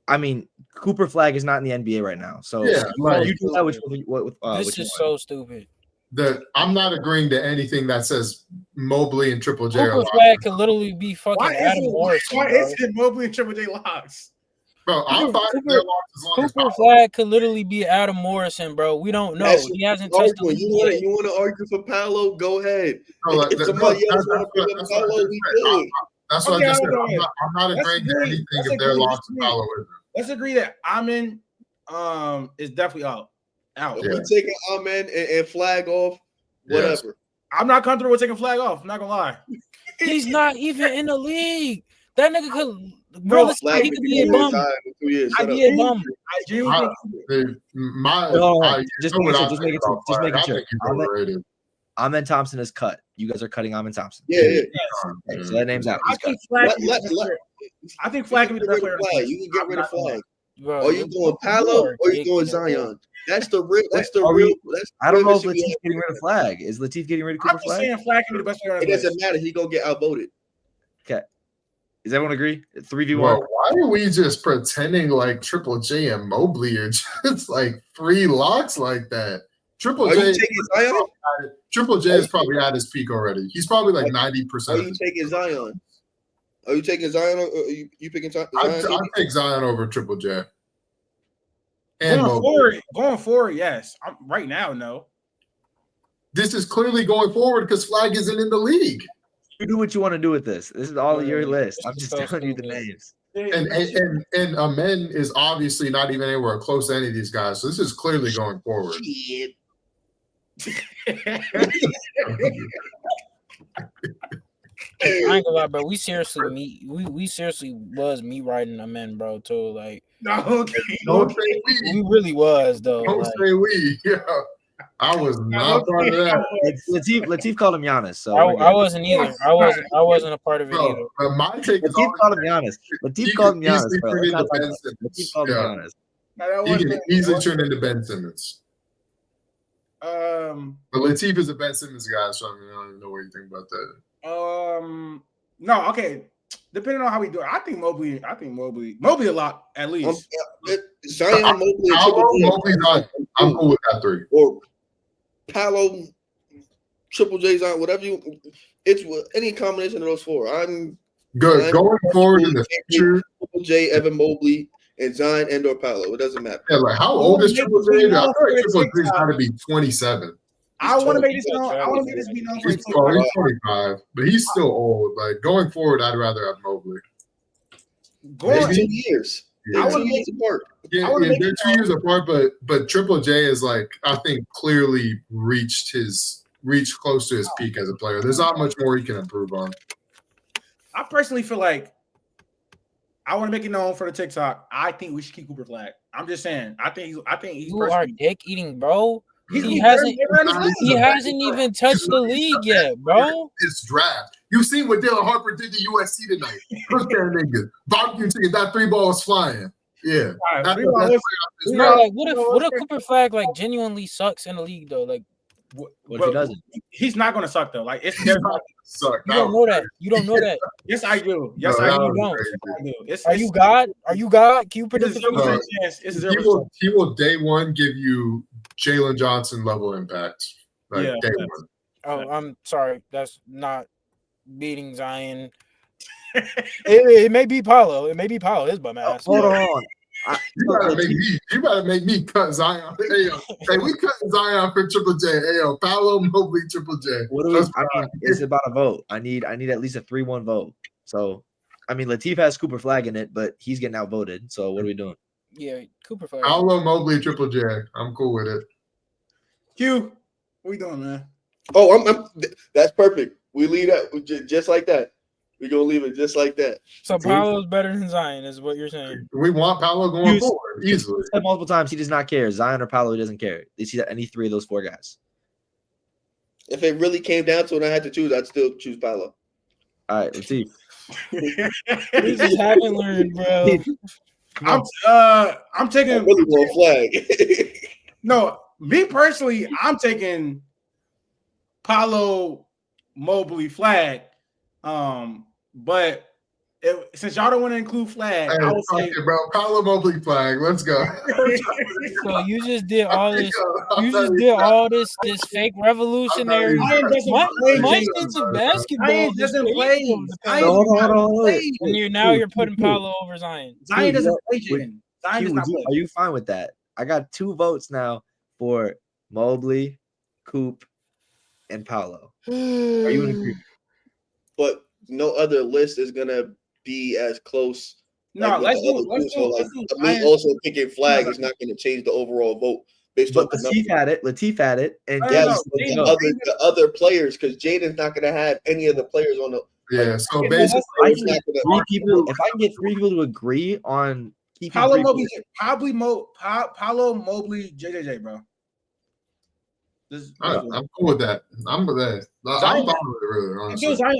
I mean, Cooper Flag is not in the NBA right now, so Yeah, like, you do that with This which is one? so stupid. I'm not agreeing to anything that says Mobley and Triple J are Cooper locked. Flag could literally be fucking Why Adam Morrison. Why bro. is it Mobley and Triple J locks? Bro, I'm fine if they're locked as long as Cooper Flag could literally be Adam Morrison, bro. We don't know. He hasn't touched the league yet. You want to argue for Paolo? Go ahead. Bro, like, If somebody else want to bring up that's what I Paolo, just we said. do it. That's what Okay, I just said. hold on. I'm not agreeing to anything if they're locked to Paolo isn't. Let's agree that Amen is definitely out. If we taking Amen and Flag off, whatever. Yes. I'm not comfortable with taking Flag off. I'm not gonna lie. He's not even in the league. That nigga could, Bro, bro. Flag He could be a bum. in 2 years. I'd Shut be up. a bum. I genuinely think Just making sure. Overrated. Amen Thompson is cut. You guys are cutting Amen Thompson. Yeah. Okay, so that name's out. I He's cut. think Flag can be the best player. I think Flag can be the best player. Flag. You can get rid of Flag. Bro, Are you doing Paolo or you doing Zion? That's the real. I don't know if Latif's getting rid of Flag. Is Latif getting rid of Cooper I'm just Flag? saying Flag can be the best player. It doesn't matter. He gonna get outvoted. Okay. Does everyone agree? 3v1. Well, why are we just pretending like Triple J and Mobley are just like free locks like that? Triple Are J, you taking Zion? Triple J is probably at his peak already. He's probably like 90%. Are you taking Zion? Are you taking Zion or are you picking Zion? I'd take Zion over Triple J. And Mobley. Going forward, yes. Right now, no. This is clearly going forward because Flag isn't in the league. You do what you want to do with this. This is all your list. I'm just telling you the names. And Amen is obviously not even anywhere close to any of these guys. So this is clearly going forward. I ain't gonna lie, bro. We seriously was me writing them in, bro. Too like Don't say we. We really was though. Don't say we. Yeah. I was not part of that. Latif called him Giannis, so I wasn't either. I wasn't a part of it either. But my take is Latif called him Giannis. Latif called him Giannis, bro. Latif called him Giannis. He can easily turn into Ben Simmons. But Latif is a Ben Simmons guy, so I don't even know what you think about that. No, okay. Depending on how we do it, I think Mobley a lot at least. Zion, Mobley, I'm cool with that 3. Or Paolo, Triple J, Zion, whatever you. It's any combination of those 4. I'm good going forward in the future. Triple J, Evan Mobley, and Zion and/or Paolo. It doesn't matter. Yeah, like how old is Triple J? I feel like Triple J's got to be 27. I want to make this known. I want to make this be known for he's 25, but he's still old. Like going forward, I'd rather have Mobley. Maybe 2 years. Yeah. They're 2 years apart. Yeah, they're 2 years apart, but Triple J is like I think clearly reached close to his peak as a player. There's not much more he can improve on. I personally feel like I want to make it known for the TikTok. I think we should keep Cooper Flag. I'm just saying. I think he's. You are dick eating, bro. He hasn't even touched the league yet, bro. This draft. You seen what Dylan Harper did to USC tonight. Look that nigga. Barbecue chicken, that 3 balls flying. Yeah. What if Cooper Flag like genuinely sucks in the league though? Like what if he doesn't? He's not gonna suck though. Like it's He's not suck. You don't know that. You don't know that. Yes, I do. Yes, No, I that do. was Don't. Are you God? Are you God? Can you predict the he will day one give you Jalen Johnson level impact. Like day one. Oh, I'm sorry. That's not beating Zion. It may be Paolo. It may be Paolo. His bum ass. Hold on. You gotta make me cut Zion. Hey, we cut Zion for Triple J. Hey, Paolo Mobley, Triple J. What do we? I mean, it's about a vote. I need at least a 3-1 vote. So, I mean, Latif has Cooper Flag in it, but he's getting outvoted. So, what are we doing? Yeah, Cooper Flag. Paolo Mobley, Triple J. I'm cool with it. Q, what we doing, man? Oh, that's perfect. We leave that just like that. We're gonna leave it just like that. So Paolo's better than Zion, is what you're saying. We want Paolo going forward easily. Said multiple times he does not care. Zion or Paolo, he doesn't care. They see that any 3 of those 4 guys. If it really came down to it and I had to choose, I'd still choose Paolo. All right, let's see. We just haven't learned, bro. I'm taking. I really want Flag. No, me personally, I'm taking Paolo Mobley Flag. But since y'all don't want to include Flag, hey, I would say, bro, Paolo Mobley Flag. Let's go. So you just did all this. You just did all this fake revolutionary. My sense of basketball Zion doesn't play. And you're putting Paolo over Zion. Zion doesn't play, Jaden. Zion does not play. Are you fine with that? I got 2 votes now for Mobley, Coop, and Paolo. Are you in agreement? But no other list is gonna be as close. No, let's do. Me also picking Flag is not gonna change the overall vote based on Latif had it, and the other players, because Jaden's not gonna have any of the players on the. Yeah, so basically, if I can get 3 people to agree on keeping Paolo Mobley, JJJ, bro. I'm cool with that. I'm with that. I'm fine with it, really.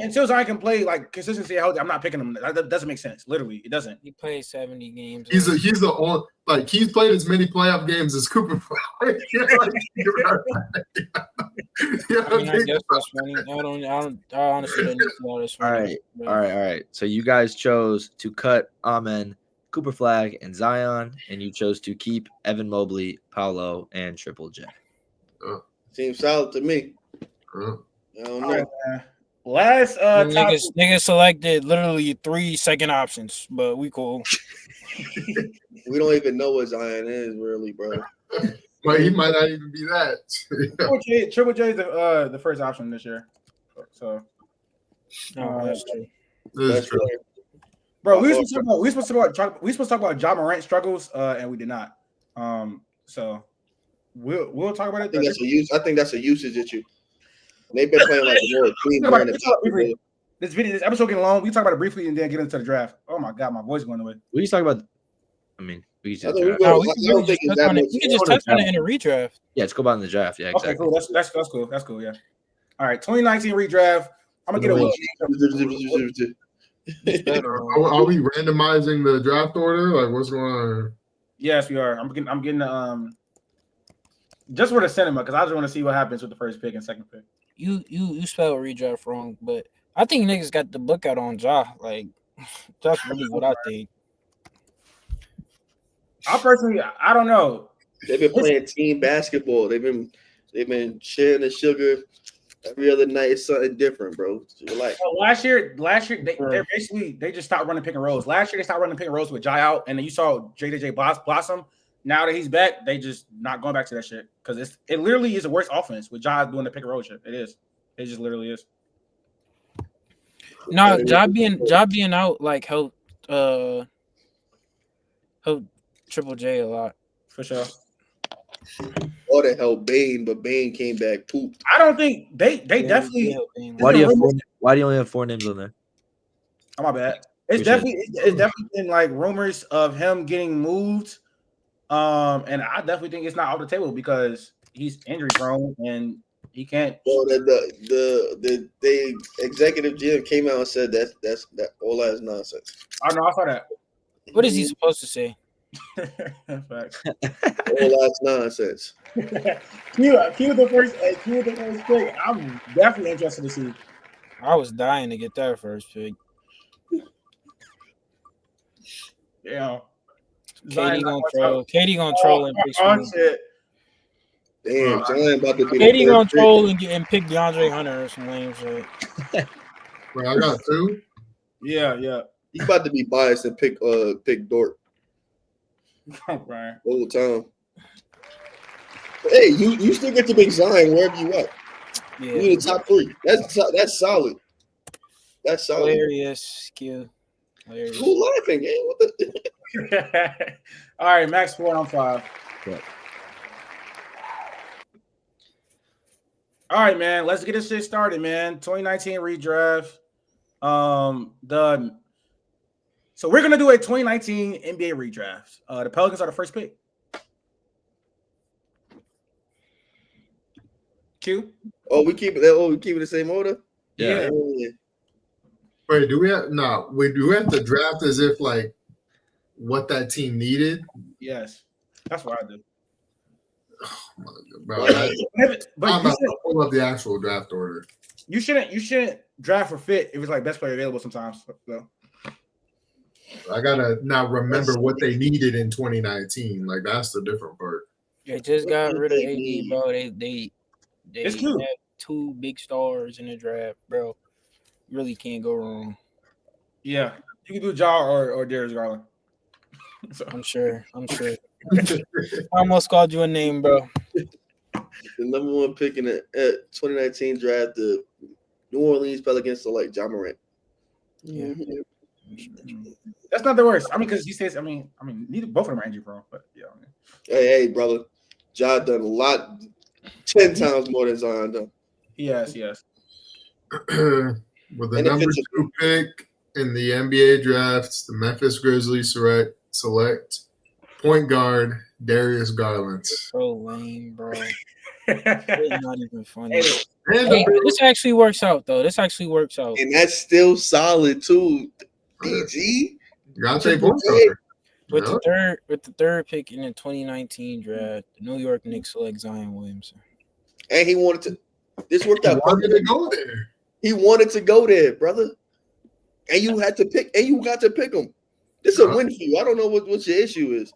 Until Zion can play like consistency, I'm not picking him. That doesn't make sense. Literally, it doesn't. He played 70 games. He's the only, like, he's played as many playoff games as Cooper. I guess that's funny. I honestly don't know that's funny. All right. So you guys chose to cut Amen, Cooper Flag, and Zion, and you chose to keep Evan Mobley, Paolo, and Triple J. Seems solid to me. I don't know. Last niggas selected literally 3 second options, but we cool. We don't even know what Zion is, really, bro. But he might not even be that. Triple J is the first option this year. So that's true. That's true. Bro, we were supposed to talk about Ja Morant struggles, and we did not. So we'll talk about it. I think that's a usage issue. They've been playing like a more clean brand. This episode getting long. We talk about it briefly and then get into the draft. Oh my god, my voice going away. What are you talking about? I mean, we can just touch on it in a redraft. Yeah, let's go about in the draft. Yeah, exactly. Okay, cool. That's cool. That's cool. Yeah. All right, 2019 redraft. I'm gonna get away. Are we randomizing the draft order? Like, what's going on? Yes, we are. I'm getting just for the cinema because I just want to see what happens with the first pick and second pick. You spelled redraft wrong, but I think niggas got the book out on Ja. Like, that's really what I think. I don't know. They've been playing team basketball. They've been sharing the sugar every other night. It's something different, bro. Like last year they just stopped running pick and rolls. Last year they stopped running pick and rolls with Ja out, and then you saw JJJ blossom. Now that he's back, they just not going back to that shit because it literally is a worse offense with Ja doing the pick and roll shit. It is. It just literally is. No, Ja being out like helped Triple J a lot for sure. Or to help Bane, but Bane came back pooped. I don't think they definitely. Why do you only have 4 names on there? Oh, my bad. It's definitely been like rumors of him getting moved. And I definitely think it's not off the table because he's injury prone and he can't. Well, the executive GM came out and said that all that is nonsense. I know, I saw that. What is he supposed to say? Facts. All that's nonsense. Q the first pick. I'm definitely interested to see. I was dying to get that first pick. Yeah. Katie gonna troll and pick shit. Damn, Zion about to be Katie gonna troll and pick DeAndre Hunter or some lame shit. Well, I got 2. Yeah. He's about to be biased and pick Dort. Brian. All the time. Hey, you still get to pick Zion wherever you at. Yeah. You in the top 3. That's solid. That's solid. Hilarious, Q. Hilarious. Who laughing? Hey, what the? All right, Max 4, I'm 5. Yeah. All right, man. Let's get this shit started, man. 2019 redraft. So we're gonna do a 2019 NBA redraft. The Pelicans are the first pick. Q. Oh, we keep it the same order. Yeah. Wait, do we have to draft as if like what that team needed? Yes, that's what I do. Bro, But I'm about to pull up the actual draft order. You shouldn't draft for fit if it's like best player available sometimes. So. I gotta now remember what they needed in 2019. Like that's the different part. They just got rid of AD, bro. They It's have cute. 2 big stars in the draft, bro. Really can't go wrong. Yeah, you can do Ja or Darius Garland. So. I'm sure. I almost called you a name, bro. The number 1 pick in the 2019 draft, the New Orleans Pelicans select Ja Morant. Yeah. Mm-hmm. That's not the worst. I mean, because he says, neither both of them are injury prone, but yeah. Hey, brother, Ja done a lot, 10 times more than Zion done. Yes. With the number 2 pick in the NBA draft, the Memphis Grizzlies select point guard Darius Garland. So lame, bro. It's not even funny. Hey, this actually works out, though. And that's still solid too. DG. You gotta take point guard. With the third pick in the 2019 draft, the New York Knicks select Zion Williamson. And he wanted to. This worked out. Why did they go there? He wanted to go there, brother. And you had to pick. And you got to pick him. This is a win for you. I don't know what your issue is.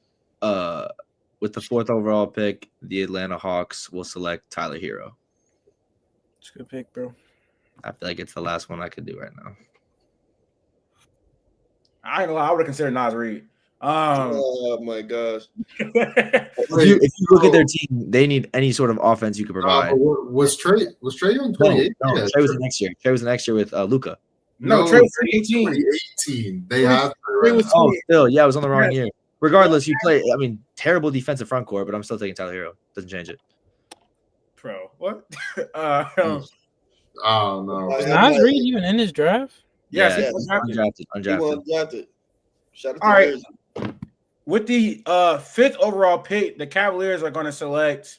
With the 4th overall pick, the Atlanta Hawks will select Tyler Hero. It's a good pick, bro. I feel like it's the last one I could do right now. I ain't gonna lie, I would have considered Nas Reed. Oh my gosh! If you look at their team, they need any sort of offense you could provide. Was Trey young 28? No, Trey was the next year. Trey was the next year with Luka. No, Trey was 18. 2018. They have. Still, yeah, I was on the wrong year. Regardless, you play. I mean, terrible defensive front court, but I'm still taking Tyler Hero. Doesn't change it. Bro, what? Oh no. Is Nas Reed even in this draft? Yes, Yeah, undrafted. Undrafted. Shout out to All right. Jersey. With the 5th overall pick, the Cavaliers are going to select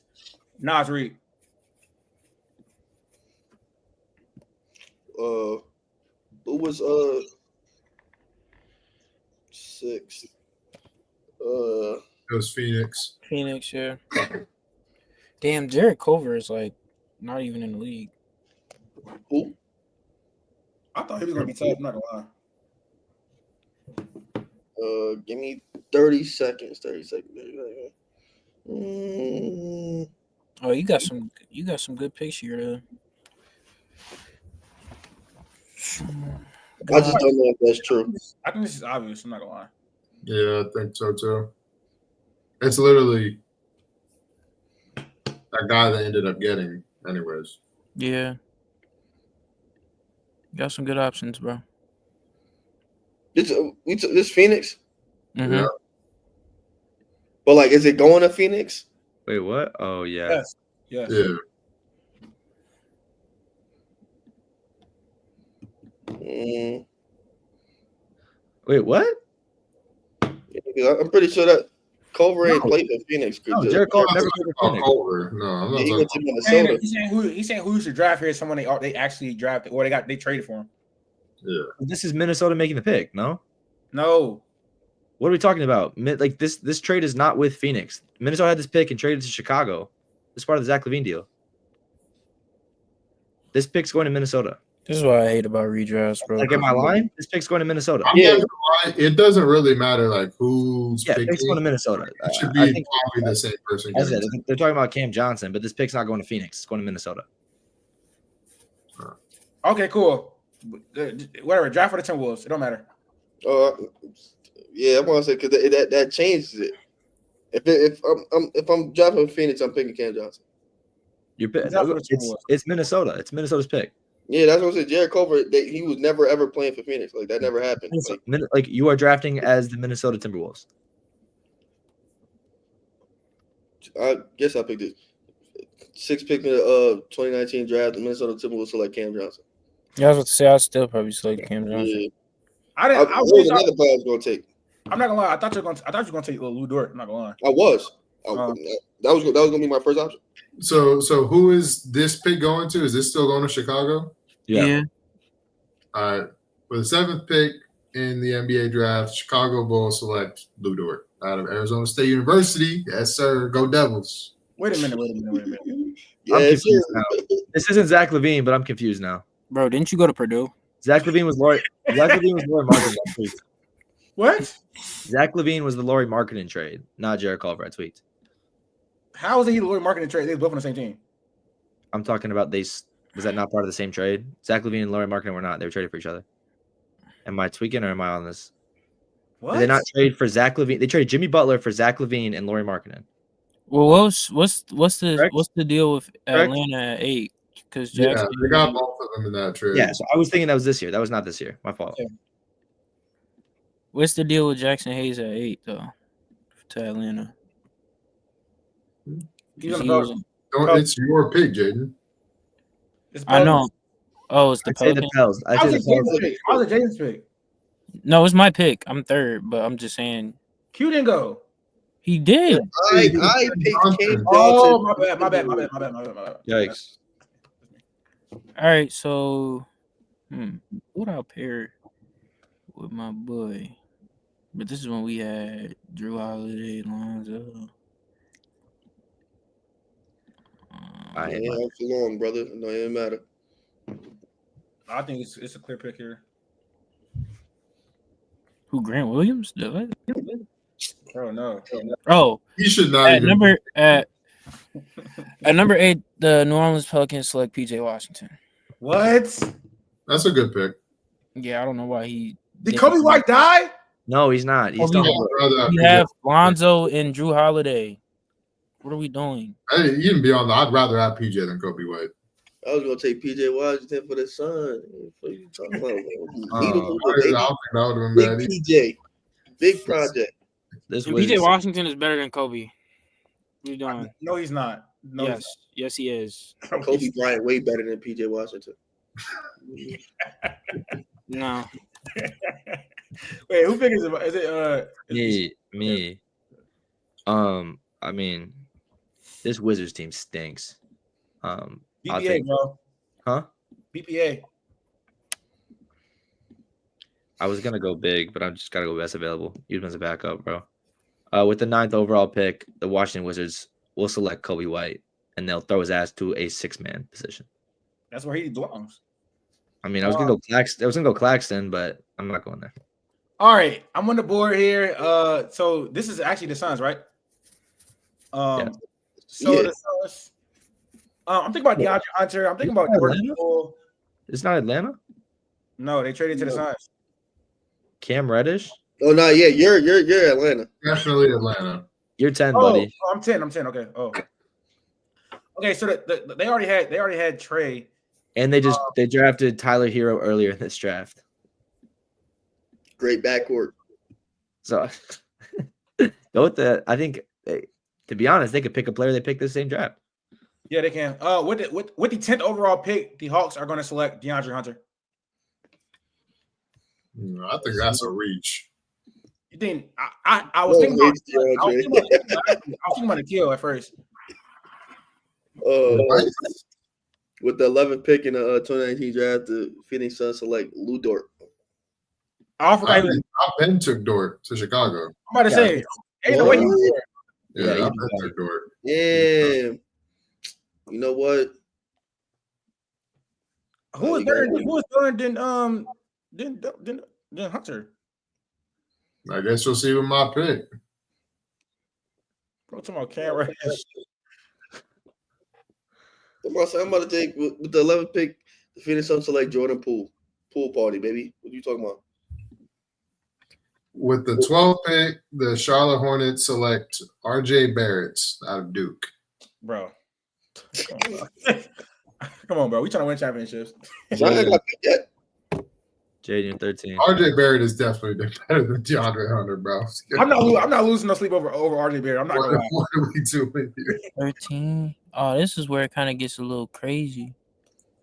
Nas Reed. Who was 6th? It was Phoenix. Phoenix, yeah. Damn, Jared Culver is like not even in the league. Who? I thought he was going to be tough. I'm not gonna lie. Give me 30 seconds. 30 seconds. Oh, you got some good picks here. I just don't know if that's true. I think this is obvious. I'm not gonna lie. Yeah, I think so too. It's literally that guy that ended up getting, anyways. Yeah. Got some good options, bro. This Phoenix? Mm-hmm. Yeah. But like, is it going to Phoenix? Wait, what? Oh yeah. Yes. Yeah. Wait, what? Yeah, I'm pretty sure that Culver ain't played for Phoenix. No, Jared Culver never played for Phoenix. Culver. No, I'm not He talking went to about. Minnesota. He's saying who you should draft here is someone they actually drafted or they traded for him. Yeah. This is Minnesota making the pick, no? No. What are we talking about? Like this trade is not with Phoenix. Minnesota had this pick and traded to Chicago. This is part of the Zach LaVine deal. This pick's going to Minnesota. This is what I hate about redrafts, bro. Like, am I lying? This pick's going to Minnesota. Yeah. It doesn't really matter like who's Yeah, picking. pick's going to Minnesota. It should I be think probably the same person. I said, they're talking about Cam Johnson, but this pick's not going to Phoenix. It's going to Minnesota. Okay, cool. Whatever. Draft for the Timberwolves. It don't matter. Yeah, I want to say because that changes it. If I'm drafting Phoenix, I'm picking Cam Johnson. It's Minnesota. It's Minnesota's pick. Yeah, that's what I said. Jared Culver, he was never ever playing for Phoenix. Like that never happened. Like you are drafting as the Minnesota Timberwolves. I guess I picked it. 6th pick in the 2019 draft. The Minnesota Timberwolves select Cam Johnson. Yeah, I was about to say I still probably select Cam Johnson. Yeah. I didn't. I was another player I was going to take. I'm not gonna lie. I thought you were gonna take Lou Dort. I'm not gonna lie. I was. That was gonna be my first option. So who is this pick going to? Is this still going to Chicago? Yeah. All right. For the 7th pick in the NBA draft, Chicago Bulls select Lou Dort out of Arizona State University. Yes, sir. Go Devils. Wait a minute. I'm confused now. This isn't Zach LaVine, but I'm confused now. Bro, didn't you go to Purdue? Zach LaVine was Laurie Marketing trade. What? Zach LaVine was the Laurie Marketing trade, not Jared Culver at tweets. How is he the Laurie Marketing trade? They were both on the same team. I'm talking about was that not part of the same trade? Zach LaVine and Laurie Marketing were not. They were traded for each other. Am I tweaking or am I on this? What? Did they not trade for Zach LaVine? They traded Jimmy Butler for Zach LaVine and Laurie Marketing. Well, what's the deal with Atlanta at 8? Because they got both of them in that trade. Yeah, so I was thinking that was this year. That was not this year. My fault. Okay. What's the deal with Jackson Hayes at 8 though? To Atlanta. It's your pick, Jaden. I know. Oh, it's the Pelicans. I was a Jaden's pick. No, it's my pick. I'm 3rd, but I'm just saying. Q didn't go. He did. I picked Cam Johnson. Oh, my bad. Yikes. All right, so what I'll pair with my boy. But this is when we had Drew Holiday, Lonzo. I'm too long, brother. No, it doesn't matter. I think it's a clear pick here. Who, Grant Williams? Oh no. Oh, he should not. At number 8, the New Orleans Pelicans select PJ Washington. What? That's a good pick. Yeah, I don't know why he did. Kobe White die? No, he's not. He's we have Lonzo and Drew Holiday. What are we doing? Even beyond that, I'd rather have PJ than Kobe White. I was gonna take PJ Washington for the Sun. What are you talking about? Big PJ, big project. PJ Washington is better than Kobe. What are you doing? No, he's not. No, yes, he is. Kobe Bryant way better than PJ Washington. No. Wait, who pick is it? Is it me? I mean, this Wizards team stinks. BPA, bro. Huh? BPA. I was gonna go big, but I'm just gotta go best available. Use him as a backup, bro. With the 9th overall pick, the Washington Wizards will select Kobe White, and they'll throw his ass to a 6-man position. That's where he belongs. I mean, I was gonna go Claxton. I was gonna go Claxton, but I'm not going there. All right, I'm on the board here. So this is actually the Suns, right? The Suns. I'm thinking about DeAndre Hunter. I'm thinking about Jordan Poole. It's not Atlanta. No, they traded to the Suns. Cam Reddish. Oh no, yeah, you're Atlanta. Definitely Atlanta. You're 10, buddy. Oh, I'm 10. Okay. Oh. Okay, so they already had Trey. And they drafted Tyler Hero earlier in this draft. Great backcourt. So go with that. I think to be honest, they could pick a player they picked the same draft. Yeah, they can. With the 10th overall pick, the Hawks are going to select DeAndre Hunter. I think that's a reach. You think I was thinking about the kill at first. With the 11th pick in the 2019 draft, the Phoenix Suns select Lou Dort. I Ben took Dort to Chicago. I'm about to say, ain't no way. Yeah, I took Dort. Yeah. You know what? Who is better than Hunter? I guess you'll see with my pick. Bro, talking about Cam Reddish. I'm about to take with the 11th pick, the Phoenix Suns select Jordan Poole. Pool party, baby. What are you talking about? With the 12th pick, the Charlotte Hornets select RJ Barrett out of Duke. Bro. Come on, bro. We trying to win championships. Zion got picked yet? Jaden 13. RJ Barrett is definitely better than DeAndre Hunter, bro. I'm not losing no sleep over RJ Barrett. I'm not gonna lie. What are we doing here? 13. Oh, this is where it kind of gets a little crazy.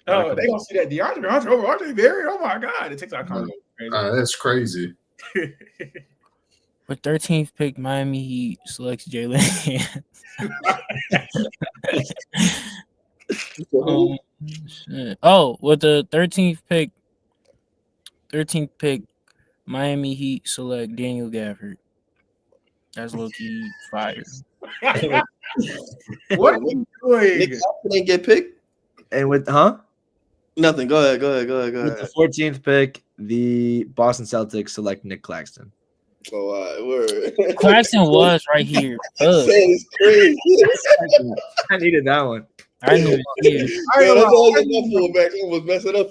Oh, they don't see that DeAndre Hunter over RJ Barrett. Oh my god, it takes our comment crazy. That's crazy. With 13th pick, Miami Heat selects Jalen. With the 13th pick, Miami Heat select Daniel Gafford. That's low-key fire. What are you doing? Nick didn't get picked. And with Nothing. Go ahead. With the 14th pick, the Boston Celtics select Nick Claxton. Oh, word. Claxton was right here. It's crazy. I needed that one. I knew it. That's all my fullback. I was messing up.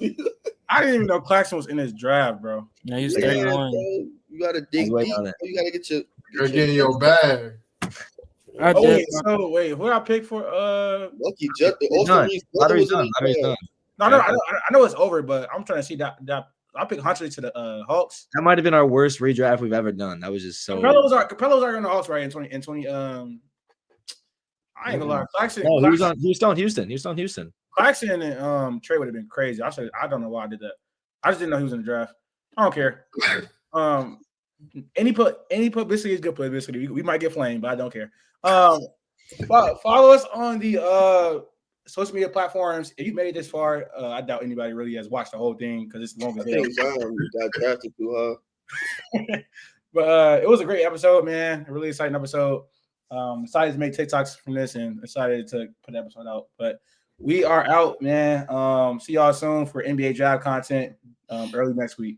I didn't even know Claxton was in his draft, bro. No, he's 31. You gotta dig deep. You gotta get your. You're getting your bag. Wait, who did I pick for? Lucky Jet. Lottery's done. No, I know it's over, but I'm trying to see that. I picked Huntley to the Hawks. That might have been our worst redraft we've ever done. That was just so. Capello was already on the Hawks, right? In 20. I ain't gonna lie. Claxton. No, he was on Houston. He was on Houston. Claxton and Trey would have been crazy. I don't know why I did that. I just didn't know he was in the draft. I don't care. Any publicity is good publicity. We might get flamed, but I don't care. Follow us on the social media platforms. If you made it this far, I doubt anybody really has watched the whole thing because it's long as hell. Got drafted too hard. But it was a great episode, man. A really exciting episode. Excited to make TikToks from this and excited to put the episode out. But we are out, man. See y'all soon for NBA draft content early next week.